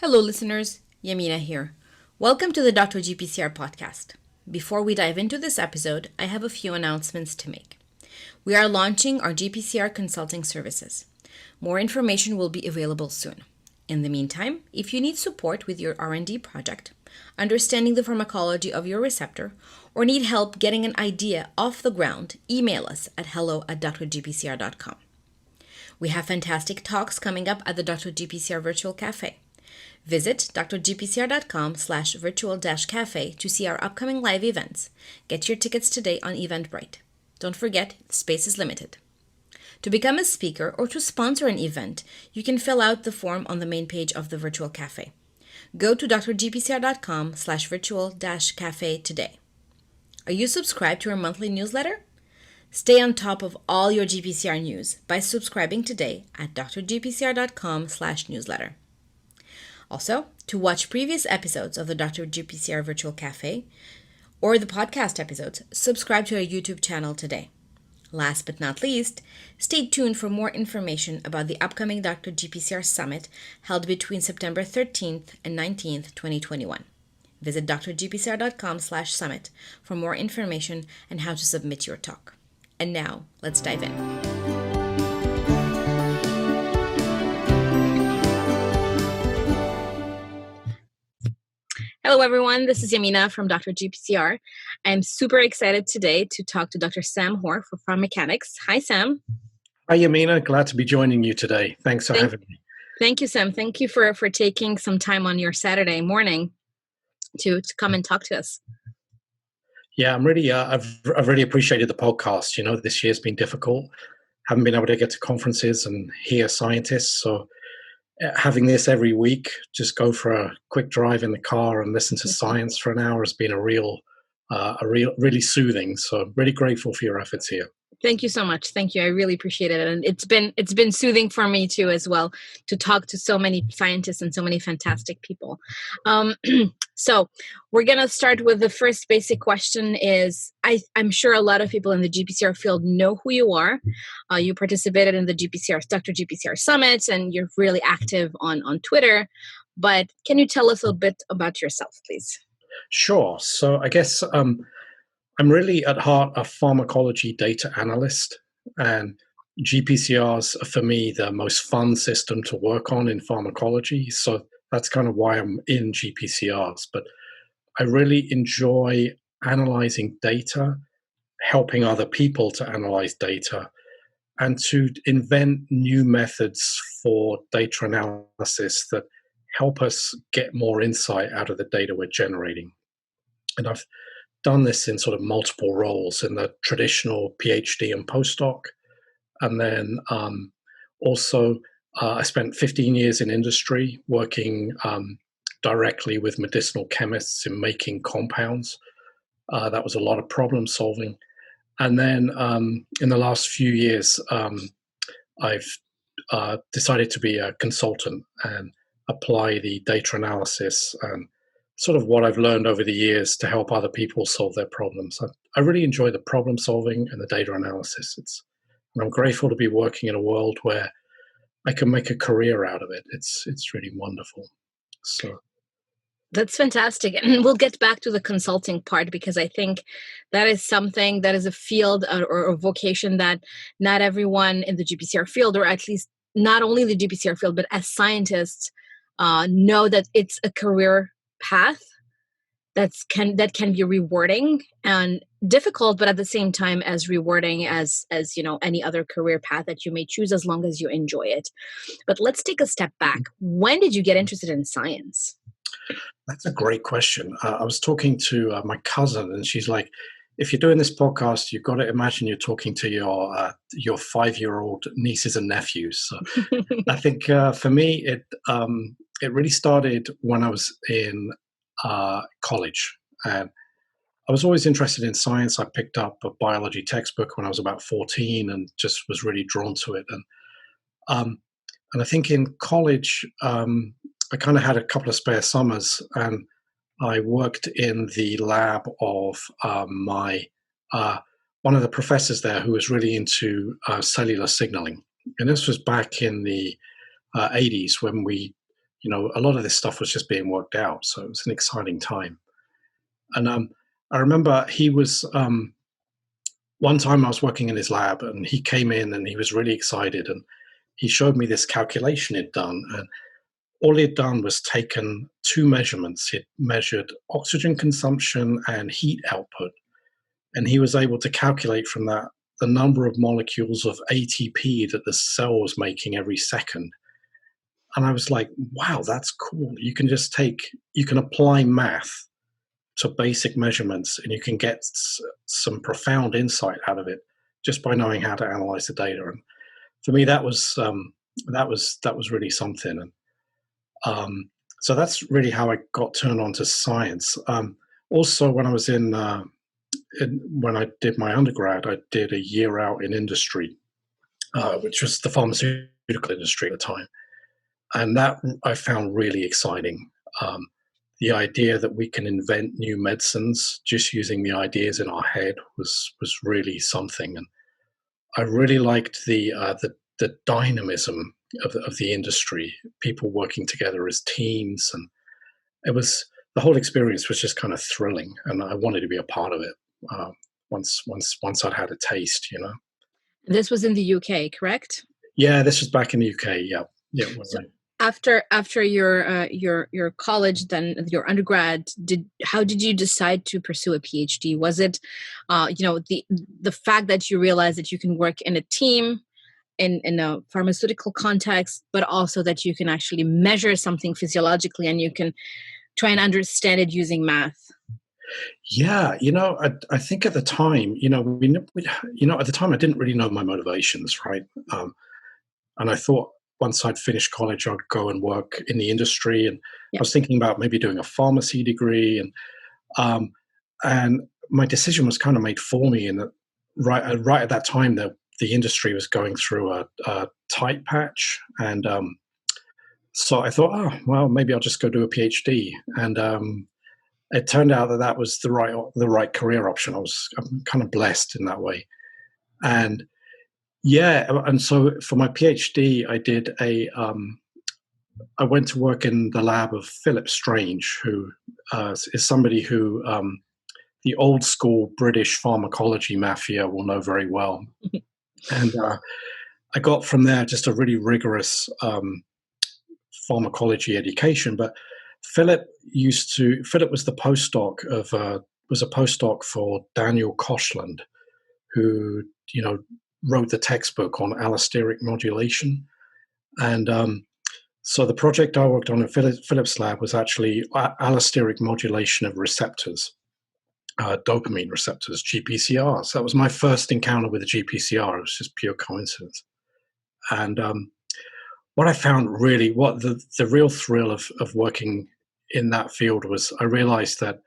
Hello, listeners. Yamina here. Welcome to the Dr. GPCR podcast. Before we dive into this episode, I have a few announcements to make. We are launching our GPCR consulting services. More information will be available soon. In the meantime, if you need support with your R&D project, understanding the pharmacology of your receptor, or need help getting an idea off the ground, email us at hello@drgpcr.com. We have fantastic talks coming up at the Dr. GPCR Virtual Cafe. Visit drgpcr.com/virtual-cafe to see our upcoming live events. Get your tickets today on Eventbrite. Don't forget, space is limited. To become a speaker or to sponsor an event, you can fill out the form on the main page of the Virtual Cafe. Go to drgpcr.com/virtual-cafe today. Are you subscribed to our monthly newsletter? Stay on top of all your GPCR news by subscribing today at drgpcr.com/newsletter. Also, to watch previous episodes of the Dr. GPCR Virtual Cafe or the podcast episodes, subscribe to our YouTube channel today. Last but not least, stay tuned for more information about the upcoming Dr. GPCR Summit held between September 13th and 19th, 2021. Visit drgpcr.com/summit for more information and how to submit your talk. And now, let's dive in. Hello, everyone. This is Yamina from Dr. GPCR. I'm super excited today to talk to Dr. Sam Hoare for PharmaChanics. Hi, Sam. Hi, Yamina. Glad to be joining you today. Thanks for having me. Thank you, Sam. Thank you for taking some time on your Saturday morning to come and talk to us. Yeah, I'm really. I've really appreciated the podcast. You know, this year's been difficult. Haven't been able to get to conferences and hear scientists. So having this every week, just go for a quick drive in the car and listen to science for an hour has been really soothing. So I'm really grateful for your efforts here. Thank you so much. Thank you. I really appreciate it. And it's been soothing for me too as well to talk to so many scientists and so many fantastic people. So we're going to start with the first basic question is, I'm sure a lot of people in the GPCR field know who you are. You participated in the Dr. GPCR Summit and you're really active on Twitter. But can you tell us a bit about yourself, please? Sure. So I guess I'm really at heart a pharmacology data analyst, and GPCRs are for me the most fun system to work on in pharmacology. So that's kind of why I'm in GPCRs. But I really enjoy analyzing data, helping other people to analyze data, and to invent new methods for data analysis that help us get more insight out of the data we're generating. And I've done this in sort of multiple roles in the traditional PhD and postdoc. And then also I spent 15 years in industry working directly with medicinal chemists in making compounds. That was a lot of problem solving. And then in the last few years, I've decided to be a consultant and apply the data analysis and sort of what I've learned over the years to help other people solve their problems. I really enjoy the problem solving and the data analysis. And I'm grateful to be working in a world where I can make a career out of it. It's really wonderful. So that's fantastic. And we'll get back to the consulting part because I think that is something that is a field or a vocation that not everyone in the GPCR field, or at least not only the GPCR field, but as scientists know that it's a career path that can be rewarding and difficult, but at the same time as rewarding as you know any other career path that you may choose as long as you enjoy it. But let's take a step back. When did you get interested in science? That's a great question. I was talking to my cousin, and she's like, "If you're doing this podcast, you've got to imagine you're talking to your 5-year-old nieces and nephews." So I think for me, it really started when I was in college, and I was always interested in science. I picked up a biology textbook when I was about 14, and just was really drawn to it. And I think in college, I kind of had a couple of spare summers, and I worked in the lab of one of the professors there who was really into cellular signaling. And this was back in the 80s when we a lot of this stuff was just being worked out. So it was an exciting time. And I remember he was, one time I was working in his lab and he came in and he was really excited and he showed me this calculation he'd done. And all he'd done was taken two measurements. He'd measured oxygen consumption and heat output. And he was able to calculate from that the number of molecules of ATP that the cell was making every second. And I was like, wow, that's cool. You can apply math to basic measurements and you can get some profound insight out of it just by knowing how to analyze the data. And for me, that was really something. And so that's really how I got turned on to science. Also, when I was when I did my undergrad, I did a year out in industry, which was the pharmaceutical industry at the time. And that I found really exciting. The idea that we can invent new medicines just using the ideas in our head was really something. And I really liked the dynamism of the industry, people working together as teams. And the whole experience was just kind of thrilling. And I wanted to be a part of it once I'd had a taste, This was in the UK, correct? Yeah, this was back in the UK. Yeah. So after your college, then your undergrad, how did you decide to pursue a PhD? Was it, the fact that you realized that you can work in a team, in a pharmaceutical context, but also that you can actually measure something physiologically and you can try and understand it using math? Yeah, I think at the time, at the time I didn't really know my motivations, right? And I thought once I'd finished college, I'd go and work in the industry. And I was thinking about maybe doing a pharmacy degree. And my decision was kind of made for me. And right at that time, the industry was going through a tight patch. And so I thought, oh, well, maybe I'll just go do a PhD. And it turned out that was the right career option. I'm kind of blessed in that way. And yeah, and so for my PhD, I went to work in the lab of Philip Strange, who is somebody who the old school British pharmacology mafia will know very well. And I got from there just a really rigorous pharmacology education. But Philip was the postdoc was a postdoc for Daniel Koshland, who wrote the textbook on allosteric modulation. And so the project I worked on in Philip's lab was actually allosteric modulation of receptors, dopamine receptors, GPCRs. That was my first encounter with a GPCR. It was just pure coincidence. And what I found really, the real thrill of working in that field was I realized that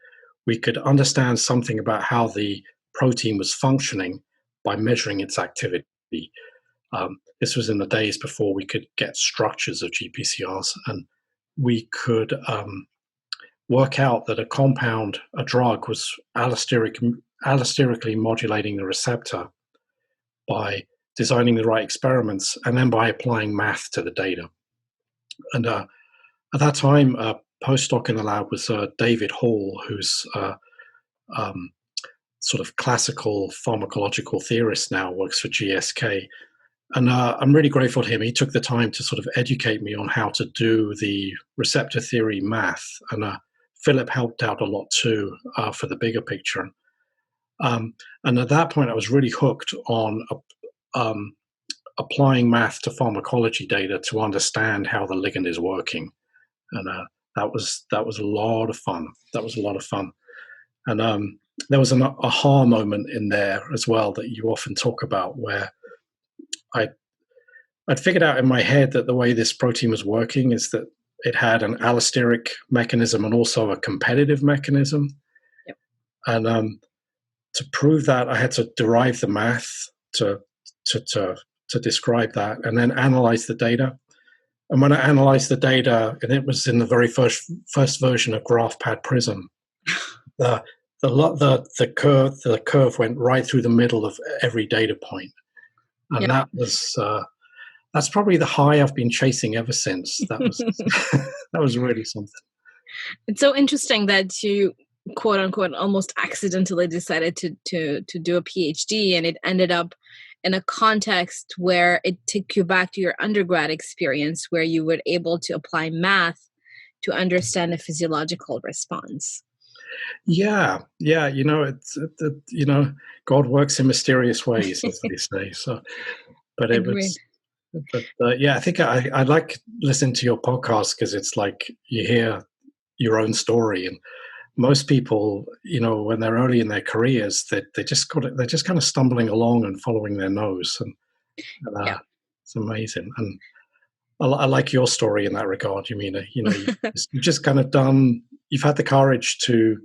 we could understand something about how the protein was functioning by measuring its activity. This was in the days before we could get structures of GPCRs, and we could work out that a drug was allosterically modulating the receptor by designing the right experiments and then by applying math to the data. And at that time, a postdoc in the lab was David Hall, who's sort of classical pharmacological theorist now, works for GSK. And I'm really grateful to him. He took the time to sort of educate me on how to do the receptor theory math. And Philip helped out a lot too for the bigger picture. And at that point, I was really hooked on applying math to pharmacology data to understand how the ligand is working. And that was a lot of fun. And there was an aha moment in there as well that you often talk about, where I'd figured out in my head that the way this protein was working is that it had an allosteric mechanism and also a competitive mechanism. Yep. And to prove that, I had to derive the math to describe that, and then analyze the data. And when I analyzed the data, and it was in the very first version of GraphPad Prism, the curve went right through the middle of every data point, and that was That's probably the high I've been chasing ever since. That was that was really something. It's so interesting that you, quote unquote, almost accidentally decided to do a PhD, and it ended up in a context where it took you back to your undergrad experience, where you were able to apply math to understand a physiological response. Yeah, yeah. God works in mysterious ways, as they say. So, but it Agreed. was. But yeah, I think I like listening to your podcast because it's like you hear your own story, and most people, when they're early in their careers, they're just kind of stumbling along and following their nose, and Yeah. it's amazing. And I like your story in that regard. You've just kind of you've had the courage to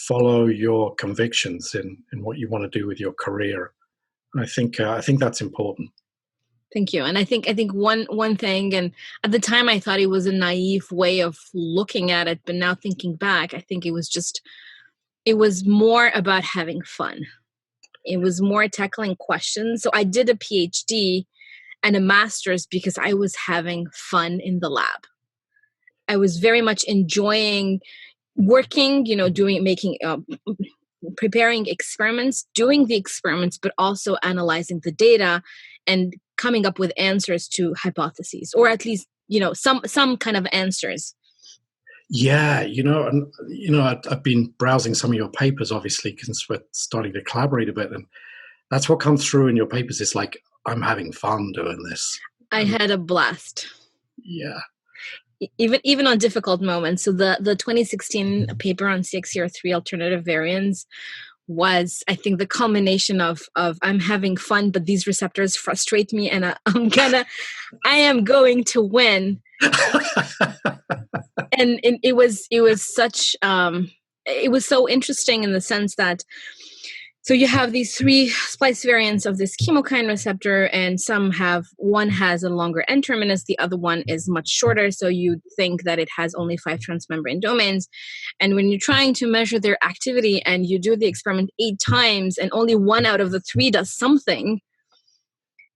follow your convictions in what you want to do with your career. And I think that's important. Thank you. And I think one thing, and at the time I thought it was a naive way of looking at it, but now thinking back, I think it was more about having fun. It was more tackling questions. So I did a PhD and a master's because I was having fun in the lab. I was very much enjoying working, preparing experiments, doing the experiments, but also analyzing the data and coming up with answers to hypotheses, or at least, some kind of answers. Yeah, I've been browsing some of your papers, obviously, since we're starting to collaborate a bit, and that's what comes through in your papers. It's like, I'm having fun doing this. I had a blast. Yeah. Even on difficult moments. So the 2016 paper on CXCR3 alternative variants was, I think, the culmination of I'm having fun, but these receptors frustrate me, and I am going to win. And it was such it was so interesting in the sense that, so you have these 3 splice variants of this chemokine receptor, and one has a longer N terminus, the other one is much shorter. So you think that it has only 5 transmembrane domains. And when you're trying to measure their activity and you do the experiment 8 times and only 1 out of the 3 does something,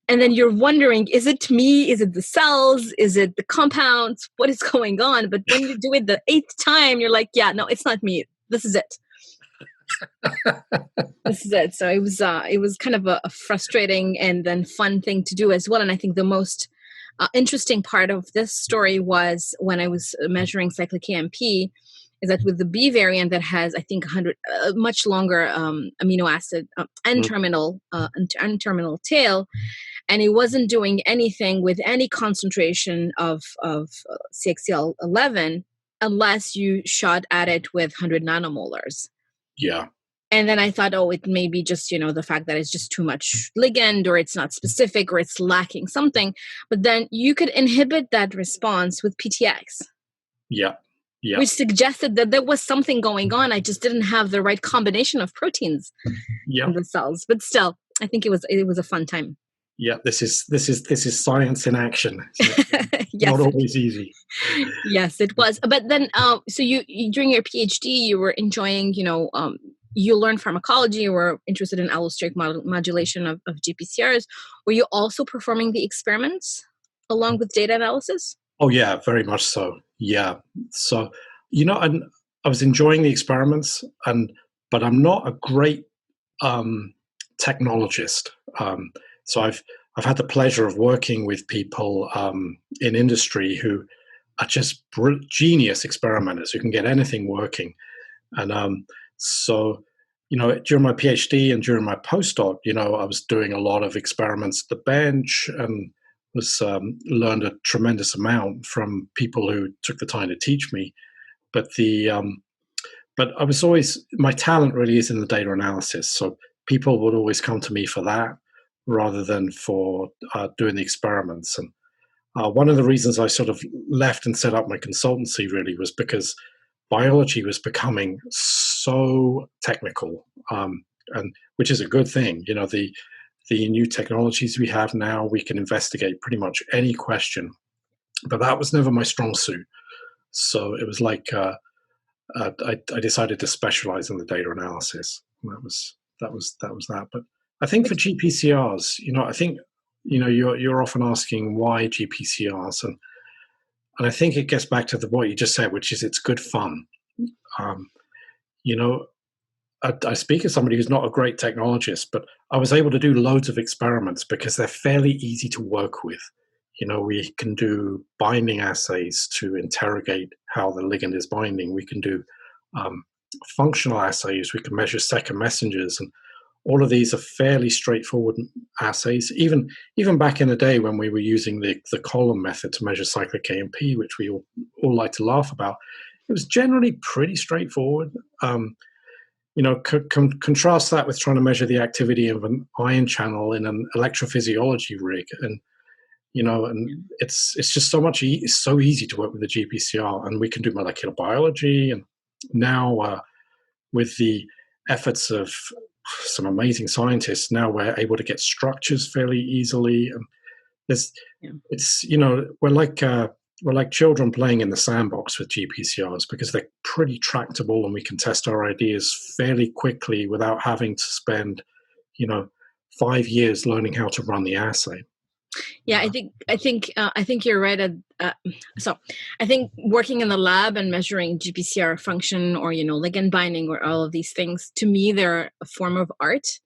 and then you're wondering, is it me? Is it the cells? Is it the compounds? What is going on? But when you do it the 8th time, you're like, yeah, no, it's not me. This is it. This is it. So it was kind of a frustrating and then fun thing to do as well. And I think the most interesting part of this story was when I was measuring cyclic AMP, is that with the B variant that has, I think, 100 much longer amino acid N-terminal tail, and it wasn't doing anything with any concentration of CXCL11 unless you shot at it with 100 nanomolars. Yeah. And then I thought, oh, it may be just, the fact that it's just too much ligand, or it's not specific, or it's lacking something. But then you could inhibit that response with PTX. Yeah. Yeah. Which suggested that there was something going on. I just didn't have the right combination of proteins in the cells. But still, I think it was a fun time. Yeah, this is science in action. Yes, not always easy. Yes, it was. But then, so you during your PhD, you were enjoying, you learned pharmacology. You were interested in allosteric modulation of GPCRs. Were you also performing the experiments along with data analysis? Oh yeah, very much so. Yeah. So, I was enjoying the experiments, but I'm not a great technologist. So I've had the pleasure of working with people in industry who are just genius experimenters who can get anything working. And so, during my PhD and during my postdoc, I was doing a lot of experiments at the bench and was learned a tremendous amount from people who took the time to teach me. But but I was always, my talent really is in the data analysis. So people would always come to me for that rather than for doing the experiments. And one of the reasons I sort of left and set up my consultancy really was because biology was becoming so technical, and which is a good thing. The new technologies we have now, we can investigate pretty much any question, but that was never my strong suit. So it was like I decided to specialize in the data analysis. And that was that. But I think for GPCRs, I think you're often asking why GPCRs, and I think it gets back to what you just said, which is it's good fun. Um, you know, I speak as somebody who's not a great technologist, but I was able to do loads of experiments because they're fairly easy to work with. We can do binding assays to interrogate how the ligand is binding. We can do um, functional assays. We can measure second messengers, and all of these are fairly straightforward assays. Even back in the day when we were using the column method to measure cyclic AMP, which we all like to laugh about, it was generally pretty straightforward. Contrast that with trying to measure the activity of an ion channel in an electrophysiology rig, and it's just it's so easy to work with the GPCR, and we can do molecular biology, and now with the efforts of some amazing scientists, now we're able to get structures fairly easily, and we're like children playing in the sandbox with GPCRs because they're pretty tractable, and we can test our ideas fairly quickly without having to spend 5 years learning how to run the assay. Yeah, I think you're right. So I think working in the lab and measuring GPCR function or ligand binding or all of these things, to me they're a form of art.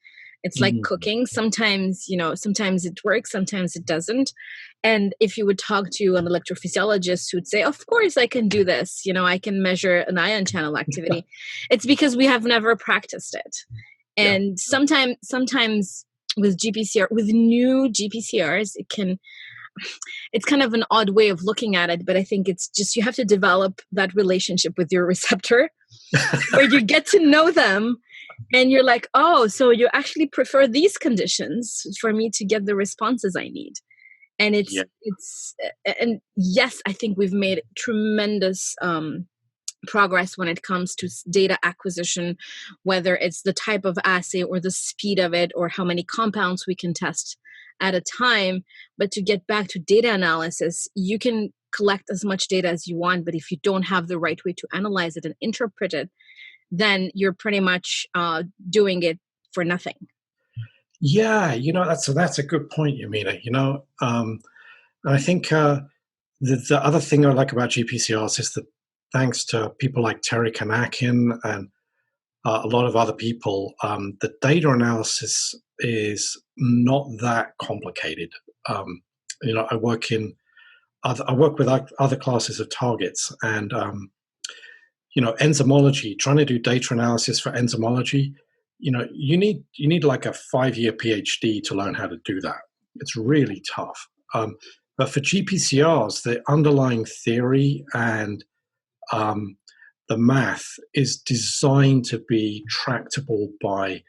It's like cooking. Sometimes it works, sometimes it doesn't. And if you would talk to an electrophysiologist who'd say, of course I can do this, I can measure an ion channel activity. It's because we have never practiced it. And sometimes with new GPCRs, it's kind of an odd way of looking at it, but I think it's just, you have to develop that relationship with your receptor where you get to know them and you're like, oh, so you actually prefer these conditions for me to get the responses I need. And and yes, I think we've made tremendous progress when it comes to data acquisition, whether it's the type of assay or the speed of it or how many compounds we can test at a time. But to get back to data analysis, you can collect as much data as you want, but if you don't have the right way to analyze it and interpret it, then you're pretty much doing it for nothing. Yeah, that's a good point, Yamina. And I think the other thing I like about GPCRs is that thanks to people like Terry Kanakin and a lot of other people, the data analysis is not that complicated. I work with other classes of targets, and enzymology. Trying to do data analysis for enzymology, you need like a 5-year PhD to learn how to do that. It's really tough. But for GPCRs, the underlying theory and the math is designed to be tractable by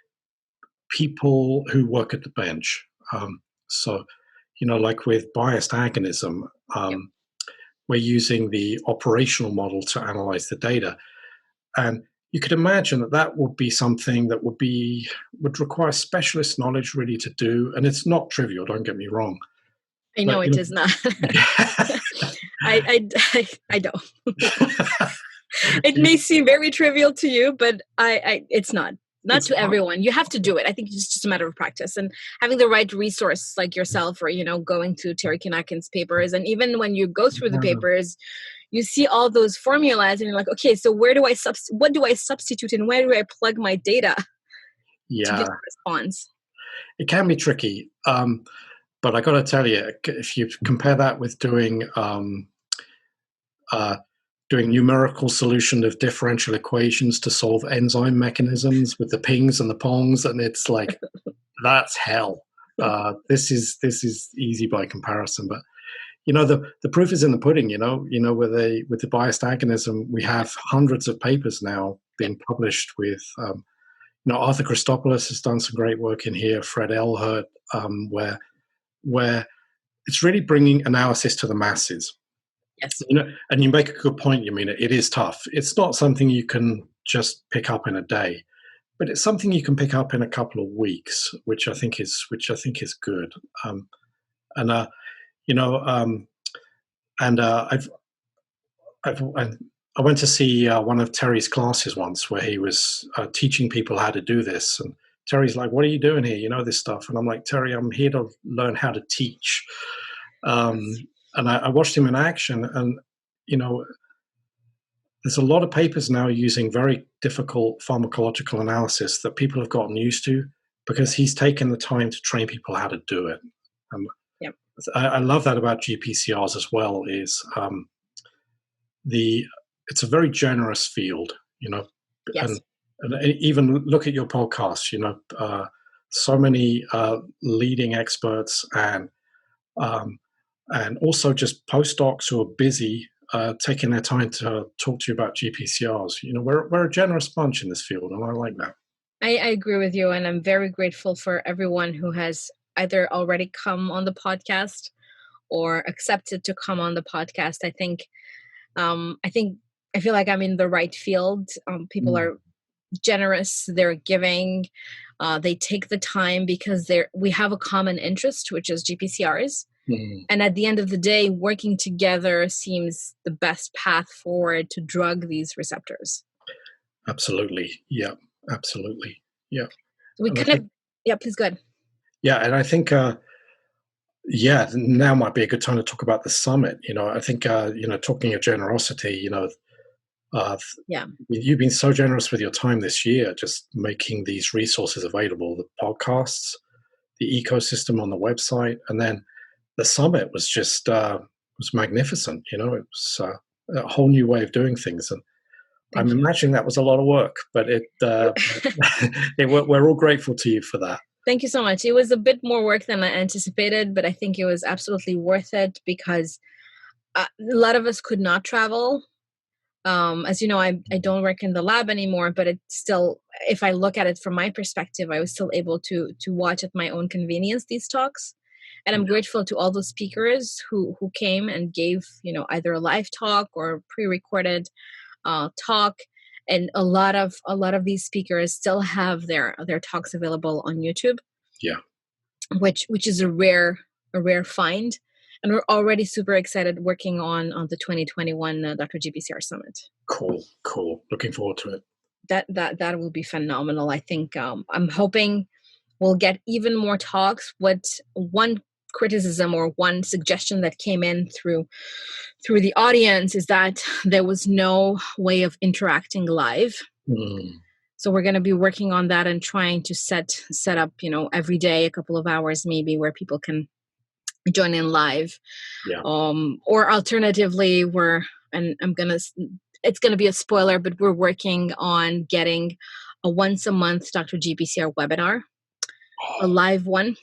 people who work at the bench. So, like with biased agonism, we're using the operational model to analyze the data. And you could imagine that would be something that would require specialist knowledge really to do. And it's not trivial, don't get me wrong. I know it is not. I don't. It may seem very trivial to you, but it's not to everyone. You have to do it. I think it's just a matter of practice and having the right resource like yourself, or going through Terry Kanakin's papers. And even when you go through the papers, you see all those formulas and you're like, okay, so what do I substitute and where do I plug my data to get a response? It can be tricky. But I got to tell you, if you compare that with doing numerical solution of differential equations to solve enzyme mechanisms with the pings and the pongs, and it's like that's hell. This is easy by comparison, but the proof is in the pudding. With the biased agonism, we have hundreds of papers now being published with. Arthur Christopoulos has done some great work in here. Fred Elhert, where it's really bringing analysis to the masses. Yes. And you make a good point, Yamina. It is tough. It's not something you can just pick up in a day, but it's something you can pick up in a couple of weeks, which I think is good. I went to see one of Terry's classes once where he was teaching people how to do this, and Terry's like, "What are you doing here? You know this stuff?" And I'm like, "Terry, I'm here to learn how to teach." And I watched him in action, and you know, there's a lot of papers now using very difficult pharmacological analysis that people have gotten used to because he's taken the time to train people how to do it. Um, Yep. I love that about GPCRs as well. It's a very generous field, you know, Yes. and even look at your podcast. You know, so many leading experts um, and also just postdocs who are busy taking their time to talk to you about GPCRs. You know, we're a generous bunch in this field, and I like that. I agree with you, and I'm very grateful for everyone who has either already come on the podcast or accepted to come on the podcast. I think I feel like I'm in the right field. People Mm, are generous, they're giving, they take the time because we have a common interest, which is GPCRs. mm, And at the end of the day, working together seems the best path forward to drug these receptors. absolutely, yeah, absolutely, yeah. We And I kind think, of, yeah, please go ahead. yeah, and I think, yeah, now might be a good time to talk about the summit. You know, I think, you know, talking of generosity, you know, uh, Yeah. you've been so generous with your time this year, just making these resources available, the podcasts, the ecosystem on the website, and then the summit was just was magnificent. You know, it was a whole new way of doing things, and I'm Thank you. imagining that was a lot of work, but we're all grateful to you for that. Thank you so much. It was a bit more work than I anticipated, but I think it was absolutely worth it because a lot of us could not travel. As you know, I don't work in the lab anymore, but it's still, if I look at it from my perspective, I was still able to watch at my own convenience these talks. And I'm Yeah, grateful to all those speakers who came and gave, either a live talk or pre-recorded talk. And a lot of these speakers still have their talks available on YouTube, yeah, which is a rare find. And we're already super excited working on the 2021 Dr. GPCR Summit. cool, cool. Looking forward to it. That will be phenomenal. I think I'm hoping we'll get even more talks. What one criticism or one suggestion that came in through the audience is that there was no way of interacting live. Mm, So we're going to be working on that and trying to set up, every day a couple of hours maybe where people can join in live. yeah. Or alternatively, it's gonna be a spoiler, but we're working on getting a once a month Dr. GPCR webinar, a Oh, live one.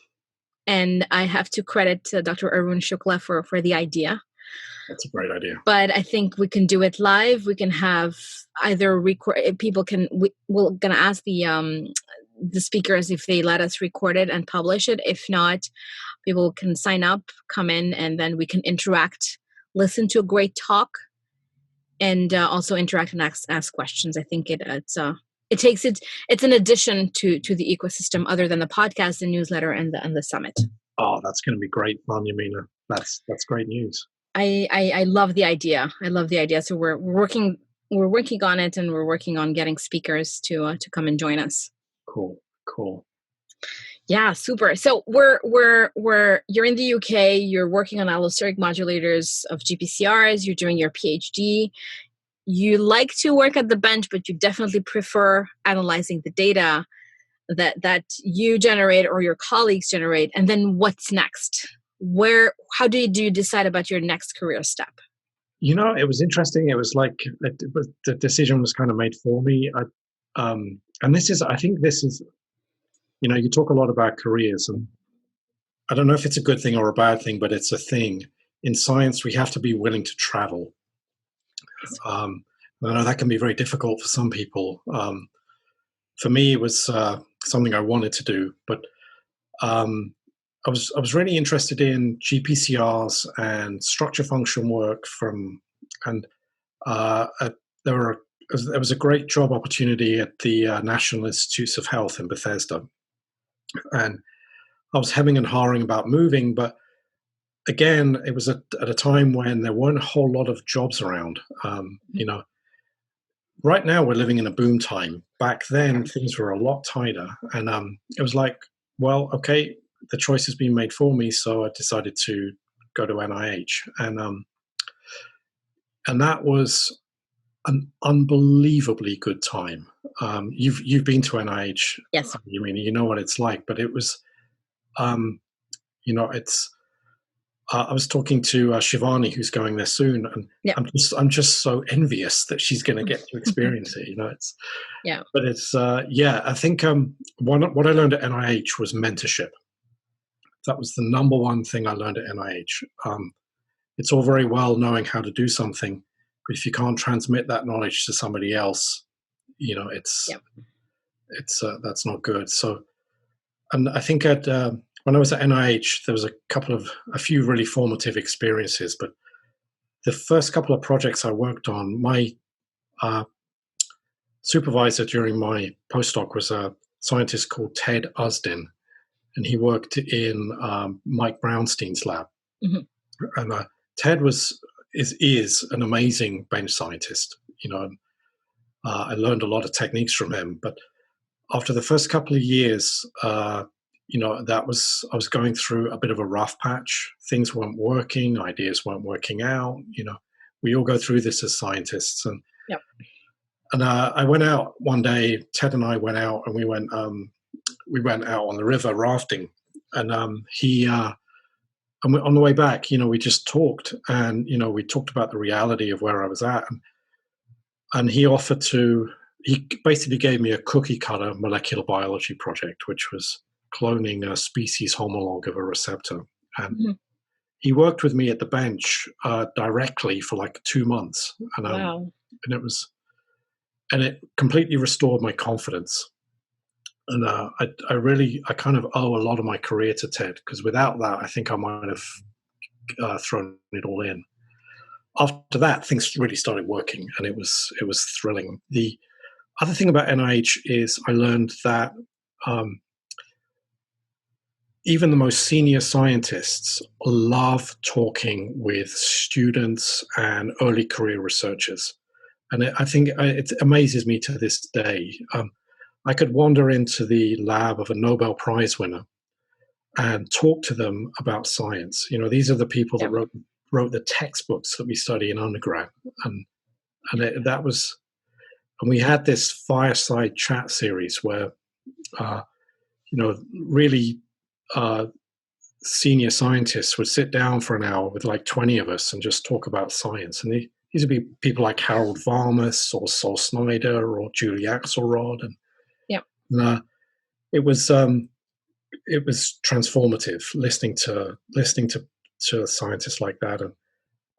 And I have to credit Dr. Arun Shukla for the idea. that's a great idea. But I think we can do it live. We can have either record. We're gonna ask the speakers if they let us record it and publish it. If not, people can sign up, come in, and then we can interact, listen to a great talk, and also interact and ask questions. I think it's an addition to the ecosystem other than the podcast, the newsletter, and the summit. Oh, that's going to be great fun, Yamina. That's great news. I love the idea. I love the idea. So we're working on it, and we're working on getting speakers to come and join us. Cool, cool. Yeah, super. So you're in the UK. You're working on allosteric modulators of GPCRs. You're doing your PhD. You like to work at the bench, but you definitely prefer analyzing the data that you generate or your colleagues generate. And then what's next? How do you decide about your next career step? You know, it was interesting. It was like the decision was kind of made for me. And I think this is, you know, you talk a lot about careers, and I don't know if it's a good thing or a bad thing, but it's a thing. In science, we have to be willing to travel. Um, I know that can be very difficult for some people. For me, it was something I wanted to do, but um, I was really interested in GPCRs and structure function work and uh, at, there was a great job opportunity at the National Institutes of Health in Bethesda, and I was hemming and hawing about moving, but again, it was at a time when there weren't a whole lot of jobs around. You know, right now we're living in a boom time. Back then, things were a lot tighter, and it was like, well, okay, the choice has been made for me, so I decided to go to NIH, and that was an unbelievably good time. You've been to NIH, Yes. you mean you know what it's like, but it was, it's. I was talking to Shivani, who's going there soon, and Yeah. I'm just so envious that she's going to get to experience it. It's Yeah. but it's I think what I learned at NIH was mentorship. That was the number one thing I learned at NIH. It's all very well knowing how to do something, but if you can't transmit that knowledge to somebody else, it's that's not good. So, and I think when I was at NIH, there was a few really formative experiences. But the first couple of projects I worked on, my supervisor during my postdoc was a scientist called Ted Usdin, and he worked in Mike Brownstein's lab. Mm-hmm. And Ted is an amazing bench scientist. I learned a lot of techniques from him. But after the first couple of years, I was going through a bit of a rough patch. Things weren't working, ideas weren't working out. We all go through this as scientists, and yep. And I went out one day. Ted and I went out, and we went out on the river rafting, and on the way back, we just talked, and we talked about the reality of where I was at, and he basically gave me a cookie cutter molecular biology project, which was cloning a species homologue of a receptor, and mm-hmm. he worked with me at the bench directly for like 2 months, and wow. And it completely restored my confidence. And I kind of owe a lot of my career to Ted, because without that, I think I might have thrown it all in. After that, things really started working, and it was thrilling. The other thing about NIH is I learned that even the most senior scientists love talking with students and early career researchers. And I think it amazes me to this day. I could wander into the lab of a Nobel Prize winner and talk to them about science. These are the people that wrote the textbooks that we study in undergrad, and we had this fireside chat series where, really senior scientists would sit down for an hour with like 20 of us and just talk about science. And these would be people like Harold Varmus or Sol Snyder or Julie Axelrod, and it was transformative listening to scientists like that. And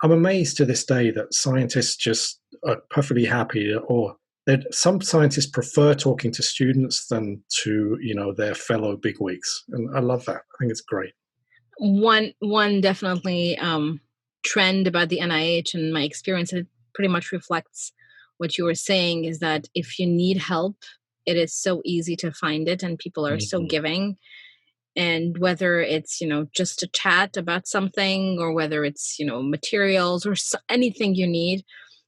I'm amazed to this day that scientists just are perfectly happy, or that some scientists prefer talking to students than to their fellow bigwigs, and I love that. I think it's great. One definitely trend about the NIH and my experience, it pretty much reflects what you were saying, is that if you need help, it is so easy to find it, and people are so giving. And whether it's just a chat about something, or whether it's materials or anything you need,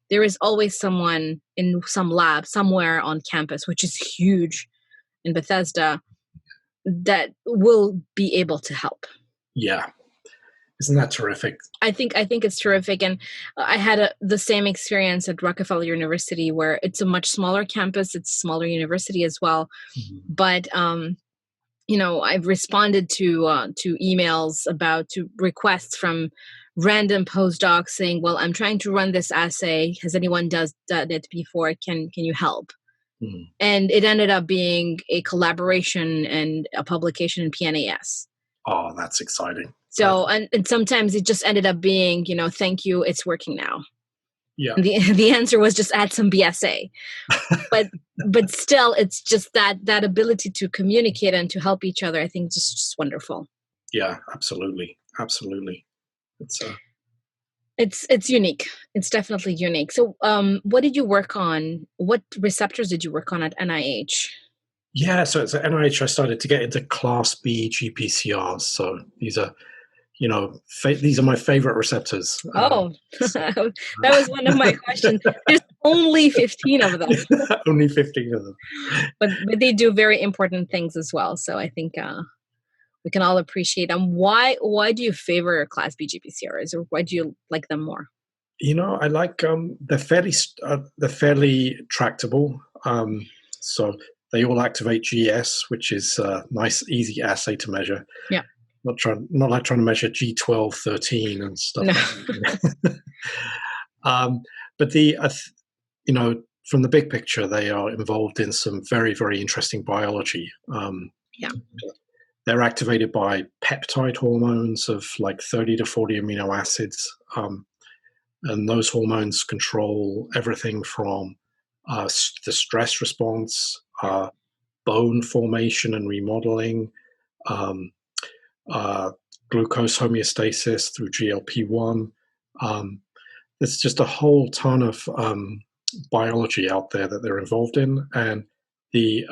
there is always someone in some lab somewhere on campus, which is huge in Bethesda, that will be able to help. Yeah. Isn't that terrific? I think it's terrific. And I had the same experience at Rockefeller University, where it's a much smaller campus. It's a smaller university as well. Mm-hmm. But, I've responded to emails to requests from random postdocs saying, well, I'm trying to run this assay. Has anyone done it before? Can you help? Mm-hmm. And it ended up being a collaboration and a publication in PNAS. Oh, that's exciting. So, and sometimes it just ended up being, thank you, it's working now. Yeah. And the answer was just add some BSA. but still, it's just that ability to communicate and to help each other, I think is just wonderful. Yeah, absolutely. Absolutely. It's unique. It's definitely unique. So what did you work on? What receptors did you work on at NIH? Yeah, so at NIH, I started to get into Class B GPCRs. So these are, these are my favorite receptors. Oh, that was one of my questions. There's only 15 of them. Only 15 of them. But they do very important things as well. So I think we can all appreciate them. Why do you favor Class B GPCRs, or why do you like them more? I like they're fairly tractable. So they all activate GS, which is a nice, easy assay to measure. Yeah. Not like trying to measure G12, 13 and stuff. No. But from the big picture, they are involved in some very, very interesting biology. They're activated by peptide hormones of like 30 to 40 amino acids. And those hormones control everything from the stress response, bone formation and remodeling, glucose homeostasis through GLP-1. There's just a whole ton of biology out there that they're involved in. And the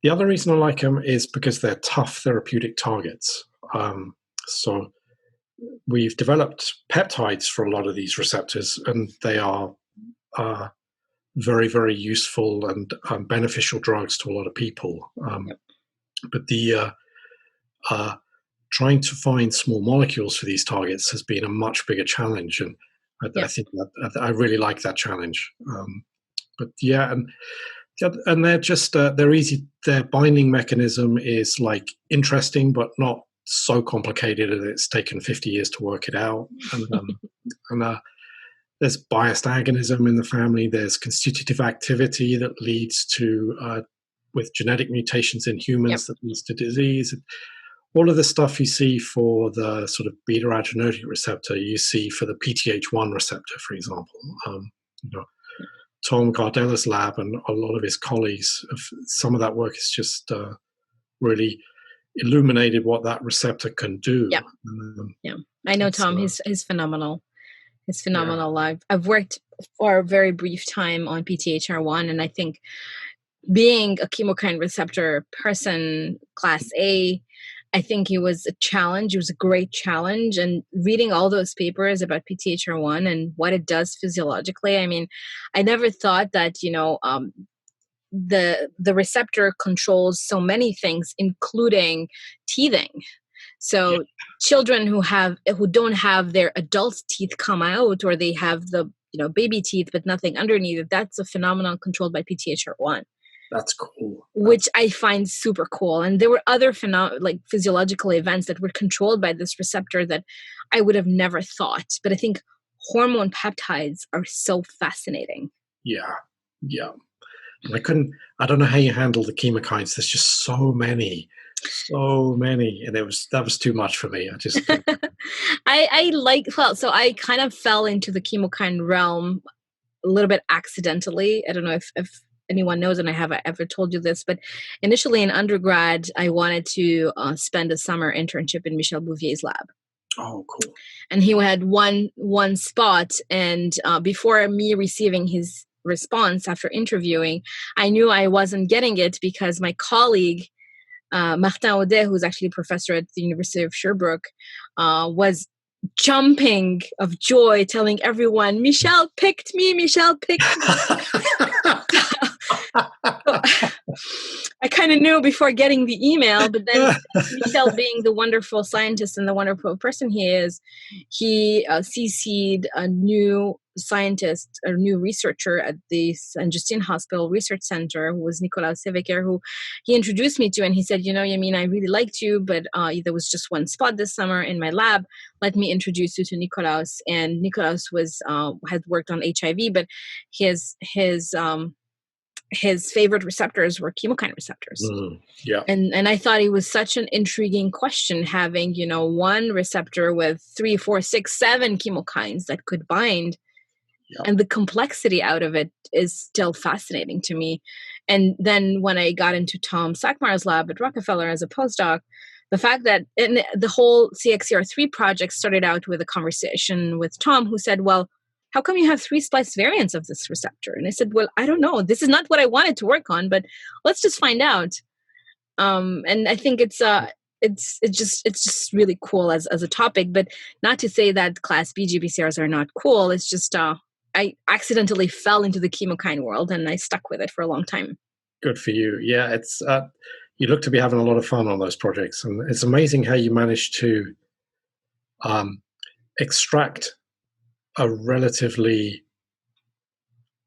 other reason I like them is because they're tough therapeutic targets. So we've developed peptides for a lot of these receptors, and they are very, very useful and beneficial drugs to a lot of people. But the trying to find small molecules for these targets has been a much bigger challenge, and I think that I really like that challenge. And they're just they're easy. Their binding mechanism is like interesting, but not so complicated that it's taken 50 years to work it out. And there's biased agonism in the family. There's constitutive activity that leads to with genetic mutations in humans that leads to disease. All of the stuff you see for the sort of beta-adrenergic receptor, you see for the PTH1 receptor, for example. Tom Gardella's lab and a lot of his colleagues, some of that work is just really illuminated what that receptor can do. I know Tom. He's phenomenal. He's phenomenal. I've worked for a very brief time on PTHR1, and I think being a chemokine receptor person, Class A, I think it was a challenge. It was a great challenge. And reading all those papers about PTHR1 and what it does physiologically, I mean, I never thought that, the receptor controls so many things, including teething. So children who don't have their adult teeth come out, or they have the baby teeth but nothing underneath, that's a phenomenon controlled by PTHR1. That's cool. Which I find super cool. And there were other physiological events that were controlled by this receptor that I would have never thought. But I think hormone peptides are so fascinating. Yeah. And I don't know how you handle the chemokines. There's just so many. And that was too much for me. I just so I kind of fell into the chemokine realm a little bit accidentally. I don't know if anyone knows, and I haven't ever told you this, but initially in undergrad, I wanted to spend a summer internship in Michel Bouvier's lab. Oh, cool. And he had one spot, and before me receiving his response after interviewing, I knew I wasn't getting it because my colleague, Martin Audet, who's actually a professor at the University of Sherbrooke, was jumping of joy, telling everyone, Michel picked me. I kind of knew before getting the email, but then Michel, being the wonderful scientist and the wonderful person he is, he CC'd a new scientist, a new researcher at the Saint Justine Hospital Research Center, who was Nicolas Seveker, who he introduced me to, and he said, Yamin, I really liked you, but there was just one spot this summer in my lab. Let me introduce you to Nicolas. And Nicolas had worked on HIV, but his favorite receptors were chemokine receptors. And I thought it was such an intriguing question, having, one receptor with 3, 4, 6, 7 chemokines that could bind. And the complexity out of it is still fascinating to me. And then when I got into Tom Sackmeyer's lab at Rockefeller as a postdoc, the fact that the whole CXCR3 project started out with a conversation with Tom, who said, well, how come you have 3 splice variants of this receptor? And I said, well, I don't know. This is not what I wanted to work on, but let's just find out. And I think it's it's just really cool as a topic. But not to say that Class B GPCRs are not cool. It's just I accidentally fell into the chemokine world and I stuck with it for a long time. Good for you. Yeah, it's you look to be having a lot of fun on those projects, and it's amazing how you manage to extract a relatively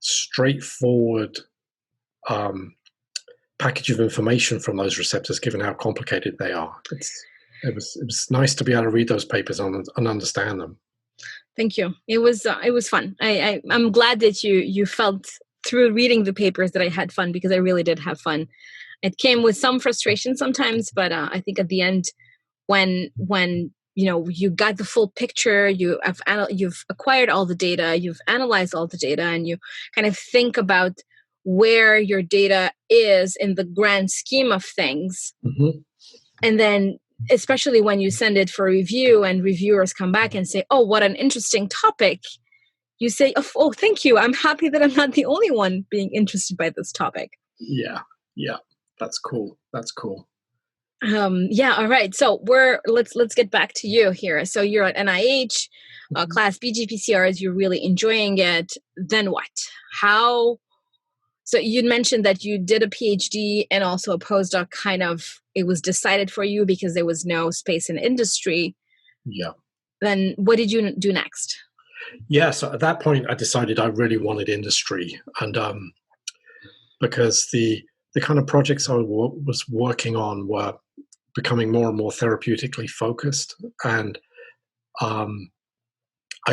straightforward package of information from those receptors, given how complicated they are. It was nice to be able to read those papers and understand them. Thank you. It was fun. I'm glad that you felt through reading the papers that I had fun, because I really did have fun. It came with some frustration sometimes, but I think at the end, when you got the full picture, you've acquired all the data, you've analyzed all the data, and you kind of think about where your data is in the grand scheme of things. Mm-hmm. And then especially when you send it for review and reviewers come back and say, oh, what an interesting topic, you say, oh, thank you, I'm happy that I'm not the only one being interested by this topic. Yeah, that's cool. Yeah, all right, so let's get back to you here. So you're at NIH, Class B GPCRs, you're really enjoying it. Then what? So you'd mentioned that you did a PhD and also a postdoc. Kind of, it was decided for you because there was no space in industry. Yeah. Then what did you do next? Yeah, so at that point, I decided I really wanted industry, and because the kind of projects I was working on were becoming more and more therapeutically focused, and I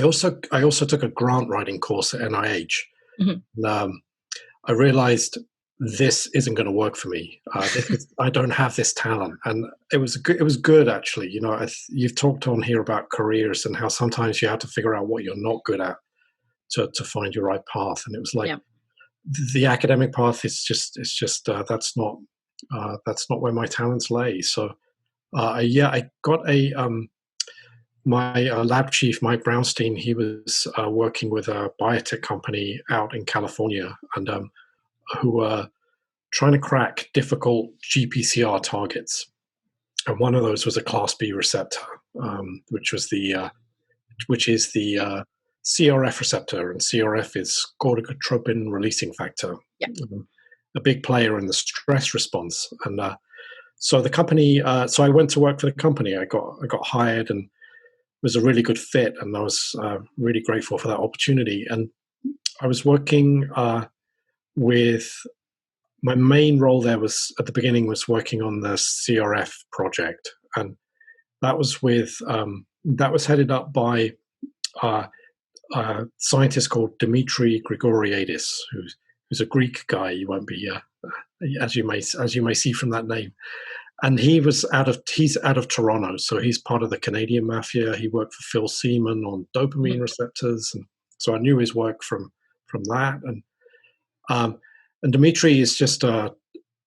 also took a grant writing course at NIH. Mm-hmm. And, I realized this isn't going to work for me. I don't have this talent, and it was good actually. You've talked on here about careers and how sometimes you have to figure out what you're not good at to find your right path. And it was like the academic path is just that's not where my talents lay. So I got my lab chief, Mike Brownstein. He was working with a biotech company out in California, and who were trying to crack difficult GPCR targets. And one of those was a Class B receptor, which is the CRF receptor, and CRF is corticotropin releasing factor, a big player in the stress response. And so the company, so I went to work for the company. I got hired, and it was a really good fit, and I was really grateful for that opportunity. And I was working with, my main role there was at the beginning was working on the CRF project, and that was headed up by a scientist called Dimitri Grigoriadis, who's a Greek guy. You won't be as you may see from that name. And he's out of Toronto, so he's part of the Canadian mafia. He worked for Phil Seaman on dopamine receptors, and so I knew his work from that. And Dimitri is just a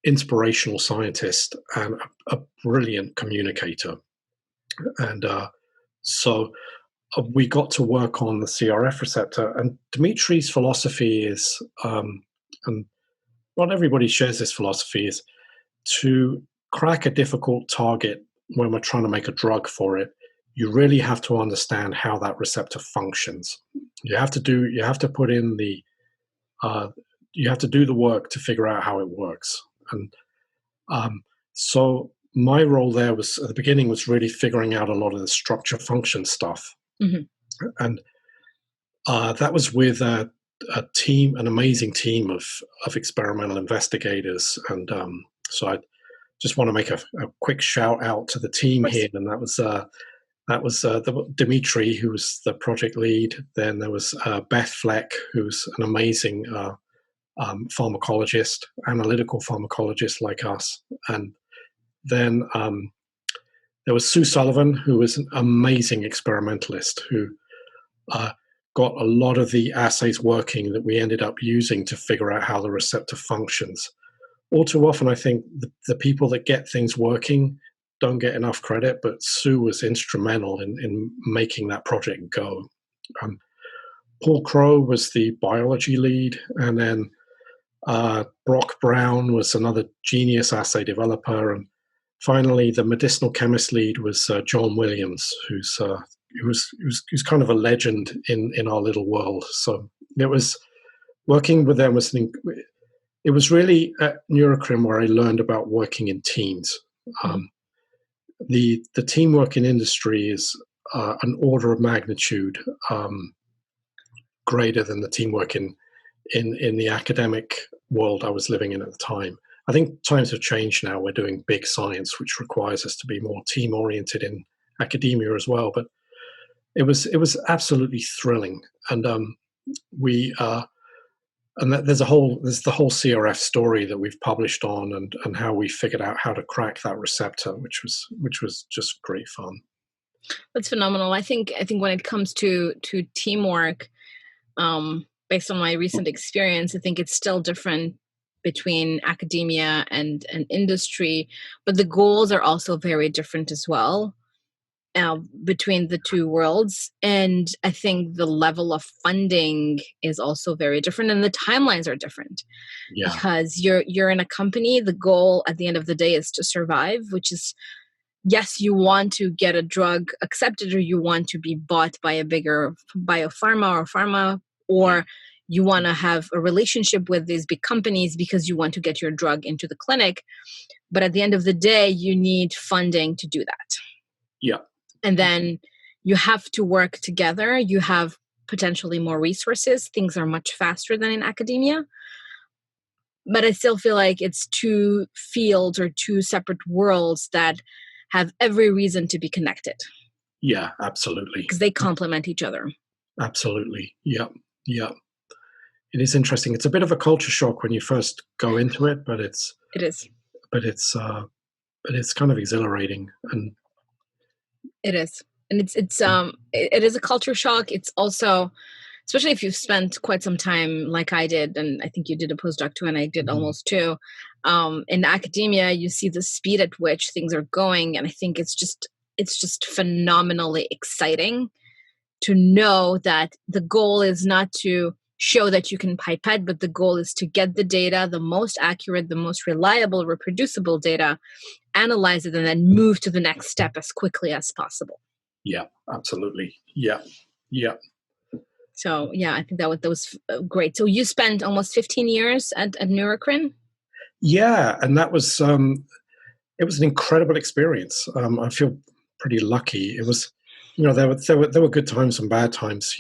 inspirational scientist and a brilliant communicator. And so we got to work on the CRF receptor. And Dimitri's philosophy is, and not everybody shares this philosophy, is to crack a difficult target when we're trying to make a drug for it. You really have to understand how that receptor functions. You have to do the work to figure out how it works. And so my role there was, at the beginning, was really figuring out a lot of the structure function stuff. Mm-hmm. And that was with an amazing team of experimental investigators. And so I just want to make a quick shout out to the team here. And that was Dimitri, who was the project lead. Then there was Beth Fleck, who's an amazing pharmacologist, analytical pharmacologist like us. And then there was Sue Sullivan, who was an amazing experimentalist who got a lot of the assays working that we ended up using to figure out how the receptor functions. All too often, I think the people that get things working don't get enough credit, but Sue was instrumental in making that project go. Paul Crow was the biology lead, and then Brock Brown was another genius assay developer, and finally, the medicinal chemist lead was John Williams, who's kind of a legend in our little world. So it was working with them it was really at Neurocrin where I learned about working in teams. The teamwork in industry is an order of magnitude greater than the teamwork in the academic world I was living in at the time. I think times have changed now. We're doing big science, which requires us to be more team-oriented in academia as well. But it was absolutely thrilling, and there's the whole CRF story that we've published on, and how we figured out how to crack that receptor, which was just great fun. That's phenomenal. I think when it comes to teamwork, based on my recent experience, I think it's still different between academia and industry, but the goals are also very different as well between the two worlds. And I think the level of funding is also very different, and the timelines are different. Yeah. Because you're in a company, the goal at the end of the day is to survive, which is, yes, you want to get a drug accepted, or you want to be bought by a bigger biopharma or pharma, or you want to have a relationship with these big companies because you want to get your drug into the clinic. But at the end of the day, you need funding to do that. Yeah. And then you have to work together. You have potentially more resources. Things are much faster than in academia. But I still feel like it's two fields or two separate worlds that have every reason to be connected. Yeah, absolutely. Because they complement each other. Absolutely. Yeah. Yeah. It is interesting. It's a bit of a culture shock when you first go into it, but it is kind of exhilarating, and it is. And it is a culture shock. It's also, especially if you've spent quite some time like I did, and I think you did a postdoc too, and I did almost too. In academia, you see the speed at which things are going, and I think it's just phenomenally exciting to know that the goal is not to show that you can pipette, but the goal is to get the data, the most accurate, the most reliable, reproducible data, analyze it, and then move to the next step as quickly as possible. Yeah, absolutely. Yeah. Yeah. So yeah, I think that was great. So you spent almost 15 years at Neurocrin? Yeah, and that was it was an incredible experience. I feel pretty lucky. It was, there were good times and bad times,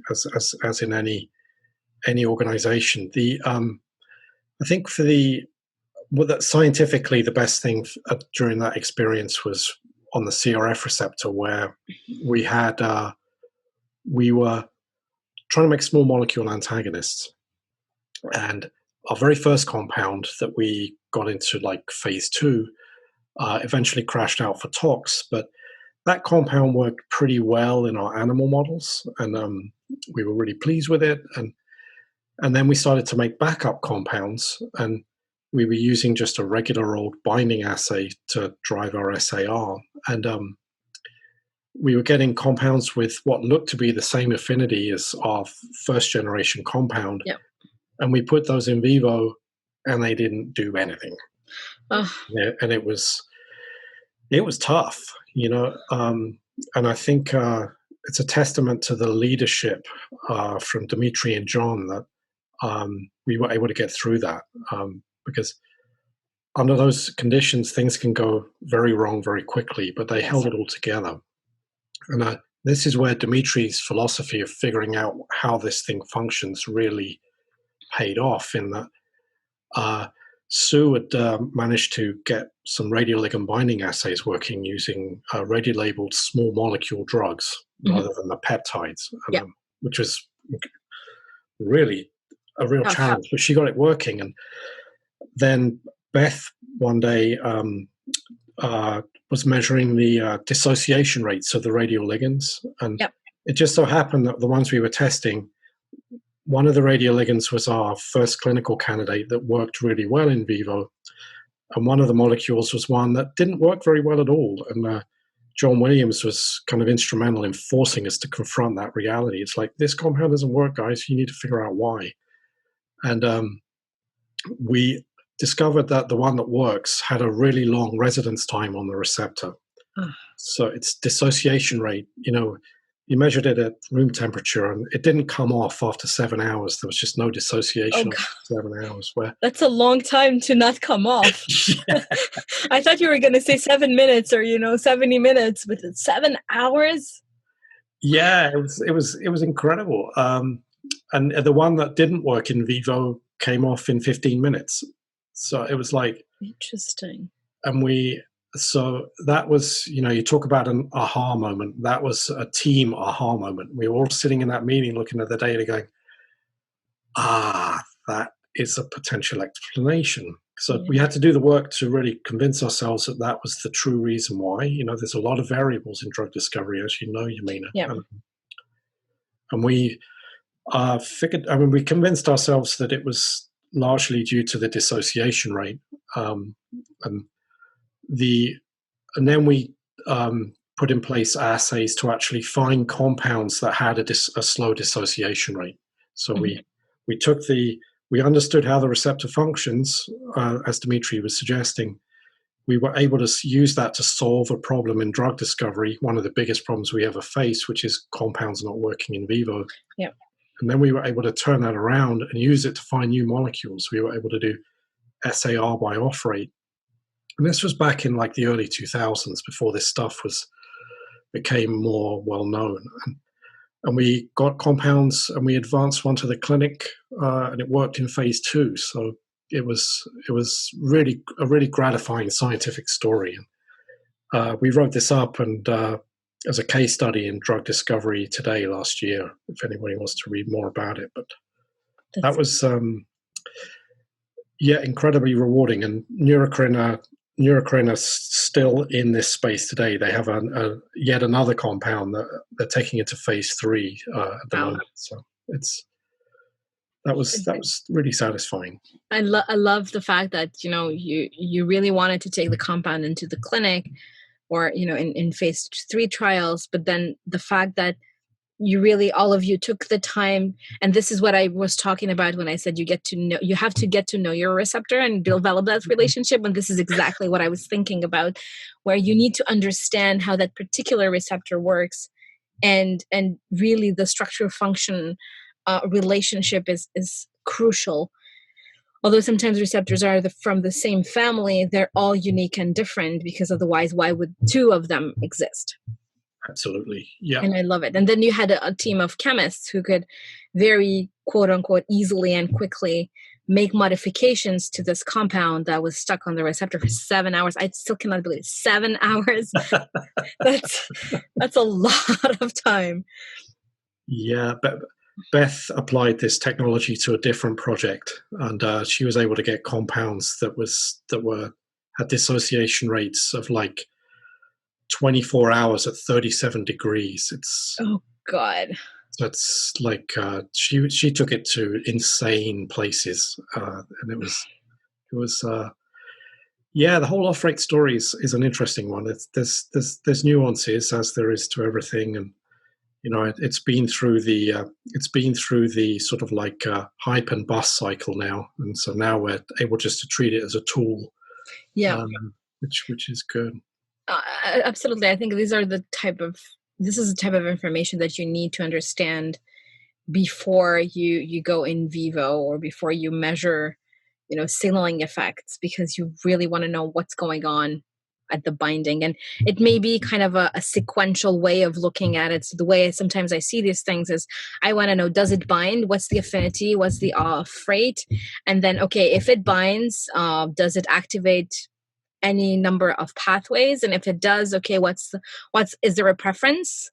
as in any organization. I think that scientifically the best thing during that experience was on the CRF receptor, where we were trying to make small molecule antagonists, and our very first compound that we got into like phase 2 eventually crashed out for tox, but that compound worked pretty well in our animal models, and we were really pleased with it. And then we started to make backup compounds, and we were using just a regular old binding assay to drive our SAR. And we were getting compounds with what looked to be the same affinity as our first generation compound. Yep. And we put those in vivo, and they didn't do anything. Yeah, and it was tough, and I think it's a testament to the leadership from Dimitri and John that we were able to get through that, because under those conditions, things can go very wrong very quickly, but they held it all together. And this is where Dimitri's philosophy of figuring out how this thing functions really paid off, in that Sue had managed to get some radioligand binding assays working using radiolabeled small molecule drugs rather than the peptides, which was really a real challenge, but she got it working. And then Beth one day was measuring the dissociation rates of the radioligands, and it just so happened that the ones we were testing, one of the radioligands was our first clinical candidate that worked really well in vivo, and one of the molecules was one that didn't work very well at all. And John Williams was kind of instrumental in forcing us to confront that reality. It's like, this compound doesn't work, guys. You need to figure out why. And we discovered that the one that works had a really long residence time on the receptor. So its dissociation rate, you measured it at room temperature, and it didn't come off after 7 hours. There was just no dissociation after 7 hours. That's a long time to not come off. Yeah. I thought you were going to say 7 minutes or 70 minutes, but it's 7 hours. Yeah, it was incredible. And the one that didn't work in vivo came off in 15 minutes. So it was like interesting. And so that was, you talk about an aha moment. That was a team aha moment. We were all sitting in that meeting looking at the data going, that is a potential explanation. So we had to do the work to really convince ourselves that that was the true reason why. There's a lot of variables in drug discovery, as you know, Yamina. Yeah. And we we convinced ourselves that it was largely due to the dissociation rate. And then we put in place assays to actually find compounds that had a slow dissociation rate. So we understood how the receptor functions, as Dimitri was suggesting. We were able to use that to solve a problem in drug discovery, one of the biggest problems we ever face, which is compounds not working in vivo. Yeah. And then we were able to turn that around and use it to find new molecules. We were able to do SAR by off rate. And this was back in like the early 2000s, before this stuff became more well known. And we got compounds, and we advanced one to the clinic, and it worked in phase 2. So it was really a really gratifying scientific story. We wrote this up and as a case study in Drug Discovery Today last year, if anybody wants to read more about it. But that was incredibly rewarding. And Neurocrin are still in this space today. They have yet another compound that they're taking into phase 3 at the moment. So that was really satisfying. I love the fact that you really wanted to take the compound into the clinic, or in phase 3 trials, but then the fact that all of you took the time, and this is what I was talking about when I said you have to get to know your receptor and develop that relationship. And this is exactly what I was thinking about, where you need to understand how that particular receptor works, and really the structure function relationship is crucial. Although sometimes receptors are from the same family, they're all unique and different, because otherwise why would 2 of them exist? Absolutely. Yeah. And I love it. And then you had a team of chemists who could very, quote unquote, easily and quickly make modifications to this compound that was stuck on the receptor for 7 hours. I still cannot believe it. 7 hours. That's a lot of time. Yeah, but Beth applied this technology to a different project, and she was able to get compounds that had dissociation rates of like 24 hours at 37 degrees. Oh God. That's like she took it to insane places, and it was the whole off rate story is an interesting one. There's nuances, as there is to everything, and it's been through the sort of like hype and bust cycle now, and so now we're able just to treat it as a tool, which is good. Absolutely. I think this is the type of information that you need to understand before you go in vivo, or before you measure, signaling effects, because you really want to know what's going on at the binding. And it may be kind of a sequential way of looking at it. So the way sometimes I see these things is, I want to know, does it bind? What's the affinity? What's the off rate? And then, okay, if it binds, does it activate any number of pathways? And if it does, okay, is there a preference?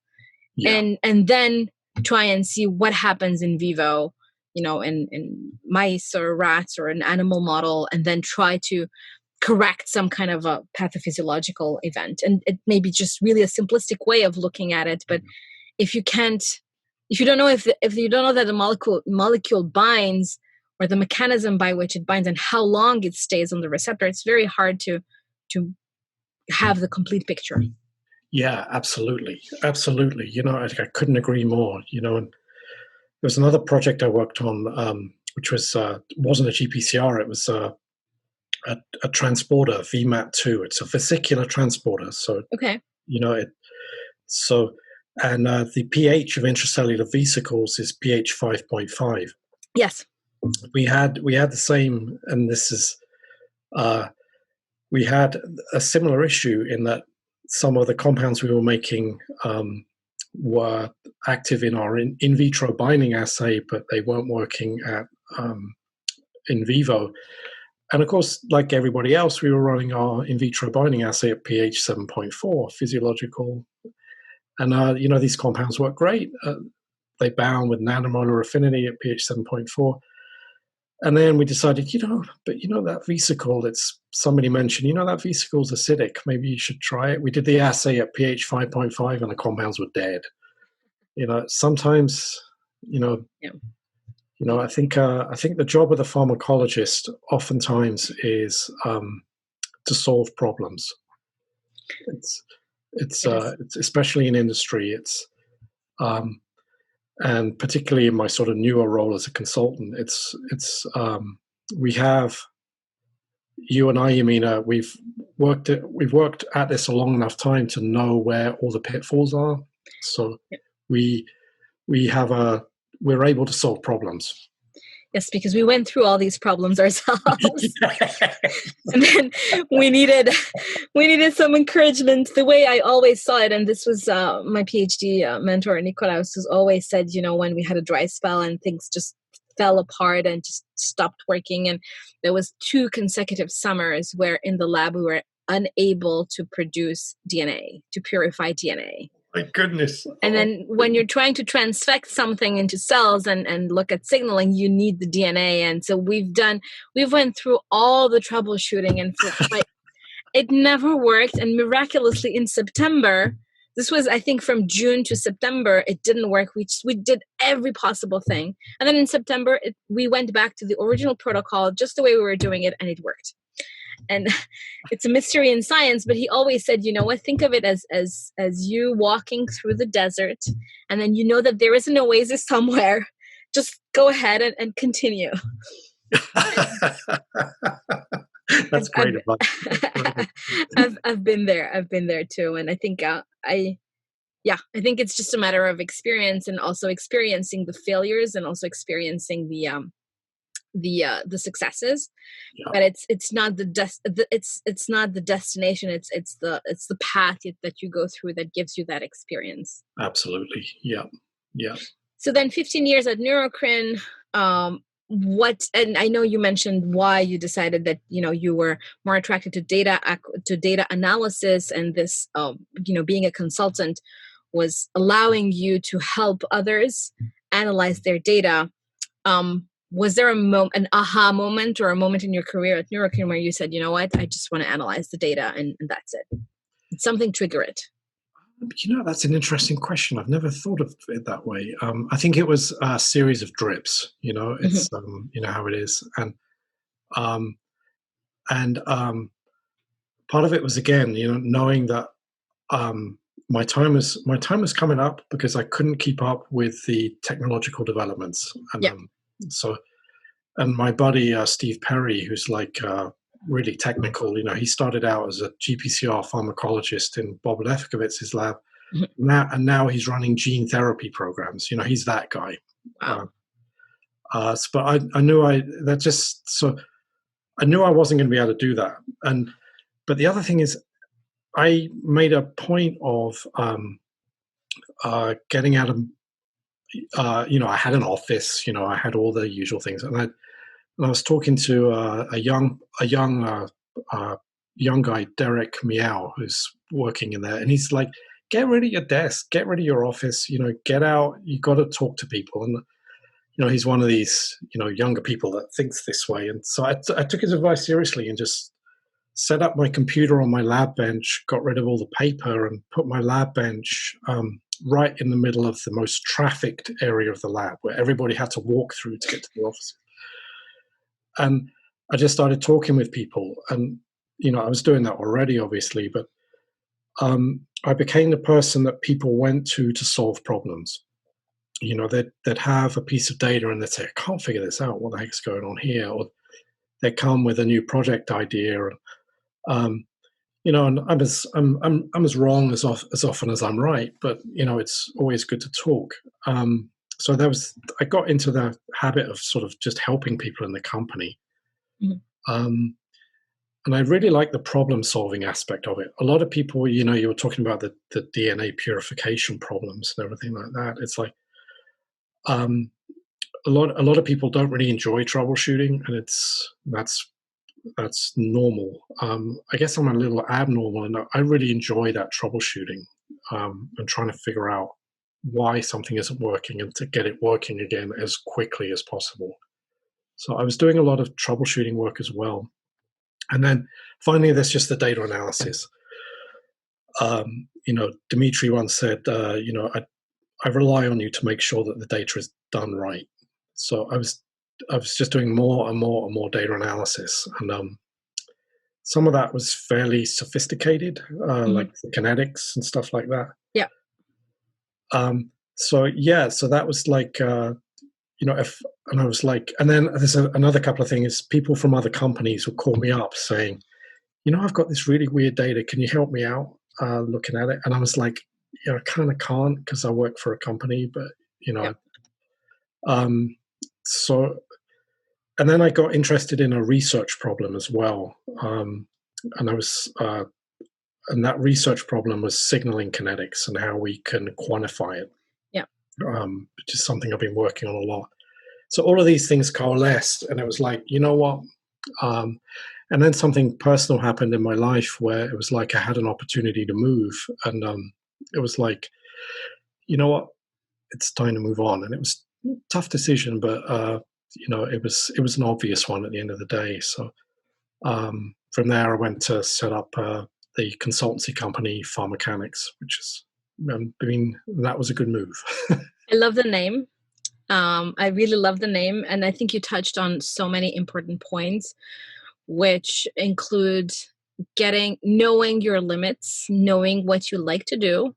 Yeah. And then try and see what happens in vivo, in mice or rats or an animal model, and then try to correct some kind of a pathophysiological event. And it may be just really a simplistic way of looking at it, but if you don't know if you don't know that the molecule binds, or the mechanism by which it binds and how long it stays on the receptor, it's very hard to have the complete picture. Yeah, absolutely. I couldn't agree more. And there's another project I worked on, which wasn't a GPCR. It was a transporter, VMAT2. It's a vesicular transporter. So, Okay. it, so, and the pH of intracellular vesicles is pH 5.5. Yes. We had the same, and this is, we had a similar issue in that some of the compounds we were making were active in our in vitro binding assay, but they weren't working at in vivo. And of course, like everybody else, we were running our in vitro binding assay at pH 7.4, physiological. And, these compounds work great. They bound with nanomolar affinity at pH 7.4. And then we decided, that vesicle, somebody mentioned, that vesicle is acidic. Maybe you should try it. We did the assay at pH 5.5 and the compounds were dead. Sometimes, Yeah. I think the job of the pharmacologist oftentimes is to solve problems. It's especially in industry. And particularly in my sort of newer role as a consultant, we have, you and I, Yamina, we've worked at this a long enough time to know where all the pitfalls are. So we're able to solve problems. Yes, because we went through all these problems ourselves. And then we needed some encouragement. The way I always saw it, and this was my PhD mentor, Nikolaus, who's always said, when we had a dry spell and things just fell apart and just stopped working. And there was 2 consecutive summers where in the lab we were unable to produce DNA, to purify DNA. My goodness. And then when you're trying to transfect something into cells and look at signaling, you need the DNA. And so we've went through all the troubleshooting, and it never worked. And miraculously in September, this was, I think, from June to September, it didn't work. We did every possible thing. And then in September, we went back to the original protocol, just the way we were doing it, and it worked. And it's a mystery in science, but he always said, think of it as you walking through the desert, and then that there is an oasis somewhere. Just go ahead and continue. That's great advice. I've been there too, and I think I think it's just a matter of experience, and also experiencing the failures, and also experiencing the successes. But it's not it's not the destination, it's the path that you go through that gives you that experience. Absolutely. Yeah. So then 15 years at Neurocrin, and I know you mentioned why you decided that you were more attracted to data analysis, and this being a consultant was allowing you to help others analyze their data. Was there an aha moment, or a moment in your career at Neurocrin where you said, I just want to analyze the data, and that's it? Did something trigger it? That's an interesting question. I've never thought of it that way. I think it was a series of drips. It's how it is, and part of it was, again, knowing that my time was coming up, because I couldn't keep up with the technological developments. And and my buddy Steve Perry, who's really technical, he started out as a GPCR pharmacologist in Bob Lefkowitz's lab. Mm-hmm. Now he's running gene therapy programs. He's that guy. Wow. But I knew I knew I wasn't going to be able to do that. But the other thing is, I made a point of getting out of. I had an office. I had all the usual things, and I was talking to a young guy, Derek Meow, who's working in there, and he's like, "Get rid of your desk, get rid of your office. Get out. You got to talk to people." And he's one of these younger people that thinks this way. And so I took his advice seriously and just set up my computer on my lab bench, got rid of all the paper, and put my lab bench right in the middle of the most trafficked area of the lab, where everybody had to walk through to get to the office. And I just started talking with people, and I was doing that already, obviously, but I became the person that people went to solve problems. They'd have a piece of data and they'd say, "I can't figure this out. What the heck's going on here?" Or they come with a new project idea. Um, and I'm as wrong as often as I'm right, but it's always good to talk. So I got into the habit of sort of just helping people in the company. Mhm. And I really like the problem solving aspect of it. A lot of people, you were talking about the DNA purification problems and everything like that. It's like, um, a lot of people don't really enjoy troubleshooting, and that's normal. I guess I'm a little abnormal, and I really enjoy that troubleshooting, and trying to figure out why something isn't working and to get it working again as quickly as possible. So I was doing a lot of troubleshooting work as well. And then finally, there's just the data analysis. Dimitri once said, I rely on you to make sure that the data is done right. So I was just doing more and more and more data analysis, and some of that was fairly sophisticated, like the kinetics and stuff like that. Yeah. So that was like, and I was like, and then there's another couple of things. People from other companies would call me up saying, I've got this really weird data. Can you help me out looking at it? And I was like, I kind of can't because I work for a company, but Yeah. So, and then I got interested in a research problem as well, and I was, and that research problem was signaling kinetics and how we can quantify it. Yeah. Which is something I've been working on a lot. So all of these things coalesced, and it was like, you know what? And then something personal happened in my life where it was like I had an opportunity to move, and it was like, you know what? It's time to move on. And it was a tough decision, but it was an obvious one at the end of the day. So from there, I went to set up the consultancy company PharmaChanics, which is, that was a good move. I love the name. I really love the name, and I think you touched on so many important points, which include knowing your limits, knowing what you like to do,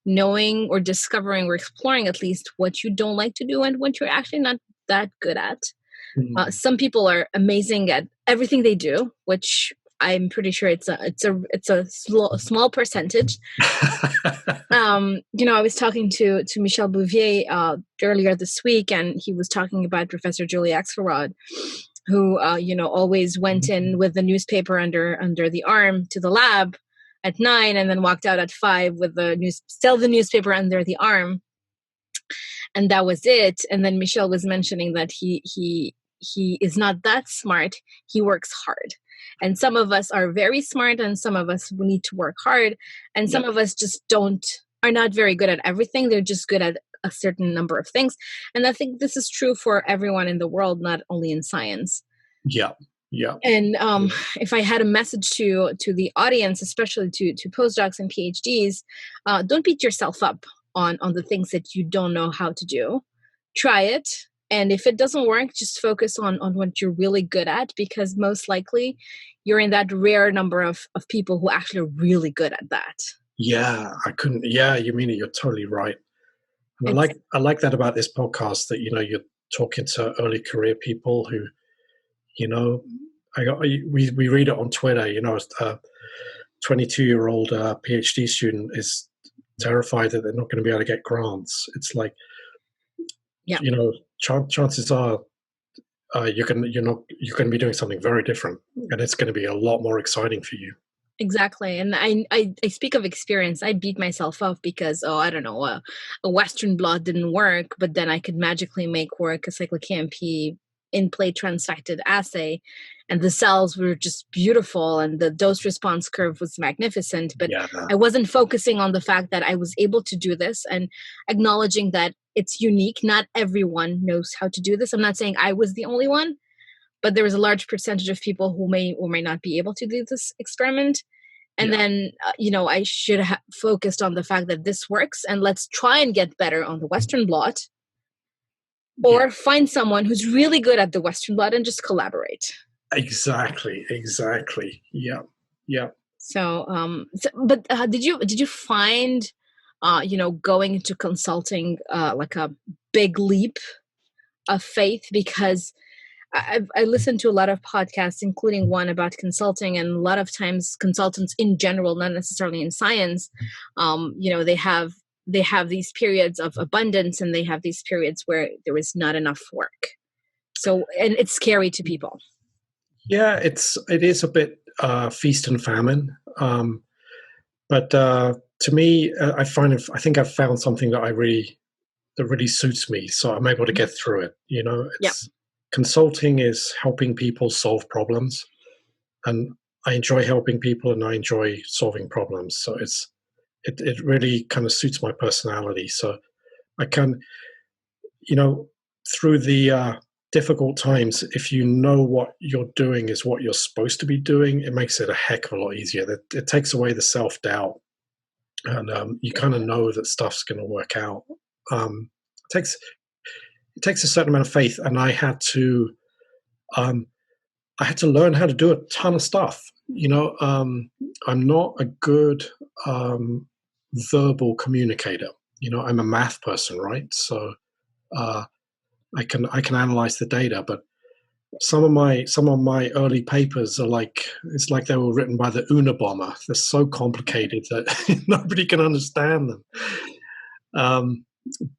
knowing or discovering or exploring at least what you don't like to do and what you're actually not that good at. Some people are amazing at everything they do, which I'm pretty sure it's a small percentage. I was talking to Michel Bouvier earlier this week, and he was talking about Professor Julie Axelrod, who always went in with the newspaper under the arm to the lab at 9, and then walked out at 5 with the newspaper under the arm, and that was it. And then Michel was mentioning that he is not that smart. He works hard. And some of us are very smart, and some of us need to work hard, and some of us just are not very good at everything. They're just good at a certain number of things. And I think this is true for everyone in the world, not only in science. Yeah. And if I had a message to the audience, especially to postdocs and PhDs, don't beat yourself up on the things that you don't know how to do. Try it. And if it doesn't work, just focus on what you're really good at, because most likely you're in that rare number of people who actually are really good at that. Yeah, you mean it. You're totally right. And I like that about this podcast, that, you're talking to early career people who, we read it on Twitter, a 22-year-old PhD student is terrified that they're not going to be able to get grants. It's like, chances are you're going to be doing something very different, and it's going to be a lot more exciting for you. Exactly. And I speak of experience. I beat myself up because, I don't know, a Western blot didn't work, but then I could magically make work a cyclic AMP in-plate transfected assay, and the cells were just beautiful, and the dose response curve was magnificent. But I wasn't focusing on the fact that I was able to do this and acknowledging that it's unique. Not everyone knows how to do this. I'm not saying I was the only one, but there was a large percentage of people who may or may not be able to do this experiment. And then, I should have focused on the fact that this works, and let's try and get better on the Western blot, or find someone who's really good at the Western blot and just collaborate. Exactly. Yeah. So, but did you find, going into consulting like a big leap of faith? Because I listen to a lot of podcasts, including one about consulting, and a lot of times consultants in general, not necessarily in science, they have these periods of abundance, and they have these periods where there is not enough work. So, and it's scary to people. Yeah, it is a bit feast and famine. But to me, I think I've found something that really suits me, so I'm able to get through it. Consulting is helping people solve problems, and I enjoy helping people, and I enjoy solving problems. So it really kind of suits my personality. So I can, through the difficult times, if you know what you're doing is what you're supposed to be doing, it makes it a heck of a lot easier. It takes away the self-doubt, and you kind of know that stuff's going to work out. It takes a certain amount of faith, and I had to learn how to do a ton of stuff. I'm not a good verbal communicator. I'm a math person, right? So I can analyze the data, but some of my early papers are it's like they were written by the Unabomber. They're so complicated that nobody can understand them.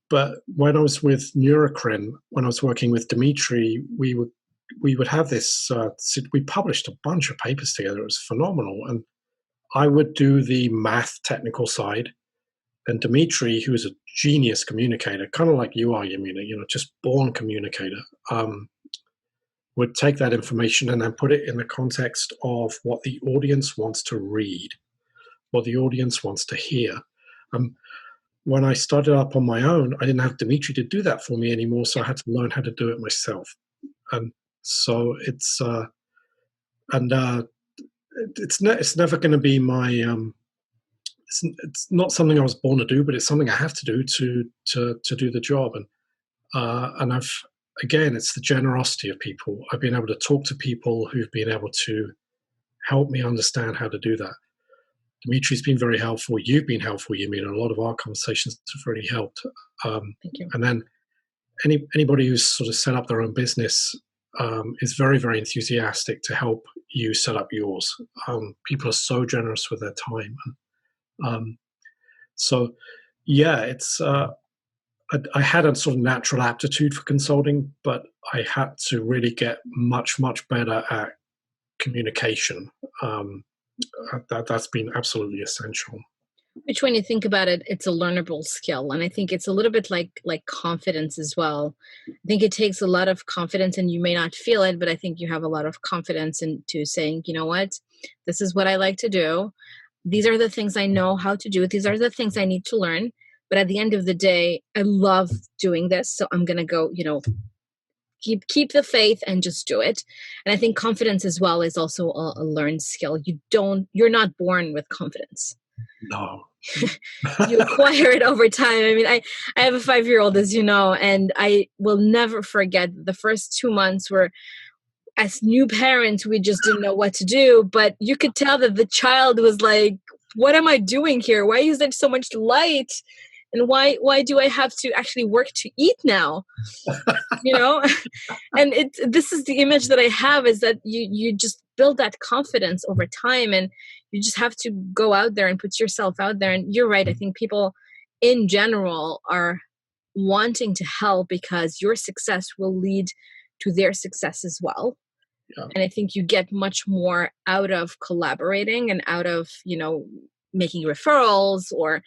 But when I was with Neurocrin, when I was working with Dimitri, we would have this. We published a bunch of papers together. It was phenomenal, and I would do the math technical side, and Dimitri, who is a genius communicator, kind of like you are, Yamina, just born communicator, would take that information and then put it in the context of what the audience wants to read, what the audience wants to hear. When I started up on my own, I didn't have Dimitri to do that for me anymore, so I had to learn how to do it myself. And so it's never going to be my it's not something I was born to do, but it's something I have to do to do the job. And it's the generosity of people. I've been able to talk to people who've been able to help me understand how to do that. Dimitri's been very helpful. You've been helpful, Yamina. A lot of our conversations have really helped. Thank you. And then anybody who's sort of set up their own business is very, very enthusiastic to help you set up yours. People are so generous with their time. So, yeah, it's I had a sort of natural aptitude for consulting, but I had to really get much, much better at communication. That's been absolutely essential. Which, when you think about it, it's a learnable skill, and I think it's a little bit like confidence as well. I think it takes a lot of confidence, and you may not feel it, but I think you have a lot of confidence into saying, you know what, this is what I like to do. These are the things I know how to do. These are the things I need to learn. But at the end of the day, I love doing this, so I'm gonna go, keep the faith and just do it. And I think confidence as well is also a learned skill. You're not born with confidence. No. You acquire it over time. I mean, I have a 5-year-old, as you know, and I will never forget the first 2 months where, as new parents, we just didn't know what to do. But you could tell that the child was like, what am I doing here? Why is there so much light? And why do I have to actually work to eat now? And this is the image that I have, is that you just build that confidence over time, and you just have to go out there and put yourself out there. And you're right. I think people in general are wanting to help because your success will lead to their success as well. Yeah. And I think you get much more out of collaborating and out of, making referrals, or,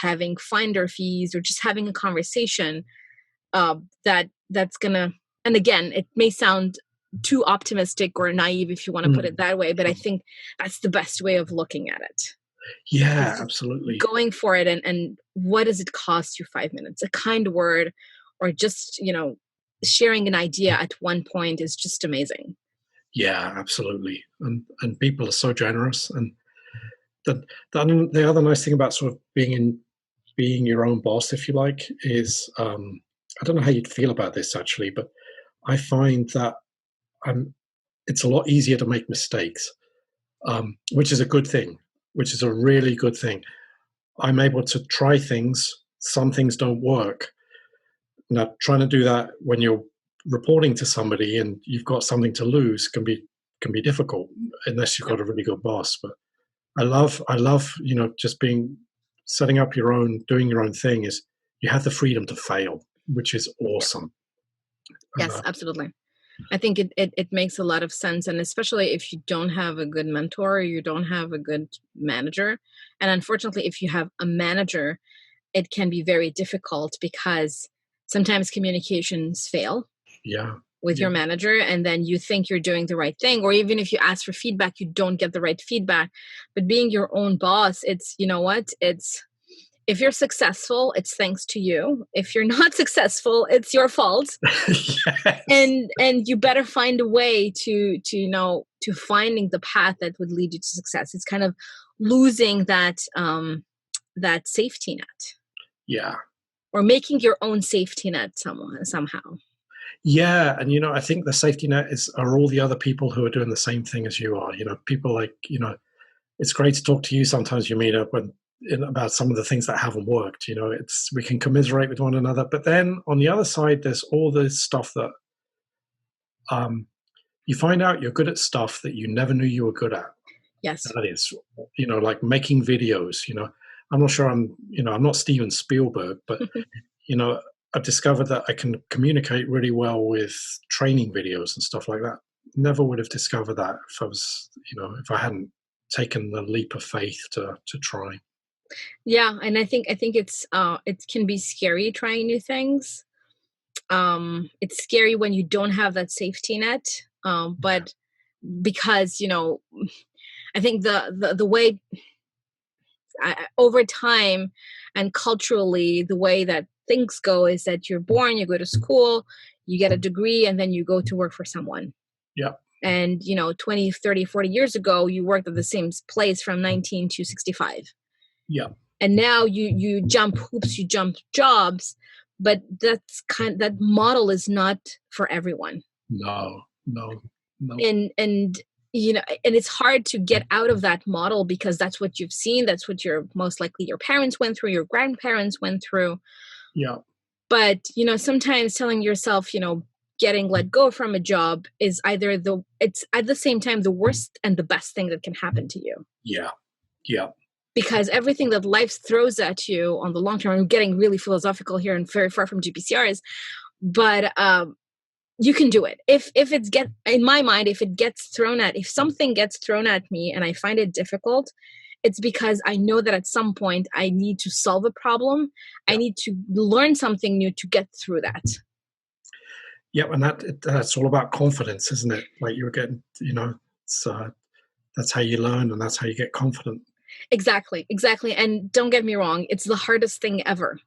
having finder fees, or just having a conversation that's gonna, and again, it may sound too optimistic or naive if you want to put it that way, but I think that's the best way of looking at it. Yeah, absolutely. Going for it, and what does it cost you? 5 minutes, a kind word, or just, sharing an idea at one point is just amazing. Yeah, absolutely. And people are so generous. And the other nice thing about sort of being your own boss, if you like, is I don't know how you'd feel about this actually, but I find that it's a lot easier to make mistakes, which is a good thing, which is a really good thing. I'm able to try things. Some things don't work. Now, trying to do that when you're reporting to somebody and you've got something to lose can be difficult unless you've got a really good boss. But I love just setting up your own, doing your own thing. Is you have the freedom to fail, which is awesome. Yes, absolutely. I think it makes a lot of sense, and especially if you don't have a good mentor, or you don't have a good manager. And unfortunately, if you have a manager, it can be very difficult because sometimes communications fail with your manager, and then you think you're doing the right thing, or even if you ask for feedback, you don't get the right feedback. But being your own boss, it's, you know what, it's, if you're successful, it's thanks to you. If you're not successful, it's your fault. Yes. And you better find a way to finding the path that would lead you to success. It's kind of losing that that safety net. Yeah. Or making your own safety net somehow. Yeah, and I think the safety net are all the other people who are doing the same thing as you are. People like it's great to talk to you. Sometimes you meet up about some of the things that haven't worked. We can commiserate with one another, but then on the other side, there's all this stuff that you find out you're good at stuff that you never knew you were good at. Yes, that is, like making videos. I'm not sure I'm not Steven Spielberg, but I've discovered that I can communicate really well with training videos and stuff like that. Never would have discovered that if I hadn't taken the leap of faith to try. Yeah, and I think it's it can be scary trying new things. It's scary when you don't have that safety net. But because I think the way over time and culturally, the way that things go is that you're born, you go to school, you get a degree, and then you go to work for someone. Yeah. And 20, 30, 40 years ago, you worked at the same place from 19 to 65. Yeah. And now you jump hoops, you jump jobs, but that model is not for everyone. No. And and it's hard to get out of that model because that's what you've seen. That's what most likely your parents went through, your grandparents went through. Yeah. But, sometimes telling yourself, getting let go from a job is it's at the same time the worst and the best thing that can happen to you. Yeah. Yeah. Because everything that life throws at you on the long term, I'm getting really philosophical here and very far from GPCRs, but you can do it. If in my mind, if something gets thrown at me and I find it difficult, it's because I know that at some point I need to solve a problem. Yeah. I need to learn something new to get through that. Yeah, and that's all about confidence, isn't it? Like you're getting, that's how you learn and that's how you get confident. Exactly. And don't get me wrong, it's the hardest thing ever.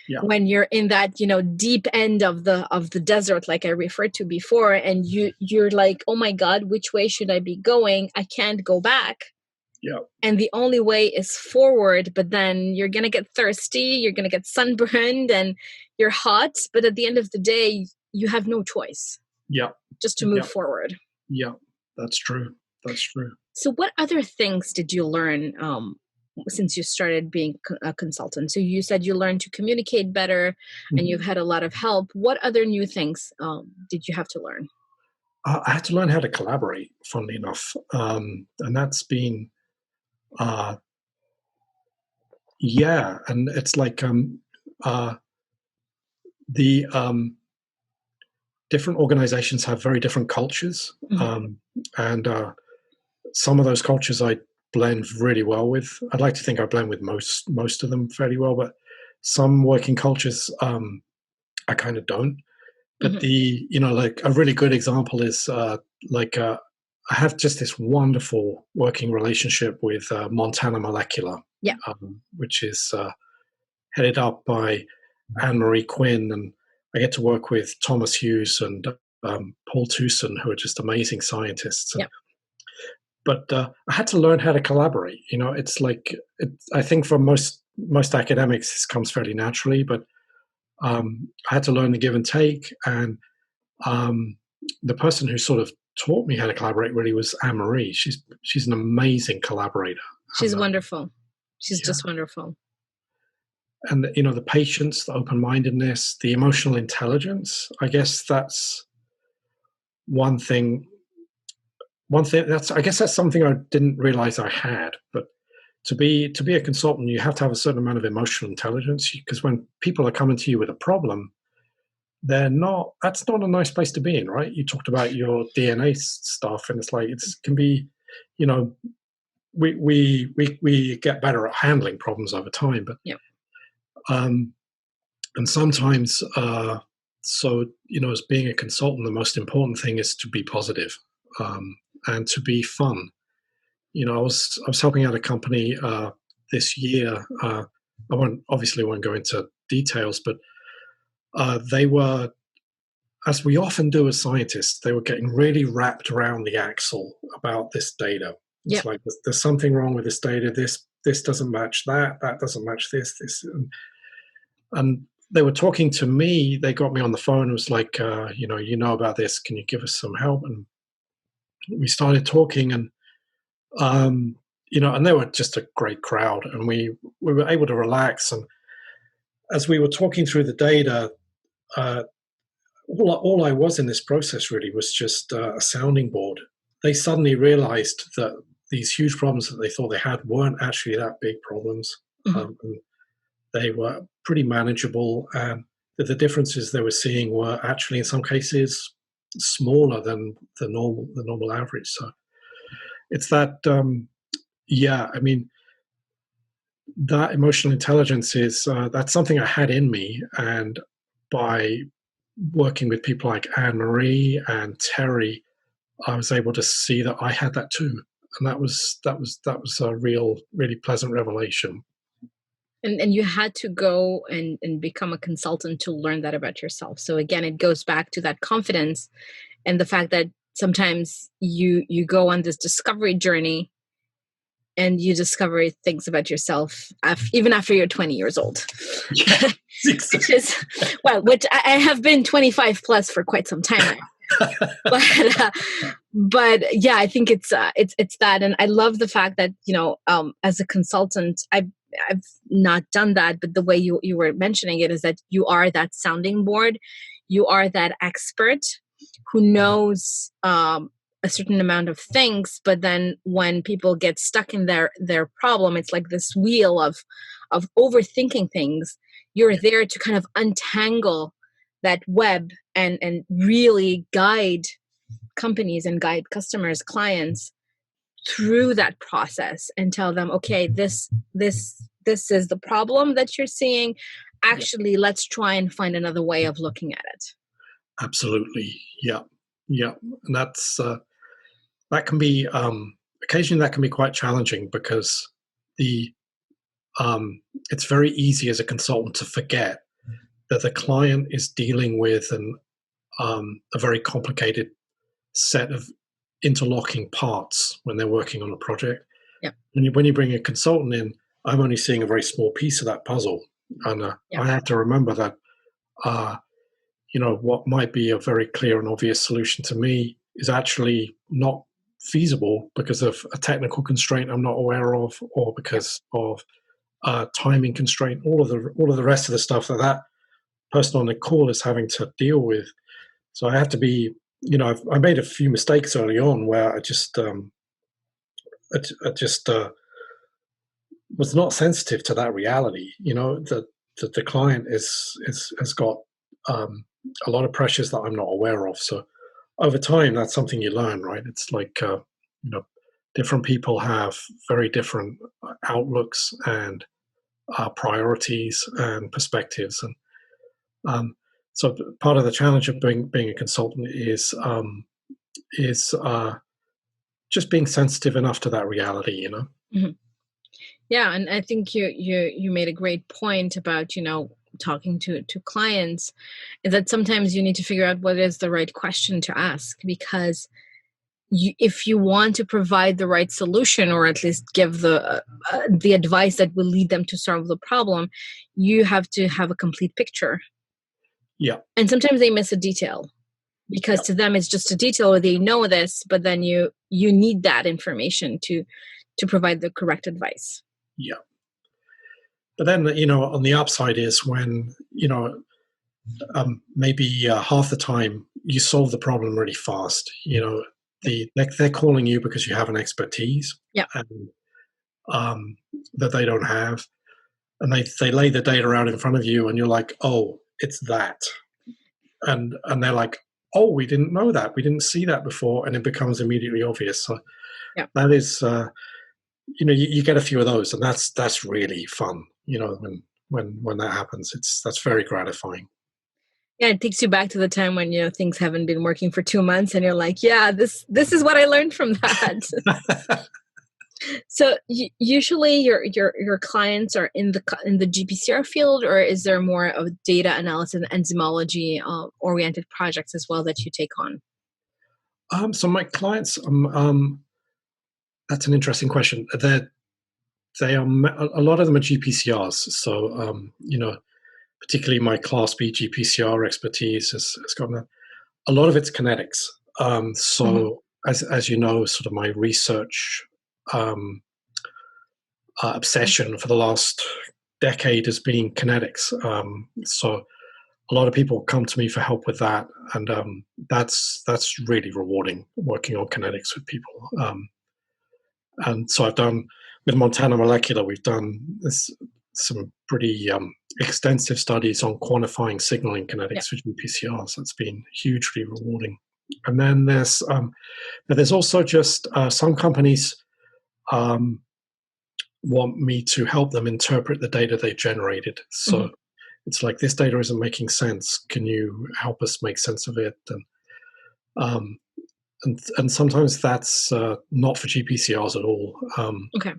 Yeah. When you're in that, deep end of the desert, like I referred to before, and you're like, oh my God, which way should I be going? I can't go back. Yeah. And the only way is forward, but then you're going to get thirsty, you're going to get sunburned, and you're hot. But at the end of the day, you have no choice. Yeah. Just to move forward. Yeah, that's true. So what other things did you learn since you started being a consultant? So you said you learned to communicate better, mm-hmm. and you've had a lot of help. What other new things did you have to learn? I had to learn how to collaborate, funnily enough. And that's been, and it's like the different organizations have very different cultures. Mm-hmm. And some of those cultures I blend really well with. I'd like to think I blend with most of them fairly well, but some working cultures I kind of don't. But mm-hmm. Like a really good example is I have just this wonderful working relationship with Montana Molecular, which is headed up by Anne-Marie Quinn, and I get to work with Thomas Hughes and Paul Tucson, who are just amazing scientists. Yep. But I had to learn how to collaborate. It's like I think for most academics this comes fairly naturally, but I had to learn the give and take. And the person who sort of taught me how to collaborate really was Anne-Marie. She's an amazing collaborator. She's wonderful. She's just wonderful. and the patience, the open-mindedness, the emotional intelligence. I guess that's one thing. I guess that's something I didn't realize I had. But to be a consultant, you have to have a certain amount of emotional intelligence, because when people are coming to you with a problem, that's not a nice place to be in, right? You talked about your DNA stuff, and it's like it can be, we get better at handling problems over time, but yeah. And sometimes, as being a consultant, the most important thing is to be positive, and to be fun. I was helping out a company this year. I won't go into details, but they were, as we often do as scientists, they were getting really wrapped around the axle about this data. It's like there's something wrong with this data. This doesn't match that. That doesn't match this. And they were talking to me. They got me on the phone. It was like, you know about this. Can you give us some help? And we started talking, and and they were just a great crowd, and we were able to relax. And as we were talking through the data, all I was in this process really was just a sounding board. They suddenly realized that these huge problems that they thought they had weren't actually that big problems. And they were pretty manageable, and that the differences they were seeing were actually in some cases smaller than the normal average. So it's that, that emotional intelligence is that's something I had in me, and by working with people like Anne Marie and Terry, I was able to see that I had that too, and that was a really pleasant revelation. And you had to go and become a consultant to learn that about yourself. So again, it goes back to that confidence and the fact that sometimes you go on this discovery journey and you discover things about yourself even after you're 20 years old. Yeah, which I have been 25 plus for quite some time now. but yeah, I think it's that. And I love the fact that, as a consultant, I've not done that, but the way you were mentioning it is that you are that sounding board. You are that expert who knows a certain amount of things, but then when people get stuck in their problem, it's like this wheel of overthinking things. You're there to kind of untangle that web and really guide companies and guide customers, clients through that process and tell them, okay, this is the problem that you're seeing. Actually, let's try and find another way of looking at it. Absolutely. Yeah. And that's that can be occasionally that can be quite challenging, because it's very easy as a consultant to forget that the client is dealing with a very complicated set of interlocking parts when they're working on a project. Yeah. When you bring a consultant in, I'm only seeing a very small piece of that puzzle, and I have to remember that what might be a very clear and obvious solution to me is actually not feasible because of a technical constraint I'm not aware of, or because of timing constraint. All of the rest of the stuff that person on the call is having to deal with. So I have to be, I made a few mistakes early on where I just was not sensitive to that reality. That the client has got a lot of pressures that I'm not aware of. So over time, that's something you learn, right? It's like different people have very different outlooks and priorities and perspectives, and so part of the challenge of being a consultant is just being sensitive enough to that reality, Mm-hmm. Yeah, and I think you made a great point about talking to clients, is that sometimes you need to figure out what is the right question to ask, because if you want to provide the right solution, or at least give the advice that will lead them to solve the problem, you have to have a complete picture. Yeah. And sometimes they miss a detail, because to them it's just a detail, or they know this, but then you need that information to provide the correct advice. Yeah. But then, on the upside is when, maybe half the time you solve the problem really fast. They're calling you because you have an expertise Yeah. and, that they don't have. And they lay the data out in front of you and you're like, oh, it's that. And they're like, oh, we didn't know that. We didn't see that before. And it becomes immediately obvious. So that is, you get a few of those, and that's really fun. When that happens, that's very gratifying. Yeah, it takes you back to the time when things haven't been working for 2 months, and you're like, yeah, this is what I learned from that. So usually your clients are in the GPCR field, or is there more of data analysis and enzymology oriented projects as well that you take on? So my clients, that's an interesting question. They are a lot of them are GPCRs. So particularly my Class B GPCR expertise has gotten a lot of it's kinetics. So as you know, sort of my research obsession for the last decade has been kinetics. So a lot of people come to me for help with that, and that's really rewarding working on kinetics with people. And so I've done with Montana Molecular, we've done some pretty extensive studies on quantifying signaling kinetics for GPCRs. That's been hugely rewarding. And then there's also just some companies want me to help them interpret the data they generated. So it's like, this data isn't making sense. Can you help us make sense of it? And sometimes that's not for GPCRs at all. Okay.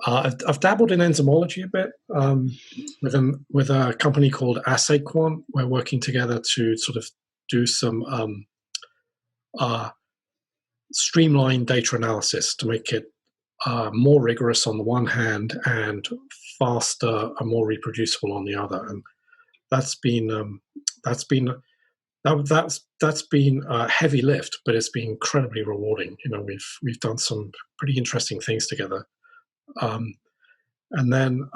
I've dabbled in enzymology a bit with a company called Assay Quant. We're working together to sort of do some streamlined data analysis to make it more rigorous on the one hand and faster and more reproducible on the other. And that's been a heavy lift, but it's been incredibly rewarding. We've done some pretty interesting things together. And then,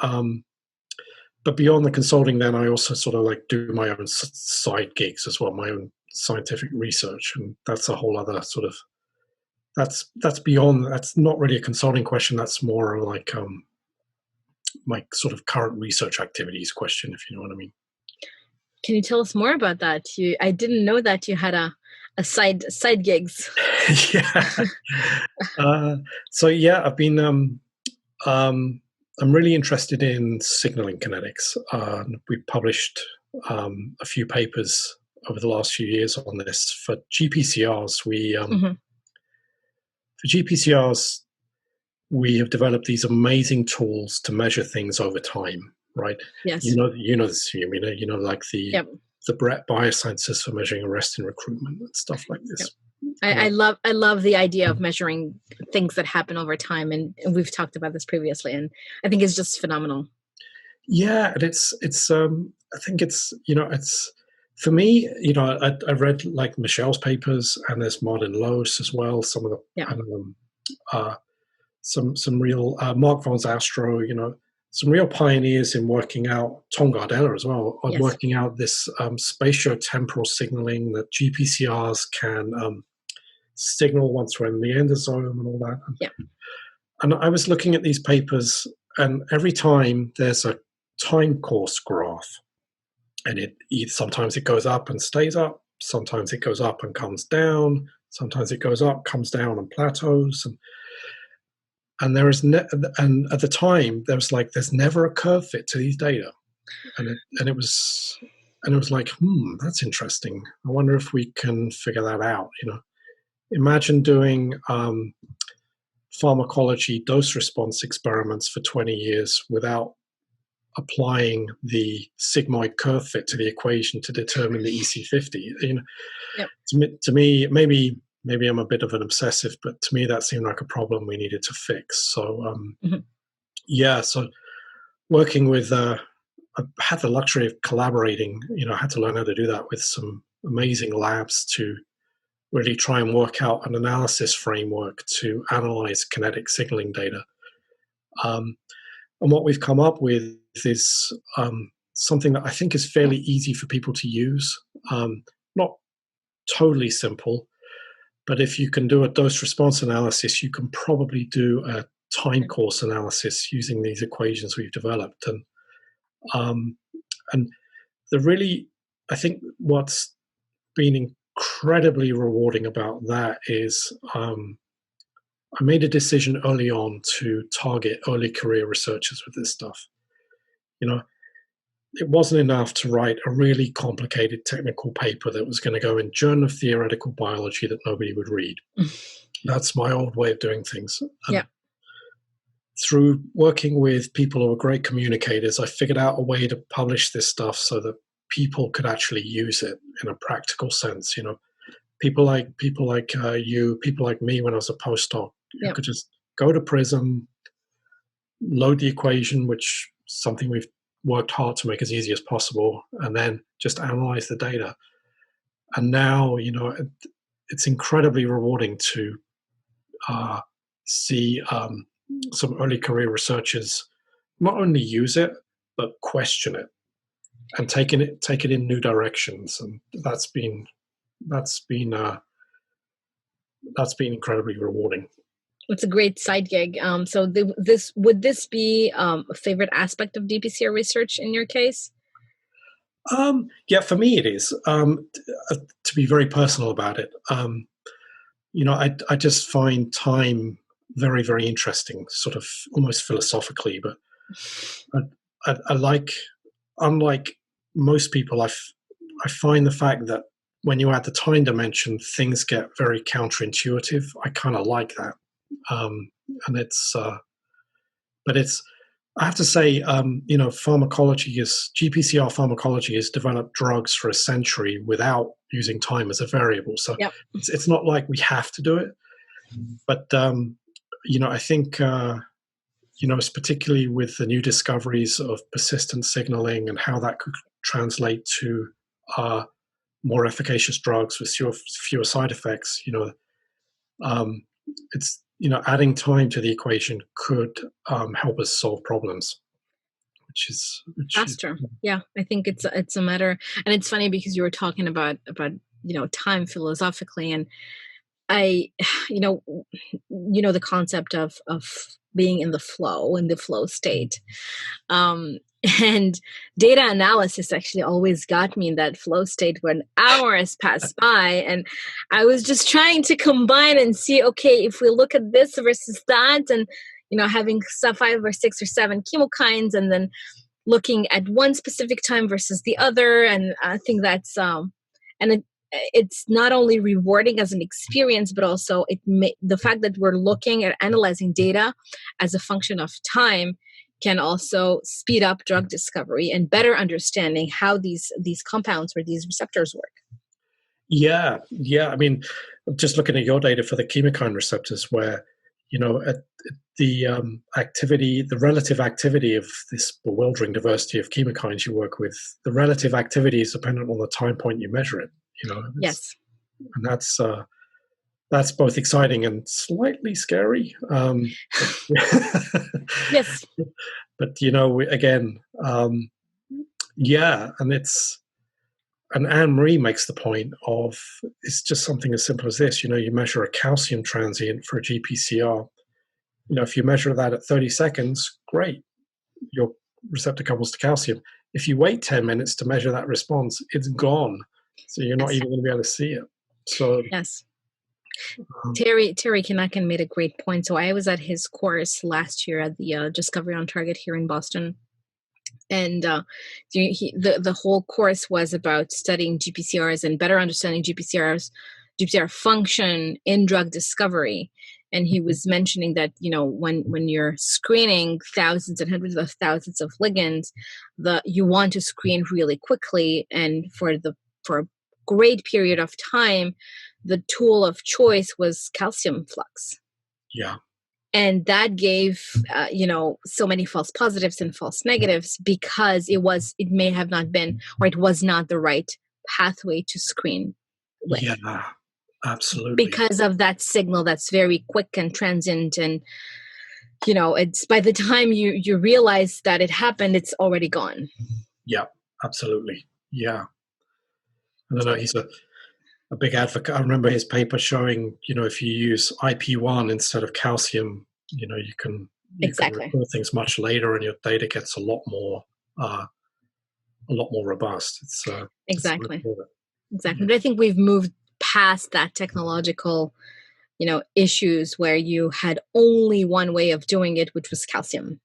but beyond the consulting, then I also sort of like do my own side gigs as well, my own scientific research, and that's a whole other sort of that's beyond. That's not really a consulting question. That's more like my sort of current research activities question, if you know what I mean. Can you tell us more about that? I didn't know that you had a side gigs. Yeah. So yeah, I've been. I'm really interested in signaling kinetics. We published a few papers over the last few years on this. For GPCRs, we have developed these amazing tools to measure things over time, right? Yes. You know this, like the Brett Biosciences for measuring arrest and recruitment and stuff like this. I love the idea of measuring things that happen over time, and we've talked about this previously, and I think it's just phenomenal. Yeah, and it's I think it's for me, I read like Michelle's papers, and there's Martin Loos as well. Some of the some real Mark von Zastro, some real pioneers in working out, Tom Gardella as well, on working out this spatiotemporal signaling that GPCRs can signal once we're in the endosome and all that. And I was looking at these papers, and every time there's a time course graph, and sometimes it goes up and stays up, sometimes it goes up and comes down, sometimes it goes up, comes down, and plateaus. And there is and at the time there was like, there's never a curve fit to these data, and it was like, that's interesting. I wonder if we can figure that out. Imagine doing pharmacology dose response experiments for 20 years without applying the sigmoid curve fit to the equation to determine the EC50. To me, maybe I'm a bit of an obsessive, but to me that seemed like a problem we needed to fix. So so working with I had the luxury of collaborating. I had to learn how to do that with some amazing labs to really try and work out an analysis framework to analyze kinetic signaling data. And what we've come up with is something that I think is fairly easy for people to use. Not totally simple, but if you can do a dose response analysis, you can probably do a time course analysis using these equations we've developed. And the really, I think what's been incredibly rewarding about that is I made a decision early on to target early career researchers with this stuff. It wasn't enough to write a really complicated technical paper that was going to go in Journal of Theoretical Biology that nobody would read. That's my old way of doing things. Yeah. Through working with people who are great communicators, I figured out a way to publish this stuff so that people could actually use it in a practical sense. People like you, people like me when I was a postdoc, you could just go to Prism, load the equation, which is something we've worked hard to make as easy as possible, and then just analyze the data. And now, it's incredibly rewarding to see some early career researchers not only use it, but question it and take it in new directions. And that's been incredibly rewarding. It's a great side gig. So would this be a favorite aspect of GPCR research in your case? Yeah, for me it is. To be very personal about it, I just find time very, very interesting, sort of almost philosophically. But I like, unlike most people, I find the fact that when you add the time dimension, things get very counterintuitive. I kind of like that. And I have to say, GPCR pharmacology has developed drugs for a century without using time as a variable. So it's not like we have to do it. But, I think, it's particularly with the new discoveries of persistent signaling and how that could translate to more efficacious drugs with fewer side effects, it's, adding time to the equation could help us solve problems, which is faster. Yeah, I think it's a matter, and it's funny because you were talking about time philosophically, and I, the concept of being in the flow state. And data analysis actually always got me in that flow state when hours passed by, and I was just trying to combine and see, okay, if we look at this versus that, and having 5 or 6 or 7 chemokines, and then looking at one specific time versus the other, and I think that's it's not only rewarding as an experience, but also the fact that we're looking at analyzing data as a function of time can also speed up drug discovery and better understanding how these compounds or these receptors work. Yeah. I mean, just looking at your data for the chemokine receptors, where the relative activity of this bewildering diversity of chemokines you work with, the relative activity is dependent on the time point you measure it. Yes, and that's both exciting and slightly scary. Yes. But again, and Anne-Marie makes the point of, it's just something as simple as this. You measure a calcium transient for a GPCR. If you measure that at 30 seconds, great, your receptor couples to calcium. If you wait 10 minutes to measure that response, it's gone. So you're not even going to be able to see it. So yes. Terry Kinakin made a great point. So I was at his course last year at the Discovery on Target here in Boston, and the whole course was about studying GPCRs and better understanding GPCR function in drug discovery. And he was mentioning that when you're screening thousands and hundreds of thousands of ligands, you want to screen really quickly, and for a great period of time, the tool of choice was calcium flux. Yeah. And that gave, so many false positives and false negatives because it may have not been, or it was not the right pathway to screen with. Yeah, absolutely. Because of that signal that's very quick and transient, and it's by the time you realize that it happened, it's already gone. Yeah, absolutely. Yeah. I don't know. He's a big advocate. I remember his paper showing, if you use IP1 instead of calcium, you can Exactly. record things much later, and your data gets a lot more robust. It's Exactly. Yeah. But I think we've moved past that technological, issues where you had only one way of doing it, which was calcium.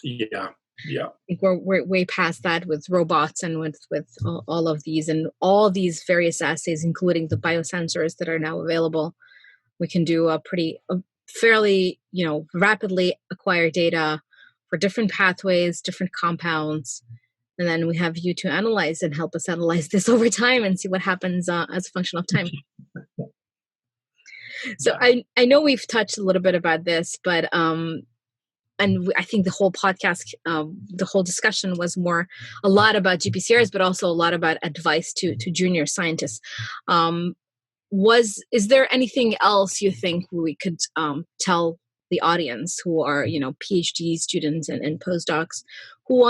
Yeah. I think we're way past that with robots and with all of these and all these various assays, including the biosensors that are now available. We can do a fairly, rapidly acquire data for different pathways, different compounds. And then we have you to analyze and help us analyze this over time and see what happens as a function of time. So I know we've touched a little bit about this, but and I think the whole podcast, the whole discussion was a lot about GPCRs, but also a lot about advice to junior scientists. Is there anything else you think we could tell the audience who are, PhD students and postdocs who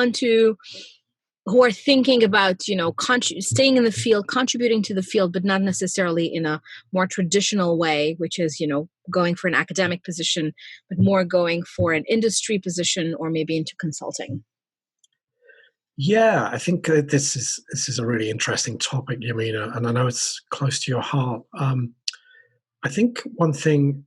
are thinking about, staying in the field, contributing to the field, but not necessarily in a more traditional way, which is, going for an academic position, but more going for an industry position or maybe into consulting? Yeah, I think this is a really interesting topic, Yamina, and I know it's close to your heart. I think one thing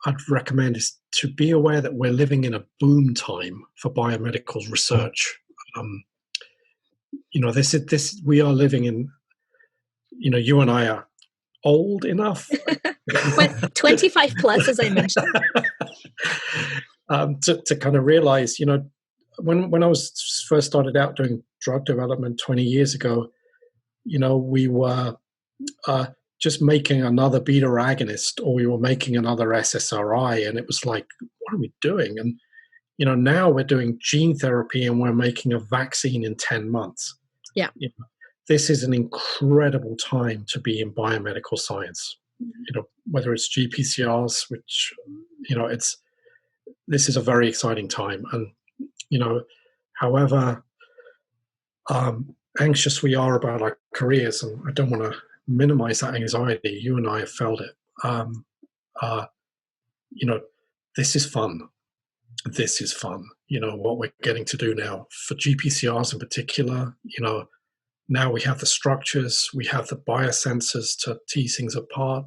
I'd recommend is to be aware that we're living in a boom time for biomedical research. This we are living in. You and I are old enough, 25 plus, as I mentioned, to kind of realize, when I was first started out doing drug development 20 years ago, we were just making another beta agonist, or we were making another SSRI, and it was like, what are we doing? And now we're doing gene therapy, and we're making a vaccine in 10 months. Yeah. This is an incredible time to be in biomedical science. Whether it's GPCRs, which this is a very exciting time, and however anxious we are about our careers, and I don't want to minimize that anxiety. You and I have felt it. This is fun. This is fun. What we're getting to do now for GPCRs in particular. Now we have the structures, we have the biosensors to tease things apart.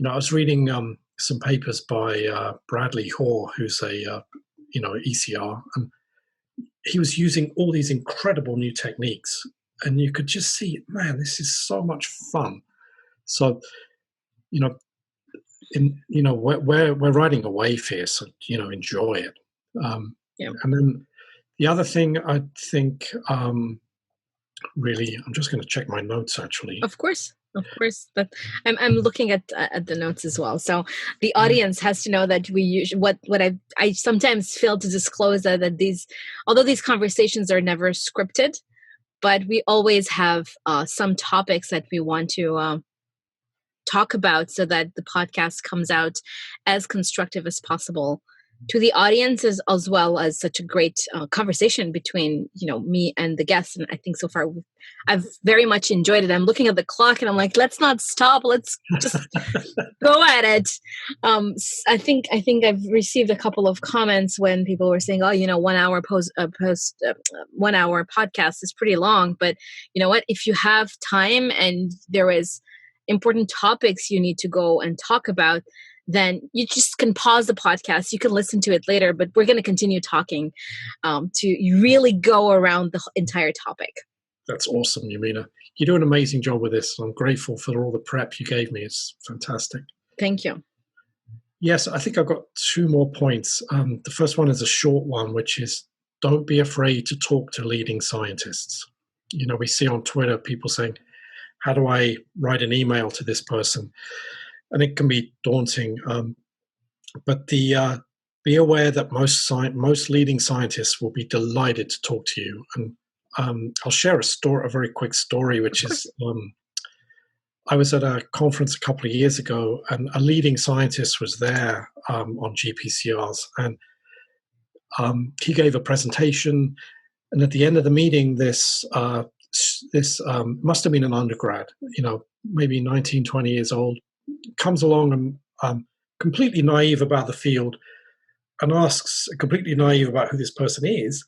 I was reading some papers by Bradley Hoare, who's a ECR, and he was using all these incredible new techniques, and you could just see, man, this is so much fun. So, we're riding a wave here, so enjoy it. And then the other thing I think, really, I'm just going to check my notes actually. Of course, but I'm looking at the notes as well. So the audience has to know that we use what I sometimes fail to disclose that although these conversations are never scripted, but we always have some topics that we want to talk about so that the podcast comes out as constructive as possible to the audience, as well as such a great conversation between me and the guests. And I think so far I've very much enjoyed it. I'm looking at the clock and I'm like, let's not stop, let's just go at it. I think I've received a couple of comments when people were saying, 1 hour 1 hour podcast is pretty long, but you know what, if you have time and there is important topics you need to go and talk about, then you just can pause the podcast. You can listen to it later, but we're going to continue talking to really go around the entire topic. That's awesome, Yamina. You do an amazing job with this. I'm grateful for all the prep you gave me. It's fantastic. Thank you. Yes, I think I've got 2 more points. The first one is a short one, which is don't be afraid to talk to leading scientists. We see on Twitter people saying, how do I write an email to this person? And it can be daunting. But be aware that most leading scientists will be delighted to talk to you. And I'll share a very quick story, which is I was at a conference a couple of years ago, and a leading scientist was there on GPCRs, and he gave a presentation. And at the end of the meeting, this must have been an undergrad, maybe 19, 20 years old, comes along and completely naive about the field, and asks, completely naive about who this person is,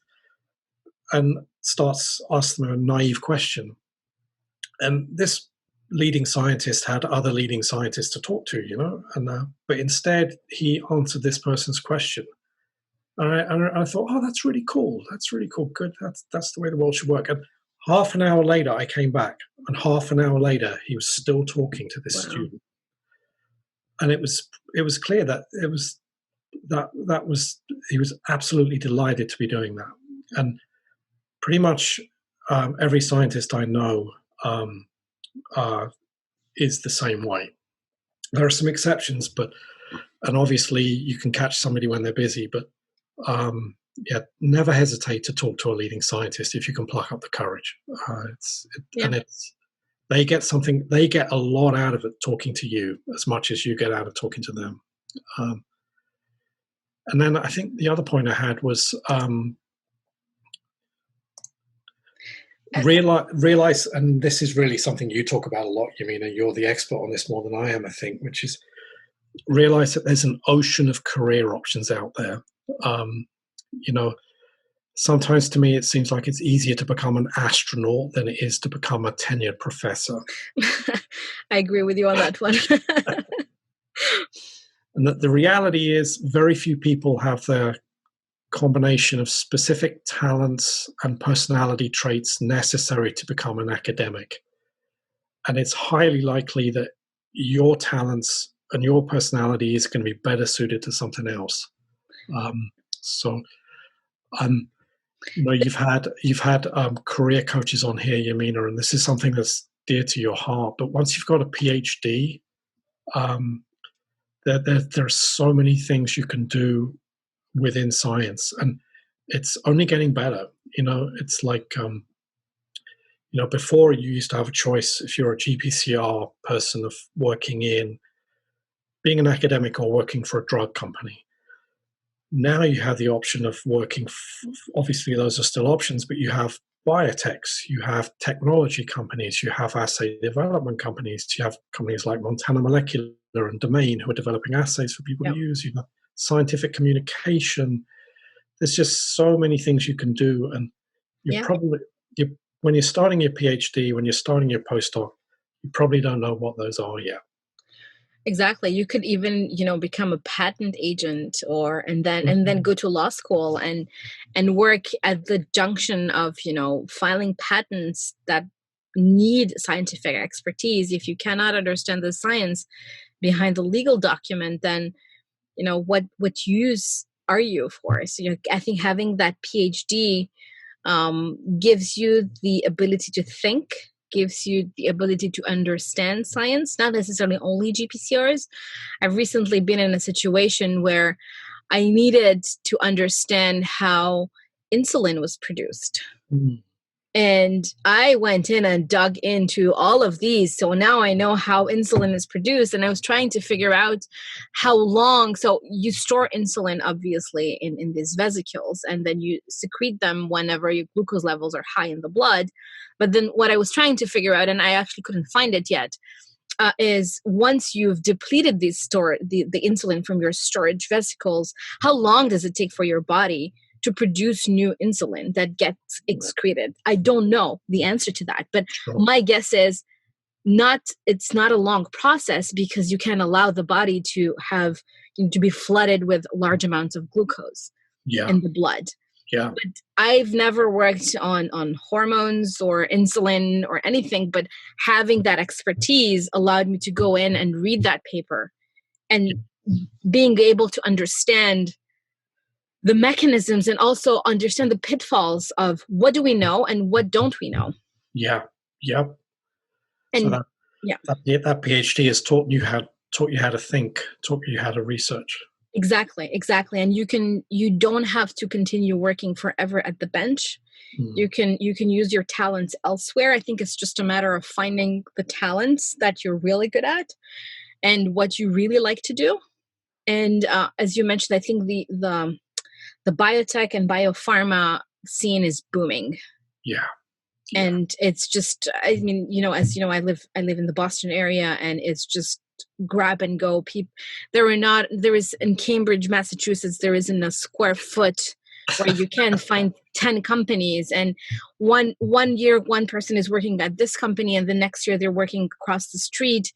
and starts asking them a naive question. And this leading scientist had other leading scientists to talk to, but instead he answered this person's question. And I thought, oh, that's really cool. That's really cool. Good. That's the way the world should work. And half an hour later, I came back, and half an hour later, he was still talking to this student. And it was clear that he was absolutely delighted to be doing that. And pretty much every scientist I know is the same way. There are some exceptions, and obviously you can catch somebody when they're busy, but never hesitate to talk to a leading scientist if you can pluck up the courage. And they get a lot out of it talking to you as much as you get out of talking to them. And then I think the other point I had was realize, and this is really something you talk about a lot, Yamina, you're the expert on this more than I am, I think, which is realize that there's an ocean of career options out there. Sometimes to me it seems like it's easier to become an astronaut than it is to become a tenured professor. I agree with you on that one. And that the reality is very few people have the combination of specific talents and personality traits necessary to become an academic. And it's highly likely that your talents and your personality is going to be better suited to something else. You've had career coaches on here, Yamina, and this is something that's dear to your heart. But once you've got a PhD, there's so many things you can do within science, and it's only getting better. It's like before you used to have a choice if you're a GPCR person of working in being an academic or working for a drug company. Now you have the option of working, obviously those are still options, but you have biotechs, you have technology companies, you have assay development companies, you have companies like Montana Molecular and Domain who are developing assays for people to use, scientific communication. There's just so many things you can do. And when you're starting your PhD, when you're starting your postdoc, you probably don't know what those are yet. Exactly. You could even, become a patent agent and then go to law school and work at the junction of, filing patents that need scientific expertise. If you cannot understand the science behind the legal document, then, what use are you for? So, I think having that PhD gives you the ability to think, gives you the ability to understand science, not necessarily only GPCRs. I've recently been in a situation where I needed to understand how insulin was produced. Mm. And I went in and dug into all of these. So now I know how insulin is produced. And I was trying to figure out how long. So you store insulin, obviously, in these vesicles, and then you secrete them whenever your glucose levels are high in the blood. But then what I was trying to figure out, and I actually couldn't find it yet, is once you've depleted the insulin from your storage vesicles, how long does it take for your body to produce new insulin that gets excreted? I don't know the answer to that, but my guess is it's not a long process, because you can allow the body to have to be flooded with large amounts of glucose in the blood. Yeah. But I've never worked on hormones or insulin or anything, but having that expertise allowed me to go in and read that paper and being able to understand the mechanisms and also understand the pitfalls of what do we know and what don't we know. Yeah. Yep. And so that PhD has taught you how to think, taught you how to research. Exactly. And you don't have to continue working forever at the bench. You can use your talents elsewhere. I think it's just a matter of finding the talents that you're really good at and what you really like to do. And as you mentioned, I think the biotech and biopharma scene is booming. Yeah. And it's just, I mean, as you know, I live in the Boston area, and it's just grab and go. There is in Cambridge, Massachusetts, there isn't a square foot where you can find 10 companies, and one year one person is working at this company, and the next year they're working across the street.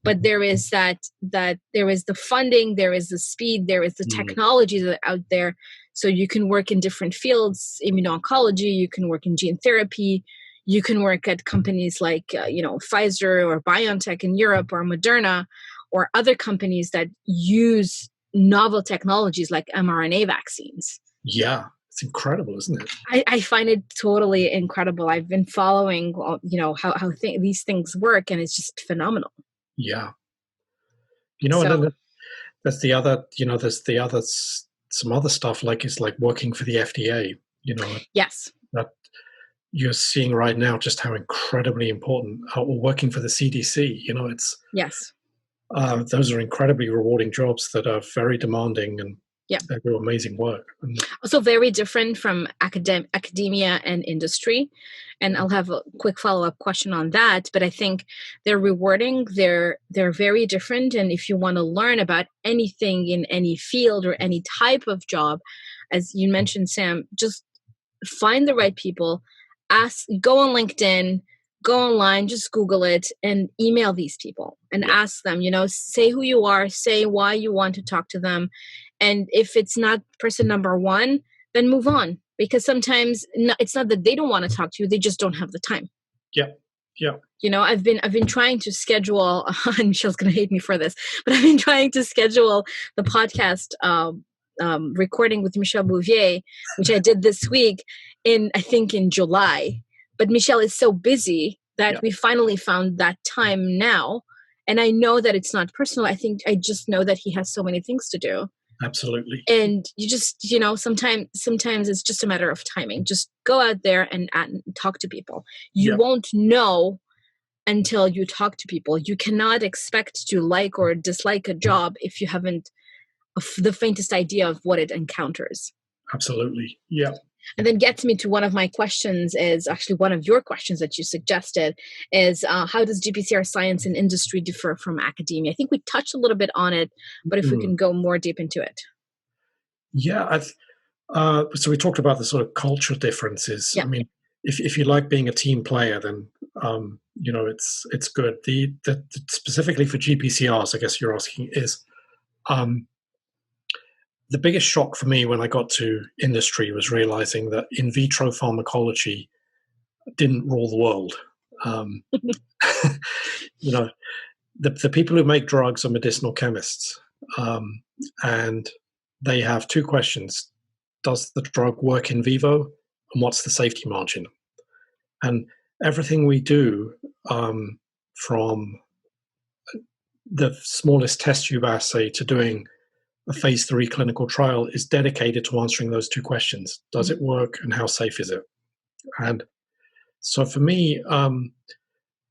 But there is that there is the funding, there is the speed, there is the technology that out there. So you can work in different fields, immuno-oncology, you can work in gene therapy, you can work at companies like Pfizer or BioTech in Europe, or Moderna, or other companies that use novel technologies like mRNA vaccines. Yeah, it's incredible, isn't it? I find it totally incredible. I've been following, how these things work, and it's just phenomenal. Yeah. And then there's the other, some other stuff is like working for the FDA, Yes. That you're seeing right now just how incredibly important, or working for the CDC, it's, Yes. Those are incredibly rewarding jobs that are very demanding, and they do amazing work. Also very different from academia and industry. And I'll have a quick follow-up question on that. But I think they're rewarding. They're very different. And if you want to learn about anything in any field or any type of job, as you mentioned, Sam, just find the right people. Go on LinkedIn, go online, just Google it, and email these people and ask them, say who you are, say why you want to talk to them. And if it's not person number one, then move on. Because sometimes it's not that they don't want to talk to you, they just don't have the time. Yeah. I've been trying to schedule, and Michelle's going to hate me for this, but I've been trying to schedule the podcast recording with Michelle Bouvier, which I did this week I think in July. But Michelle is so busy that we finally found that time now. And I know that it's not personal. I just know that he has so many things to do. Absolutely. And you just, sometimes it's just a matter of timing. Just go out there and talk to people. You won't know until you talk to people. You cannot expect to like or dislike a job if you haven't the faintest idea of what it encounters. Absolutely. Yeah. And then gets me to one of my questions, is actually one of your questions that you suggested, is how does GPCR science and industry differ from academia? I think we touched a little bit on it, but if we can go more deep into it. Yeah. So we talked about the sort of culture differences. Yeah. I mean, if you like being a team player, then, it's good. The specifically for GPCRs, I guess you're asking, is the biggest shock for me when I got to industry was realizing that in vitro pharmacology didn't rule the world. The people who make drugs are medicinal chemists, and they have two questions. Does the drug work in vivo, and what's the safety margin? And everything we do, from the smallest test tube assay to doing a phase 3 clinical trial, is dedicated to answering those two questions. Does it work, and how safe is it? And so for me,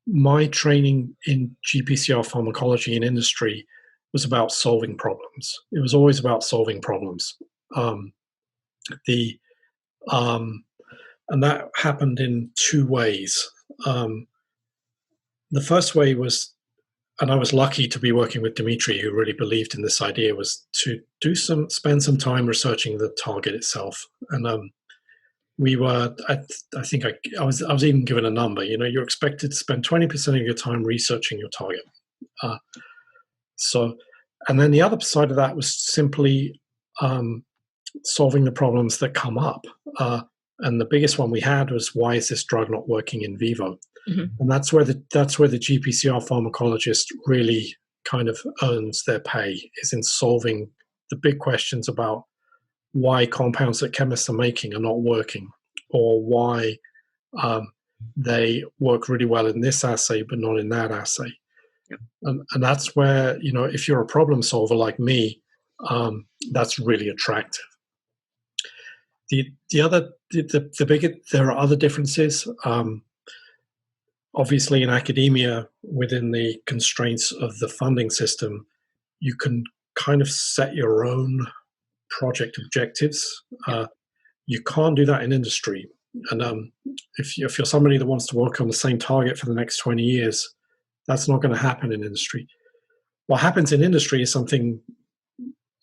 my training in GPCR pharmacology in industry was about solving problems. It was always about solving problems. And that happened in two ways. The first way was, and I was lucky to be working with Dimitri, who really believed in this idea, was to spend some time researching the target itself. And we were, I think I was even given a number. You're expected to spend 20% of your time researching your target. And then the other side of that was simply solving the problems that come up. And the biggest one we had was, why is this drug not working in vivo? Mm-hmm. And that's where the GPCR pharmacologist really kind of earns their pay, is in solving the big questions about why compounds that chemists are making are not working, or why they work really well in this assay but not in that assay. Yep. And that's where, if you're a problem solver like me, that's really attractive. The other there are other differences. Obviously, in academia, within the constraints of the funding system, you can kind of set your own project objectives. You can't do that in industry. And if you're somebody that wants to work on the same target for the next 20 years, that's not going to happen in industry. What happens in industry is something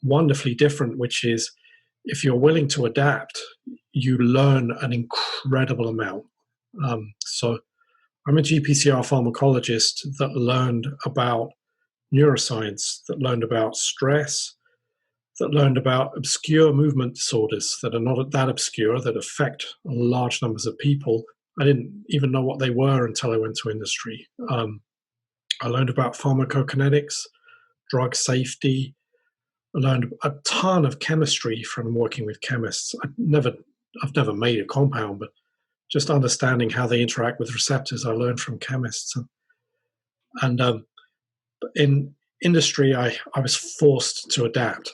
wonderfully different, which is if you're willing to adapt, you learn an incredible amount. So I'm a GPCR pharmacologist that learned about neuroscience, that learned about stress, that learned about obscure movement disorders that are not that obscure, that affect large numbers of people. I didn't even know what they were until I went to industry. I learned about pharmacokinetics, drug safety. I learned a ton of chemistry from working with chemists. I've never made a compound, but just understanding how they interact with receptors, I learned from chemists. And in industry, I was forced to adapt.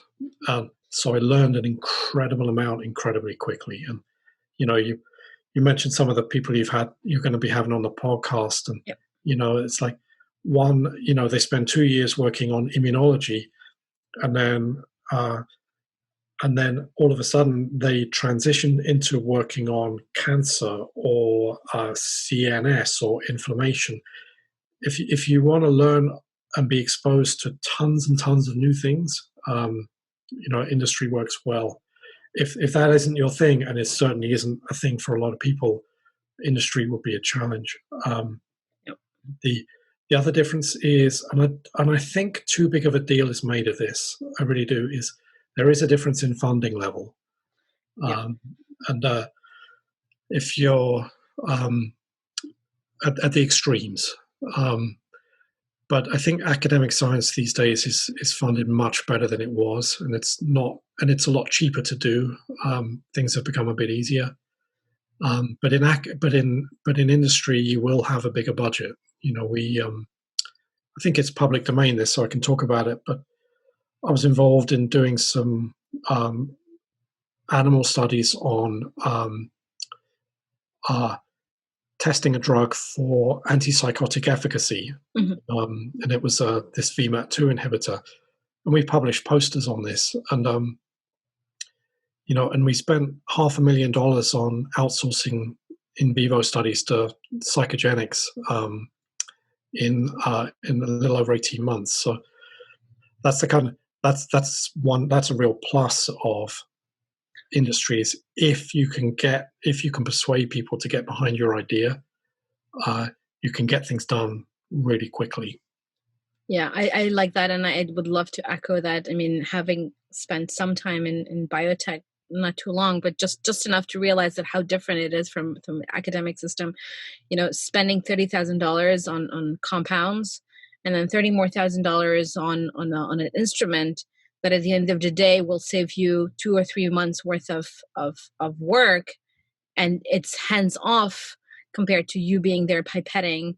So I learned an incredible amount incredibly quickly. And you mentioned some of the people you're going to be having on the podcast, and yep. It's like one, they spend 2 years working on immunology, and then all of a sudden they transition into working on cancer or CNS or inflammation. If you want to learn and be exposed to tons and tons of new things, industry works well. If that isn't your thing, and it certainly isn't a thing for a lot of people, industry will be a challenge. Yep. The other difference is, and I think too big of a deal is made of this, I really do, is there is a difference in funding level. Yep. And if you're at the extremes, but I think academic science these days is funded much better than it was, and it's a lot cheaper to do. Things have become a bit easier. But in industry, you will have a bigger budget. I think it's public domain this, so I can talk about it. But I was involved in doing some animal studies on testing a drug for antipsychotic efficacy, and it was this VMAT2 inhibitor. And we published posters on this, and and we spent $500,000 on outsourcing in vivo studies to psychogenics in a little over 18 months. So that's that's a real plus of industries. If you can persuade people to get behind your idea, you can get things done really quickly. Yeah, I like that, and I would love to echo that. I mean, having spent some time in biotech, not too long, but just enough to realize that how different it is from the academic system. Spending $30,000 on compounds, and then $30,000 more on an instrument that at the end of the day will save you 2 or 3 months worth of work, and it's hands off compared to you being there pipetting.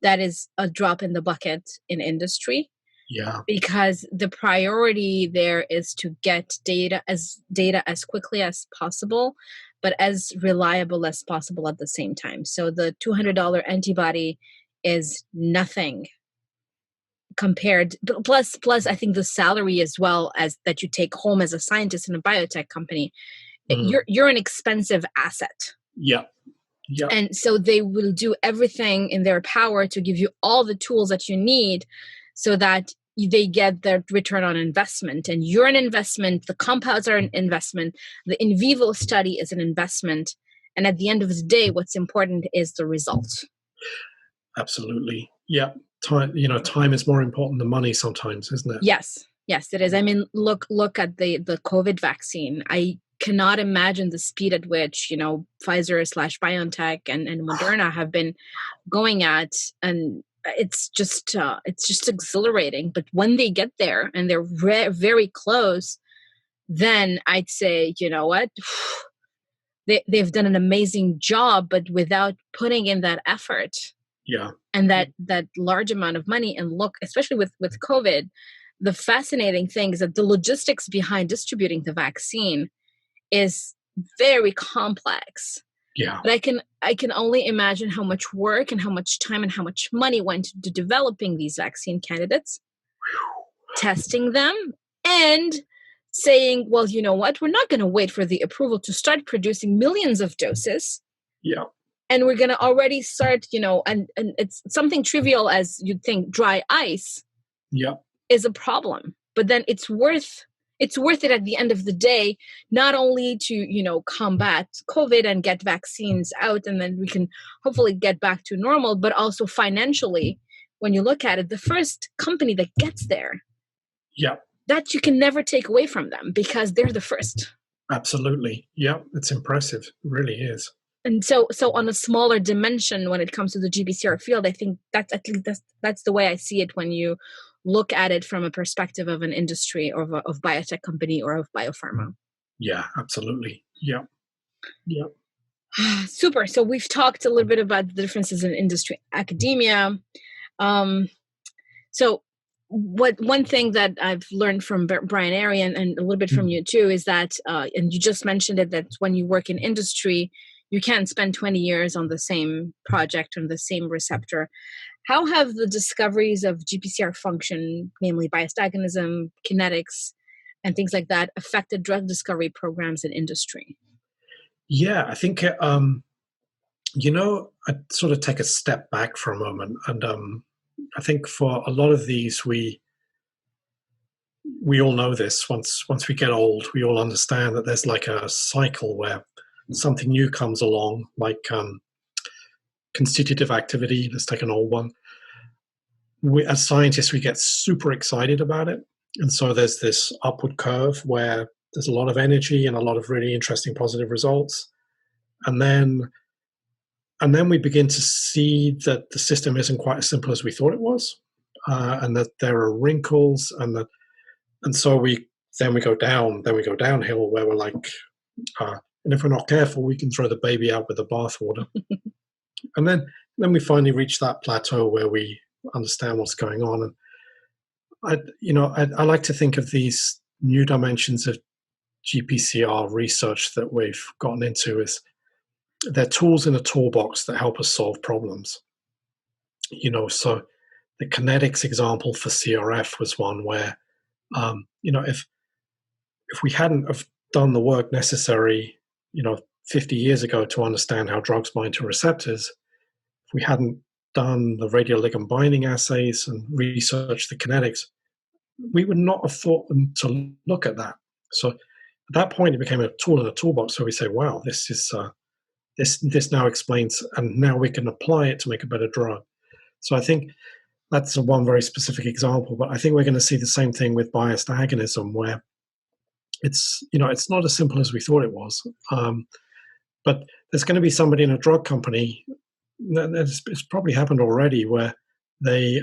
That is a drop in the bucket in industry. Yeah. Because the priority there is to get data as quickly as possible, but as reliable as possible at the same time. So the $200 antibody is nothing compared. Plus, I think the salary as well as that you take home as a scientist in a biotech company, you're an expensive asset. Yeah. Yeah. And so they will do everything in their power to give you all the tools that you need so that they get their return on investment. And you're an investment, the compounds are an investment, the in vivo study is an investment. And at the end of the day, what's important is the result. Absolutely. Yeah. Time is more important than money sometimes, isn't it? Yes, it is. I mean, look at the COVID vaccine. I cannot imagine the speed at which Pfizer/BioNTech and Moderna have been going at, and it's just exhilarating. But when they get there and they're very close, then I'd say, you know what, they've done an amazing job, but without putting in that effort, and that large amount of money. And look, especially with COVID, the fascinating thing is that the logistics behind distributing the vaccine is very complex. Yeah. But I can only imagine how much work and how much time and how much money went into developing these vaccine candidates, testing them, and saying, well, you know what, we're not going to wait for the approval to start producing millions of doses. Yeah. And we're going to already start, and it's something trivial as you'd think dry ice Yeah. is a problem. But then it's worth it at the end of the day, not only to, combat COVID and get vaccines out, and then we can hopefully get back to normal, but also financially, when you look at it, the first company that gets there, Yeah. that you can never take away from them because they're the first. Absolutely. Yeah. It's impressive. It really is. And so on a smaller dimension, when it comes to the GPCR field, I think that's at least that's the way I see it when you look at it from a perspective of an industry or of biotech company or of biopharma. Yeah, absolutely. Yeah. Yeah. Super. So we've talked a little bit about the differences in industry, academia. So one thing that I've learned from Brian Airy and a little bit from you too is that, and you just mentioned it, that when you work in industry, you can't spend 20 years on the same project or the same receptor. How have the discoveries of GPCR function, namely biased agonism, kinetics, and things like that, affected drug discovery programs in industry? Yeah, I think I'd sort of take a step back for a moment, and I think for a lot of these, we all know this. Once we get old, we all understand that there's like a cycle where something new comes along, like constitutive activity. Let's take an old one. As scientists, we get super excited about it, and so there's this upward curve where there's a lot of energy and a lot of really interesting positive results, and then we begin to see that the system isn't quite as simple as we thought it was, and that there are wrinkles, and so we go downhill where we're like, and if we're not careful, we can throw the baby out with the bathwater, and then we finally reach that plateau where we understand what's going on. And I like to think of these new dimensions of GPCR research that we've gotten into as they're tools in a toolbox that help us solve problems. So the kinetics example for CRF was one where, if we hadn't have done the work necessary, 50 years ago to understand how drugs bind to receptors, if we hadn't done the radioligand binding assays and researched the kinetics, we would not have thought them to look at that. So at that point, it became a tool in a toolbox where we say, wow, this is this now explains, and now we can apply it to make a better drug. So I think that's one very specific example, but I think we're going to see the same thing with biased agonism, where it's not as simple as we thought it was. But there's going to be somebody in a drug company, it's probably happened already, where they're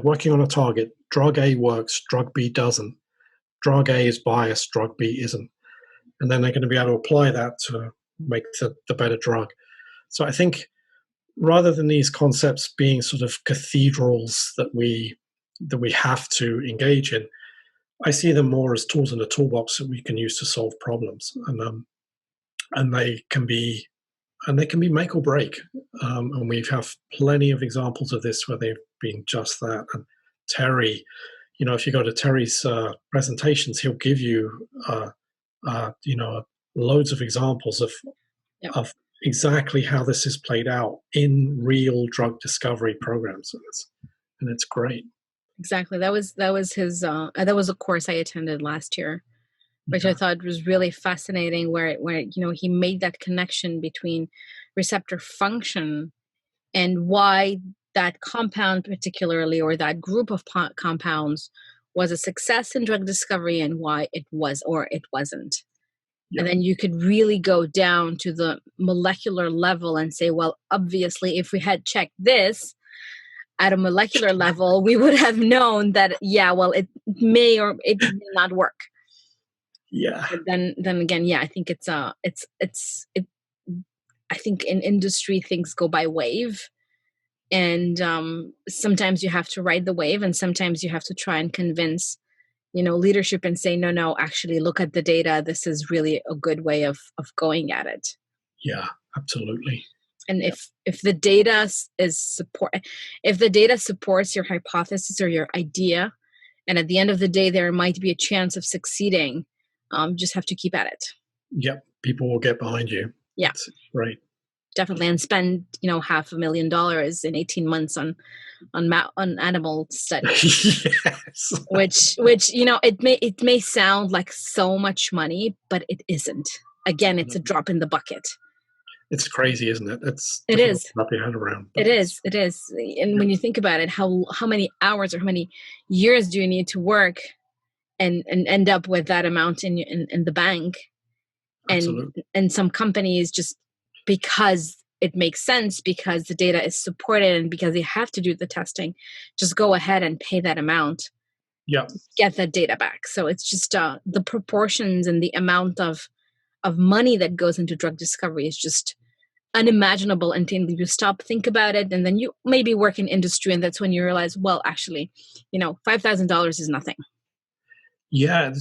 working on a target. Drug A works, drug B doesn't. Drug A is biased, drug B isn't. And then they're going to be able to apply that to make the better drug. So I think rather than these concepts being sort of cathedrals that we have to engage in, I see them more as tools in a toolbox that we can use to solve problems, and they can be make or break. And we have plenty of examples of this where they've been just that. And Terry, if you go to Terry's presentations, he'll give you loads of examples of exactly how this is played out in real drug discovery programs, and it's great. Exactly. That was his. That was a course I attended last year, which I thought was really fascinating. Where he made that connection between receptor function and why that compound particularly, or that group of compounds, was a success in drug discovery and why it was or it wasn't. And then you could really go down to the molecular level and say, well, obviously, if we had checked this at a molecular level, we would have known that, it may or it may not work. Yeah. But then again, I think I think in industry things go by wave, and sometimes you have to ride the wave, and sometimes you have to try and convince leadership and say, no, actually look at the data. This is really a good way of going at it. Yeah, absolutely. And if the data if the data supports your hypothesis or your idea, and at the end of the day there might be a chance of succeeding, just have to keep at it. Yep, people will get behind you. Yeah, that's right. Definitely, and spend $500,000 in 18 months on animal studies. Yes. which it may sound like so much money, but it isn't. Again, it's a drop in the bucket. It's crazy, isn't it? It is. Wrap your head around. It is. And when you think about it, how many hours or how many years do you need to work and end up with that amount in the bank? Absolutely. And some companies, just because it makes sense, because the data is supported and because they have to do the testing, just go ahead and pay that amount. Yeah. Get that data back. So it's just the proportions and the amount of money that goes into drug discovery is just unimaginable until you stop, think about it, and then you maybe work in industry, and that's when you realize, well, actually, $5,000 is nothing. Yeah,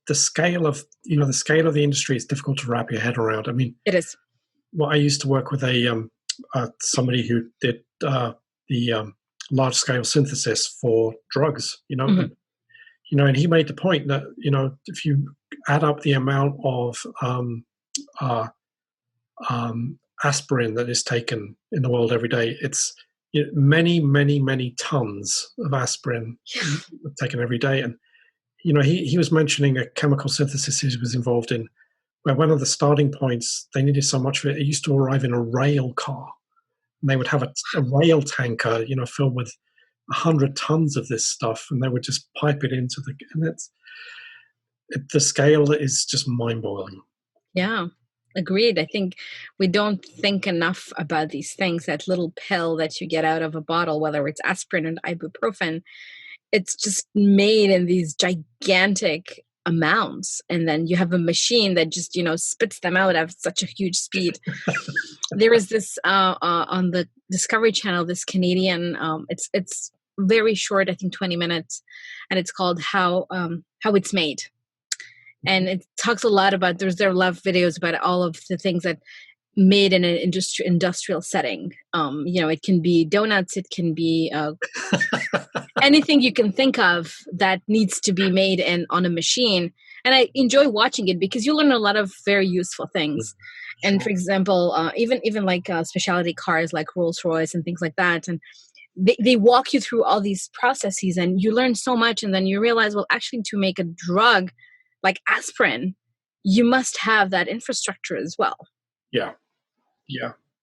the scale of the industry is difficult to wrap your head around. I mean, it is. Well, I used to work with somebody who did the large scale synthesis for drugs. Mm-hmm. And he made the point that if you add up the amount of aspirin that is taken in the world every day, it's many, many, many tons of aspirin taken every day. And he was mentioning a chemical synthesis he was involved in, where one of the starting points, they needed so much of it, it used to arrive in a rail car. And they would have a rail tanker, filled with 100 tons of this stuff, and they would just pipe it into the scale is just mind-boggling. Yeah, agreed. I think we don't think enough about these things. That little pill that you get out of a bottle, whether it's aspirin or ibuprofen, it's just made in these gigantic amounts, and then you have a machine that just spits them out at such a huge speed. There is this on the Discovery Channel, this Canadian, it's very short, I think 20 minutes, and it's called how it's made, and it talks a lot about, there are a lot of videos about all of the things that made in an industrial setting. It can be donuts, it can be anything you can think of that needs to be made on a machine. And I enjoy watching it because you learn a lot of very useful things. Sure. And for example, even like specialty cars like Rolls-Royce and things like that, and they walk you through all these processes, and you learn so much, and then you realize, well, actually, to make a drug like aspirin, you must have that infrastructure as well. Yeah,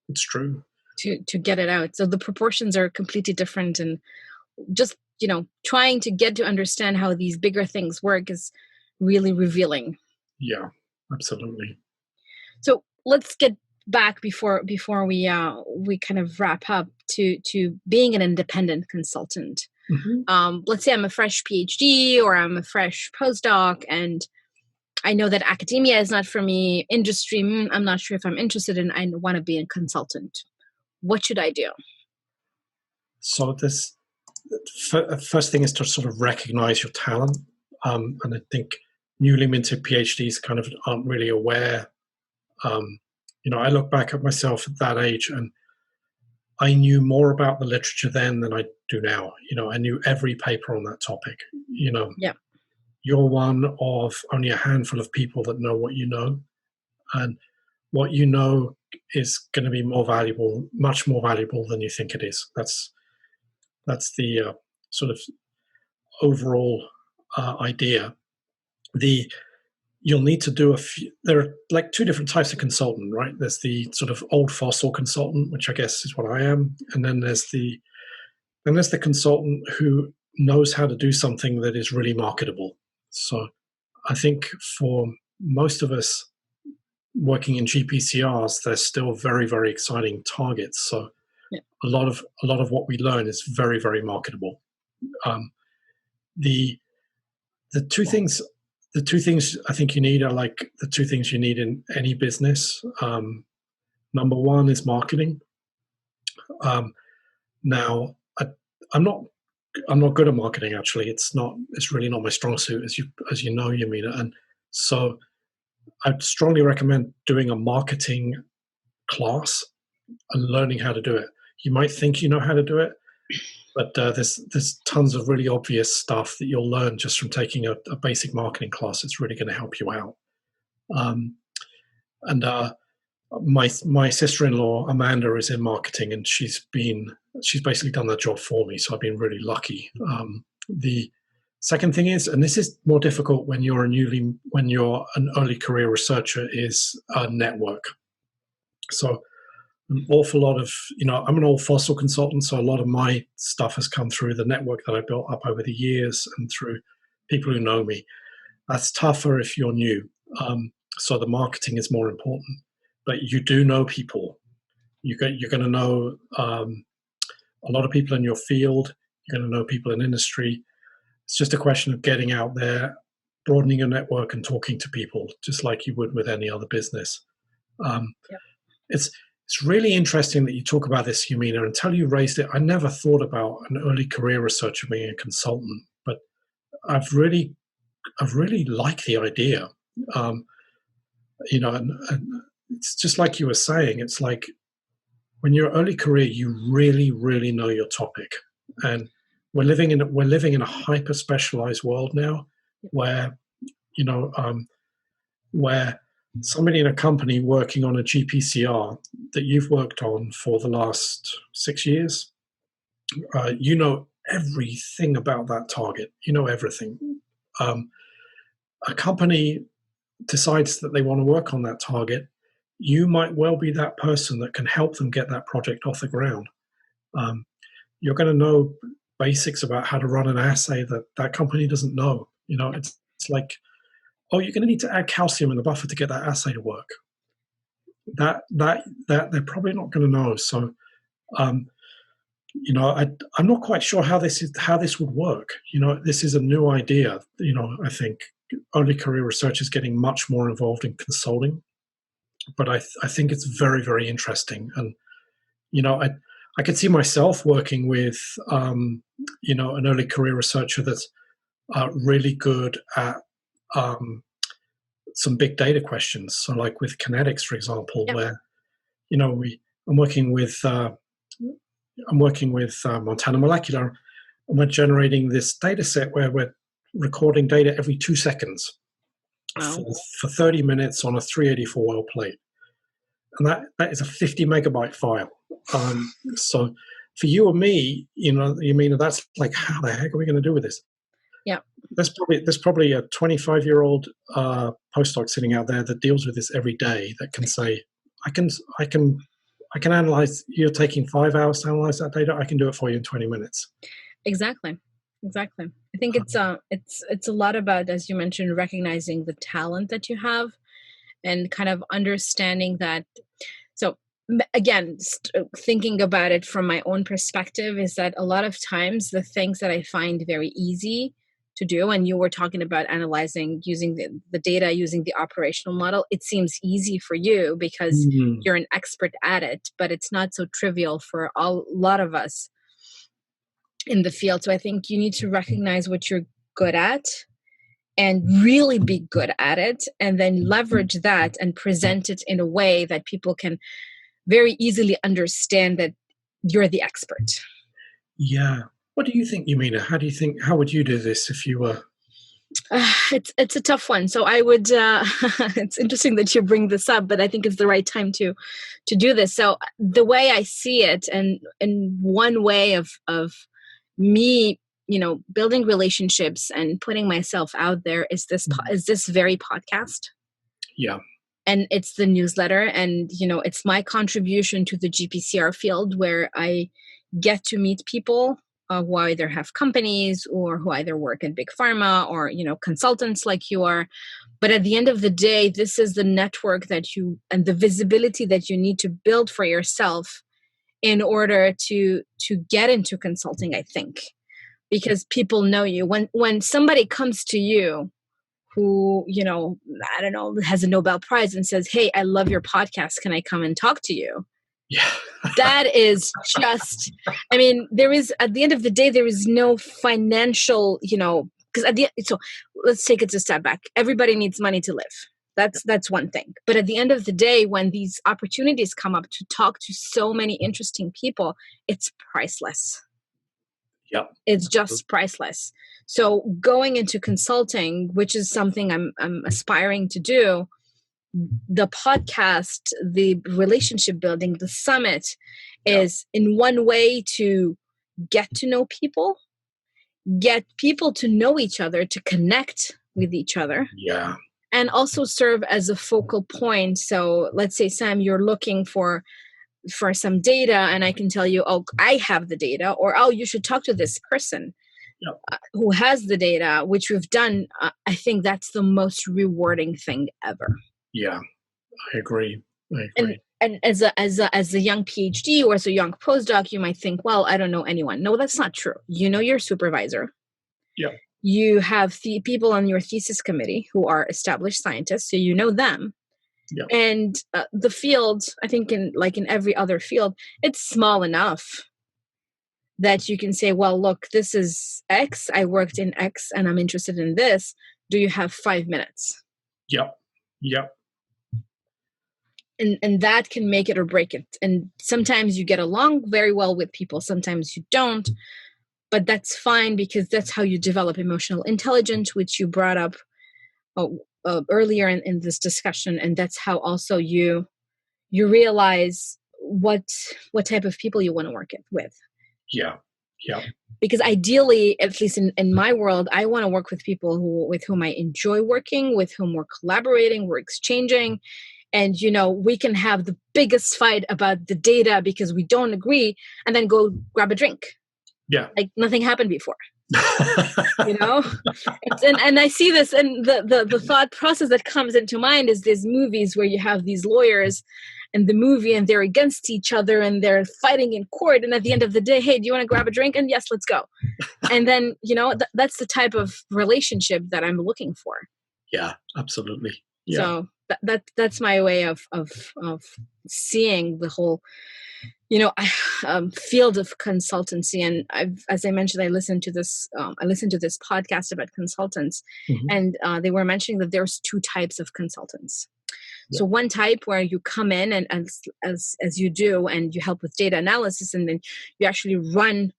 it's true. To get it out. So the proportions are completely different, and just trying to get to understand how these bigger things work is really revealing. Yeah, absolutely. So let's get back before we kind of wrap up to being an independent consultant. Mm-hmm. Let's say I'm a fresh PhD or I'm a fresh postdoc, and I know that academia is not for me. Industry, I'm not sure if I'm interested in. I want to be a consultant. What should I do? So this first thing is to sort of recognize your talent, and I think newly minted PhDs kind of aren't really aware. I look back at myself at that age, and I knew more about the literature then than I do now. I knew every paper on that topic. Yeah. You're one of only a handful of people that know what you know, and what you know is going to be more valuable, much more valuable than you think it is. That's the sort of overall idea. You'll need to do there are like two different types of consultant, right? There's the sort of old fossil consultant, which I guess is what I am, and then there's the consultant who knows how to do something that is really marketable. So I think for most of us working in GPCRs, they're still very, very exciting targets. So yeah. a lot of what we learn is very, very marketable. The two things I think you need are like the two things you need in any business. Number one is marketing. Now, I'm not good at marketing. Actually, it's really not my strong suit, as you know, Yamina. And so I'd strongly recommend doing a marketing class and learning how to do it. You might think you know how to do it, but there's tons of really obvious stuff that you'll learn just from taking a basic marketing class. It's really going to help you out. And my sister-in-law Amanda is in marketing, and she's basically done that job for me. So I've been really lucky. The second thing is, and this is more difficult when you're an early career researcher, is a network. So an awful lot of, I'm an old fossil consultant, so a lot of my stuff has come through the network that I built up over the years and through people who know me. That's tougher if you're new. So the marketing is more important. But you do know people. You're going to know a lot of people in your field. You're going to know people in industry. It's just a question of getting out there, broadening your network, and talking to people, just like you would with any other business. It's really interesting that you talk about this, Yamina. Until you raised it, I never thought about an early career researcher being a consultant, but I've really liked the idea. And it's just like you were saying. It's like when you're early career, you really, really know your topic, and we're living in a hyper specialized world now, where where somebody in a company working on a GPCR that you've worked on for the last 6 years, you know everything about that target. You know everything. A company decides that they want to work on that target. You might well be that person that can help them get that project off the ground. You're going to know basics about how to run an assay that company doesn't know. It's like, oh, you're going to need to add calcium in the buffer to get that assay to work. That they're probably not going to know. So, I'm not quite sure how this would work. This is a new idea. I think early career research is getting much more involved in consulting, but I think it's very, very interesting. And I could see myself working with an early career researcher that's really good at some big data questions. So, like with kinetics, for example, where I'm working with Montana Molecular, and we're generating this data set where we're recording data every 2 seconds for 30 minutes on a 384 well plate. And that is a 50 megabyte file. So for you or me, that's like, how the heck are we going to do with this? Yeah. There's probably a 25-year-old postdoc sitting out there that deals with this every day that can say, I can analyze, you're taking 5 hours to analyze that data, I can do it for you in 20 minutes. Exactly. I think it's a lot about, as you mentioned, recognizing the talent that you have and kind of understanding that. So again, thinking about it from my own perspective is that a lot of times the things that I find very easy to do, and you were talking about analyzing using the data, using the operational model, it seems easy for you because you're an expert at it, but it's not so trivial for a lot of us in the field. So I think you need to recognize what you're good at and really be good at it, and then leverage that and present it in a way that people can very easily understand that you're the expert. Yeah. What do you think, Yamina? How would you do this if you were? It's a tough one. So I would, it's interesting that you bring this up, but I think it's the right time to do this. So the way I see it, and one way of me, building relationships and putting myself out there is this very podcast. Yeah. And it's the newsletter, and it's my contribution to the GPCR field, where I get to meet people who either have companies or who either work in big pharma or consultants like you are. But at the end of the day, this is the network and the visibility that you need to build for yourself in order to get into consulting, I think, because people know you. When somebody comes to you who, I don't know, has a Nobel Prize and says, "Hey, I love your podcast. Can I come and talk to you?" Yeah. That is just, I mean, there is, at the end of the day, there is no financial, because so let's take it a step back. Everybody needs money to live. That's one thing. But at the end of the day, when these opportunities come up to talk to so many interesting people, it's priceless. Yep. It's just priceless. So going into consulting, which is something I'm aspiring to do, the podcast, the relationship building, the summit is in one way to get to know people, get people to know each other, to connect with each other. Yeah. And also serve as a focal point. So let's say, Sam, you're looking for some data, and I can tell you, oh, I have the data, or oh, you should talk to this person who has the data, which we've done. I think that's the most rewarding thing ever. Yeah, I agree. And as a young PhD or as a young postdoc, you might think, well, I don't know anyone. No, that's not true. You know your supervisor. Yeah. You have people on your thesis committee who are established scientists, so you know them. Yeah. And the field, I think in every other field, it's small enough that you can say, well, look, this is X. I worked in X and I'm interested in this. Do you have 5 minutes? Yep. And that can make it or break it. And sometimes you get along very well with people. Sometimes you don't. But that's fine, because that's how you develop emotional intelligence, which you brought up earlier in this discussion. And that's how also you realize what type of people you want to work with. Yeah. Because ideally, at least in my world, I want to work with people with whom I enjoy working, with whom we're collaborating, we're exchanging. And, we can have the biggest fight about the data because we don't agree, and then go grab a drink. Yeah. Like nothing happened before. And I see this, and the thought process that comes into mind is these movies where you have these lawyers in the movie and they're against each other and they're fighting in court, and at the end of the day, hey, do you want to grab a drink? And yes, let's go. And then that's the type of relationship that I'm looking for. Yeah, absolutely. Yeah. So that's my way of seeing the whole field of consultancy. And as I mentioned, I listened to this podcast about consultants, and they were mentioning that there's 2 types of consultants. Yeah. So one type where you come in and as you do, and you help with data analysis, and then you actually run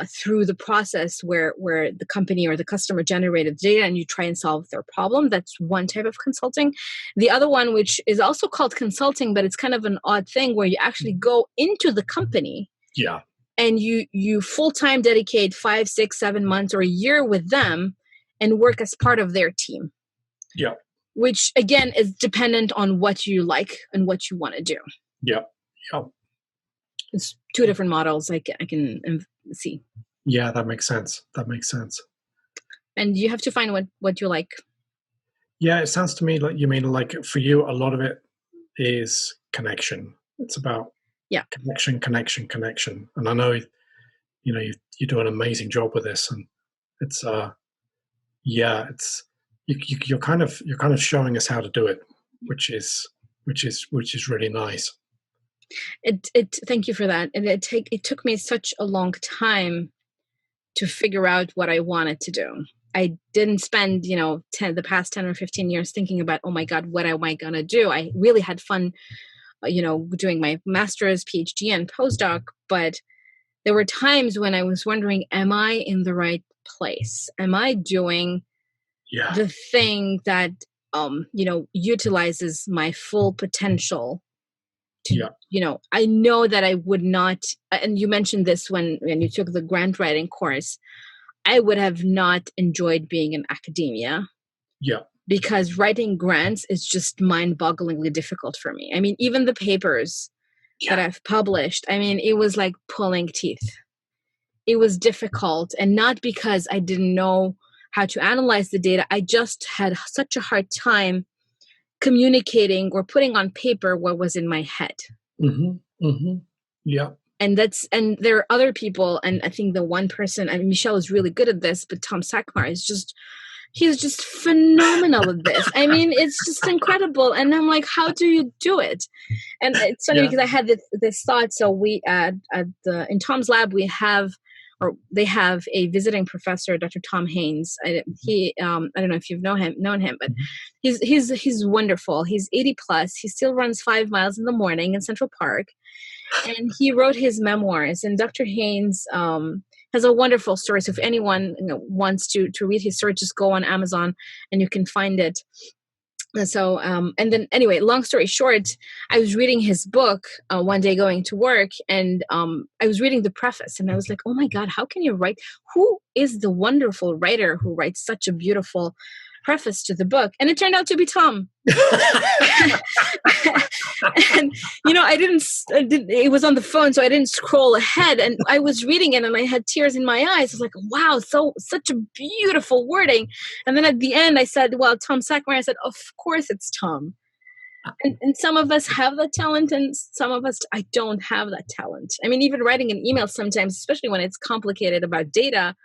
through the process where the company or the customer generated data, and you try and solve their problem. That's one type of consulting. The other one, which is also called consulting, but it's kind of an odd thing, where you actually go into the company, and you full-time dedicate 5, 6, 7 months or a year with them and work as part of their team. Yeah. Which again is dependent on what you like and what you want to do. Yeah. It's 2 different models I can see. Yeah, that makes sense. And you have to find what you like. Yeah, it sounds to me like you mean, like, for you, a lot of it is connection. It's about connection. And I know, you do an amazing job with this, and it's you're kind of showing us how to do it, which is really nice. Thank you for that. And it took me such a long time to figure out what I wanted to do. I didn't spend, the past 10 or 15 years thinking about, oh my God, what am I going to do? I really had fun, doing my master's, PhD, and postdoc. But there were times when I was wondering, am I in the right place? Am I doing the thing that, utilizes my full potential? I know that I would not, and you mentioned this when you took the grant writing course, I would have not enjoyed being in academia. Yeah. Because writing grants is just mind-bogglingly difficult for me. I mean, even the papers that I've published, I mean, it was like pulling teeth. It was difficult, and not because I didn't know how to analyze the data. I just had such a hard time communicating or putting on paper what was in my head. Yeah. And there are other people, and I think the one person, and Michelle is really good at this, but Tom Sackmar is just he's just phenomenal at this. I mean, it's just incredible. And I'm like, how do you do it? And it's funny because I had this thought. So we in Tom's lab they have a visiting professor, Dr. Tom Haynes. I don't know if you've known him, but he's wonderful. He's 80 plus. He still runs 5 miles in the morning in Central Park, and he wrote his memoirs. And Dr. Haynes has a wonderful story. So if anyone wants to read his story, just go on Amazon and you can find it. So, and then anyway, long story short, I was reading his book one day going to work, and I was reading the preface, and I was like, oh my God, how can you write? Who is the wonderful writer who writes such a beautiful preface to the book? And it turned out to be Tom. And it was on the phone, so I didn't scroll ahead, and I was reading it and I had tears in my eyes. I was like, wow, such a beautiful wording. And then at the end I said, well, Tom Sackmeyer. I said, of course it's Tom. And some of us have that talent, and some of us, I don't have that talent. I mean, even writing an email sometimes, especially when it's complicated about data,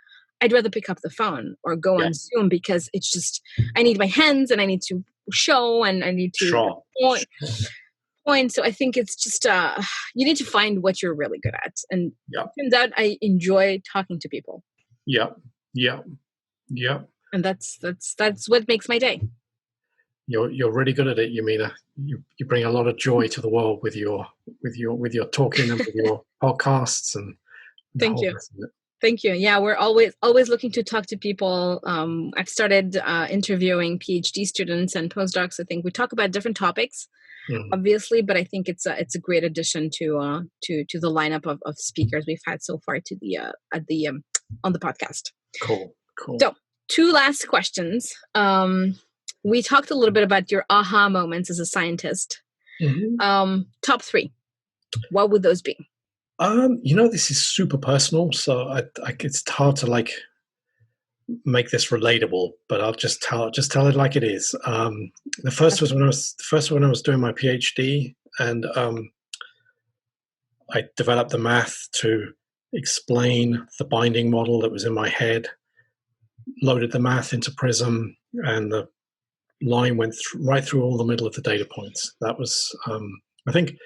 I'd rather pick up the phone or go on Zoom, because it's just, I need my hands and I need to show and I need to point. So I think it's just, you need to find what you're really good at. And it turns out I enjoy talking to people. Yeah. And that's what makes my day. You're really good at it, Yamina. You bring a lot of joy to the world with your talking and with your podcasts and Thank you. Thank you. Yeah, we're always looking to talk to people. I've started interviewing PhD students and postdocs. I think we talk about different topics, obviously, but I think it's a great addition to the lineup of speakers we've had so far to the on the podcast. Cool. So, 2 last questions. We talked a little bit about your aha moments as a scientist. Top 3. What would those be? This is super personal, so it's hard to make this relatable, but I'll just tell it like it is. The first was when I was doing my PhD, and I developed the math to explain the binding model that was in my head, loaded the math into Prism, and the line went right through all the middle of the data points. That was, I think,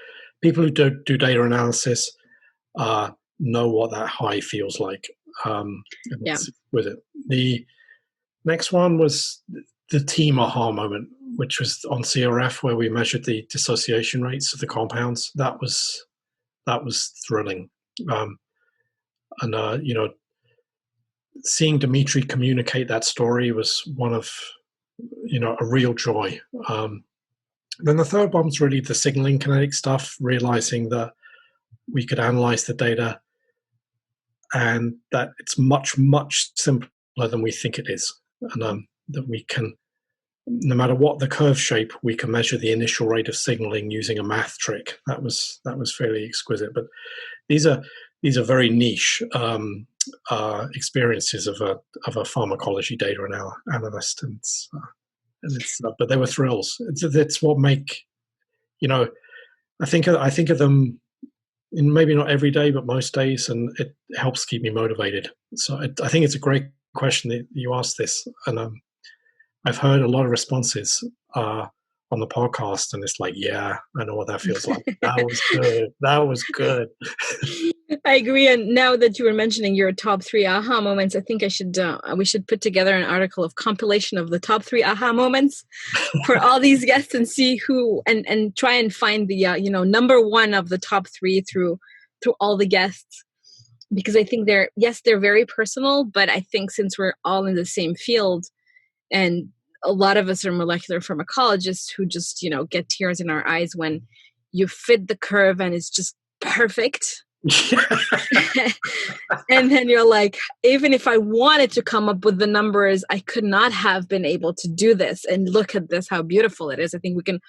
people who do data analysis know what that high feels like. With it. The next one was the team aha moment, which was on CRF, where we measured the dissociation rates of the compounds. That was thrilling. Seeing Dimitri communicate that story was one of, a real joy. Then the third one was really the signaling kinetic stuff, realizing that we could analyze the data and that it's much, much simpler than we think it is. And that we can, no matter what the curve shape, we can measure the initial rate of signaling using a math trick. That was fairly exquisite. But these are very niche experiences of a pharmacology data analyst, but they were thrills. It's what make, I think of them in maybe not every day, but most days, and it helps keep me motivated. So I think it's a great question that you asked this, and I've heard a lot of responses on the podcast, and it's like, yeah, I know what that feels like. That was good. That was good. I agree. And now that you were mentioning your top 3 aha moments, I think we should put together an article of compilation of the top 3 aha moments for all these guests and see who, and try and find the number 1 of the top 3 through all the guests, because I think they're very personal, but I think since we're all in the same field, and a lot of us are molecular pharmacologists who just get tears in our eyes when you fit the curve and it's just perfect. And then you're like, even if I wanted to come up with the numbers, I could not have been able to do this. And look at this, how beautiful it is. I think we can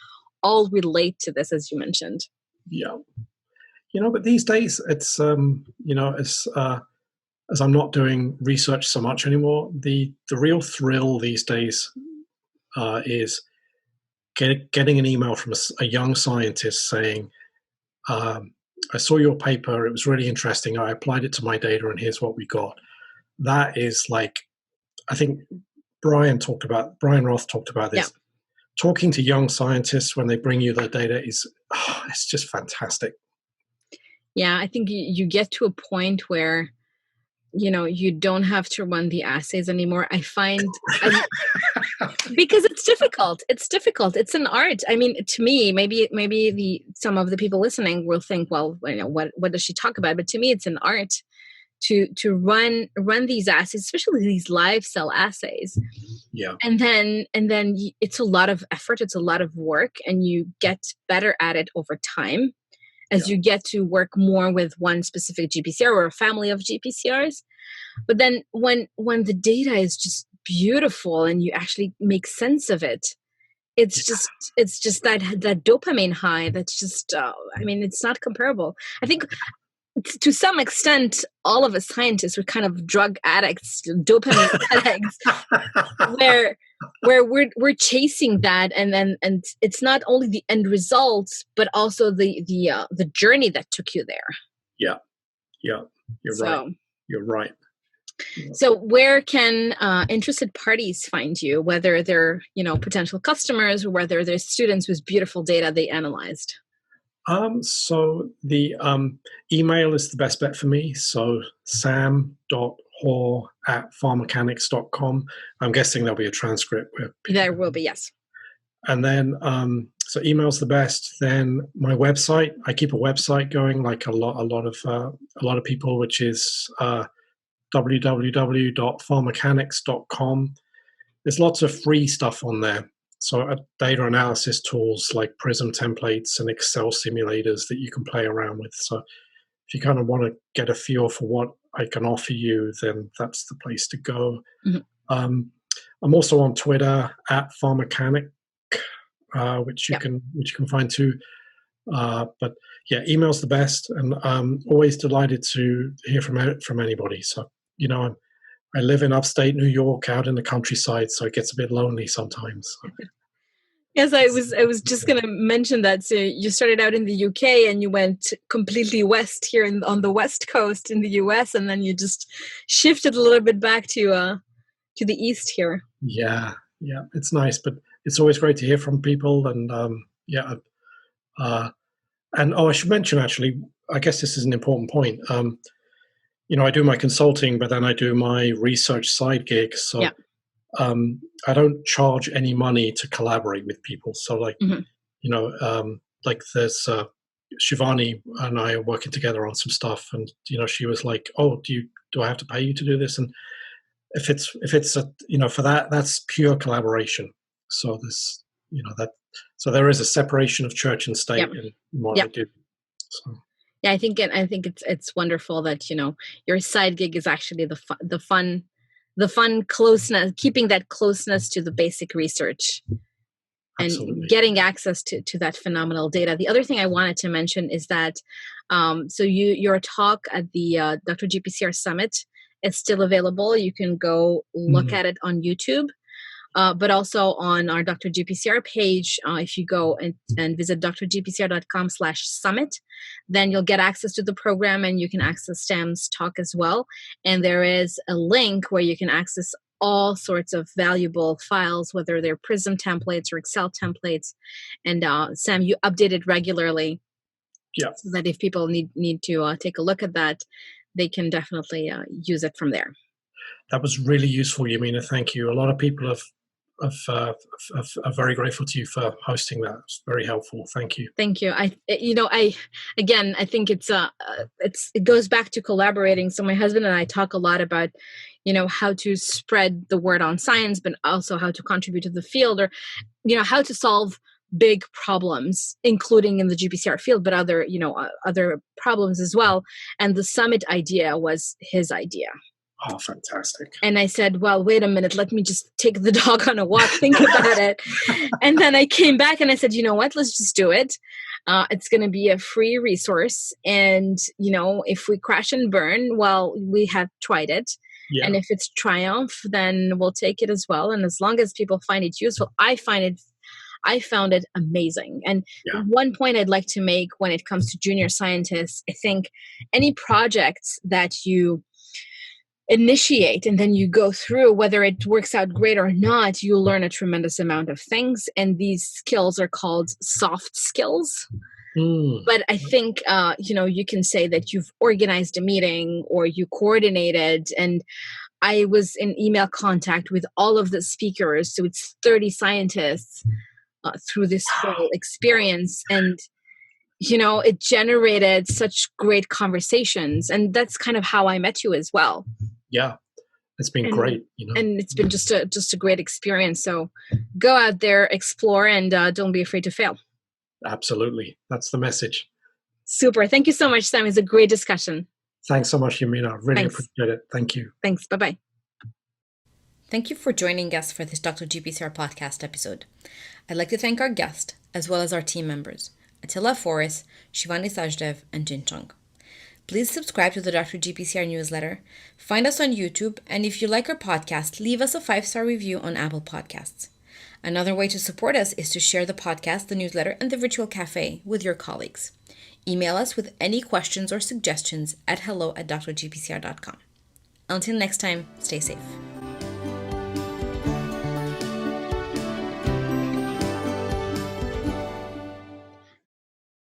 all relate to this, as you mentioned. Yeah. But these days it's, as I'm not doing research so much anymore, the real thrill these days is getting an email from a young scientist saying, I saw your paper, it was really interesting, I applied it to my data, and here's what we got. That is I think Brian Roth talked about this. Talking to young scientists when they bring you their data it's just fantastic. Yeah, I think you get to a point where, you don't have to run the assays anymore. I find, because it's difficult. It's difficult. It's an art. I mean, to me, maybe some of the people listening will think, well, what does she talk about? But to me, it's an art to run these assays, especially these live cell assays. Yeah. And then it's a lot of effort. It's a lot of work, and you get better at it over time as you get to work more with one specific GPCR or a family of GPCRs. But then when the data is just beautiful and you actually make sense of it, it's just that dopamine high that's just it's not comparable. I think to some extent all of us scientists are kind of drug addicts, dopamine addicts, where we're chasing that, and it's not only the end results but also the journey that took you there. You're right. So where can interested parties find you, whether they're potential customers or whether they're students with beautiful data they analyzed? So the email is the best bet for me. So sam.hoare@pharmacanics.com. I'm guessing there'll be a transcript. There will be, yes. And then, so email's the best. Then my website, I keep a website going, like a lot of people, which is www.pharmachanics.com. There's lots of free stuff on there. So data analysis tools like Prism templates and Excel simulators that you can play around with. So if you kind of want to get a feel for what I can offer you, then that's the place to go. Mm-hmm. I'm also on Twitter @pharmachanic, which you can find too. But yeah, email's the best, and I'm always delighted to hear from anybody. So I live in upstate New York, out in the countryside, so it gets a bit lonely sometimes. Yes, I was just going to mention that. So you started out in the UK and you went completely west here on the West Coast in the US, and then you just shifted a little bit back to the east here. Yeah, it's nice, but it's always great to hear from people. And I should mention, actually, I guess this is an important point. I do my consulting, but then I do my research side gig. So I don't charge any money to collaborate with people. So like there's Shivani and I are working together on some stuff, and she was like, "Oh, do I have to pay you to do this?" And if it's for that's pure collaboration. So this so there is a separation of church and state in what I do. So. Yeah, I think it's wonderful that your side gig is actually the fun closeness, keeping that closeness to the basic research and Absolutely. Getting access to that phenomenal data. The other thing I wanted to mention is that so your talk at the Dr. GPCR Summit is still available. You can go look at it on YouTube. But also on our Dr. GPCR page, if you go and visit drgpcr.com/summit, then you'll get access to the program and you can access Sam's talk as well. And there is a link where you can access all sorts of valuable files, whether they're Prism templates or Excel templates. And Sam, you update it regularly. Yeah. So that if people need to take a look at that, they can definitely use it from there. That was really useful, Yamina. Thank you. A lot of people are very grateful to you for hosting that. It's very helpful. Thank you. Thank you. I think it goes back to collaborating. So my husband and I talk a lot about, how to spread the word on science, but also how to contribute to the field, or, how to solve big problems, including in the GPCR field, but other problems as well. And the summit idea was his idea. Oh, fantastic. And I said, well, wait a minute, let me just take the dog on a walk, think about it. And then I came back and I said, you know what, let's just do it. It's going to be a free resource. And, if we crash and burn, well, we have tried it. Yeah. And if it's triumph, then we'll take it as well. And as long as people find it useful, I found it amazing. And one point I'd like to make when it comes to junior scientists, I think any projects that you initiate and then you go through, whether it works out great or not, you learn a tremendous amount of things. And these skills are called soft skills. But I think, you can say that you've organized a meeting or you coordinated. And I was in email contact with all of the speakers. So it's 30 scientists through this whole experience. And, it generated such great conversations. And that's kind of how I met you as well. Yeah, it's been great. And it's been just a great experience. So go out there, explore, and don't be afraid to fail. Absolutely. That's the message. Super. Thank you so much, Sam. It's a great discussion. Thanks so much, Yamina. Really appreciate it. Thank you. Thanks. Bye-bye. Thank you for joining us for this Dr. GPCR podcast episode. I'd like to thank our guest, as well as our team members, Attila Forrest, Shivani Sajdev, and Jin Chung. Please subscribe to the Dr. GPCR newsletter, find us on YouTube, and if you like our podcast, leave us a 5-star review on Apple Podcasts. Another way to support us is to share the podcast, the newsletter, and the virtual cafe with your colleagues. Email us with any questions or suggestions at hello@drgpcr.com. Until next time, stay safe.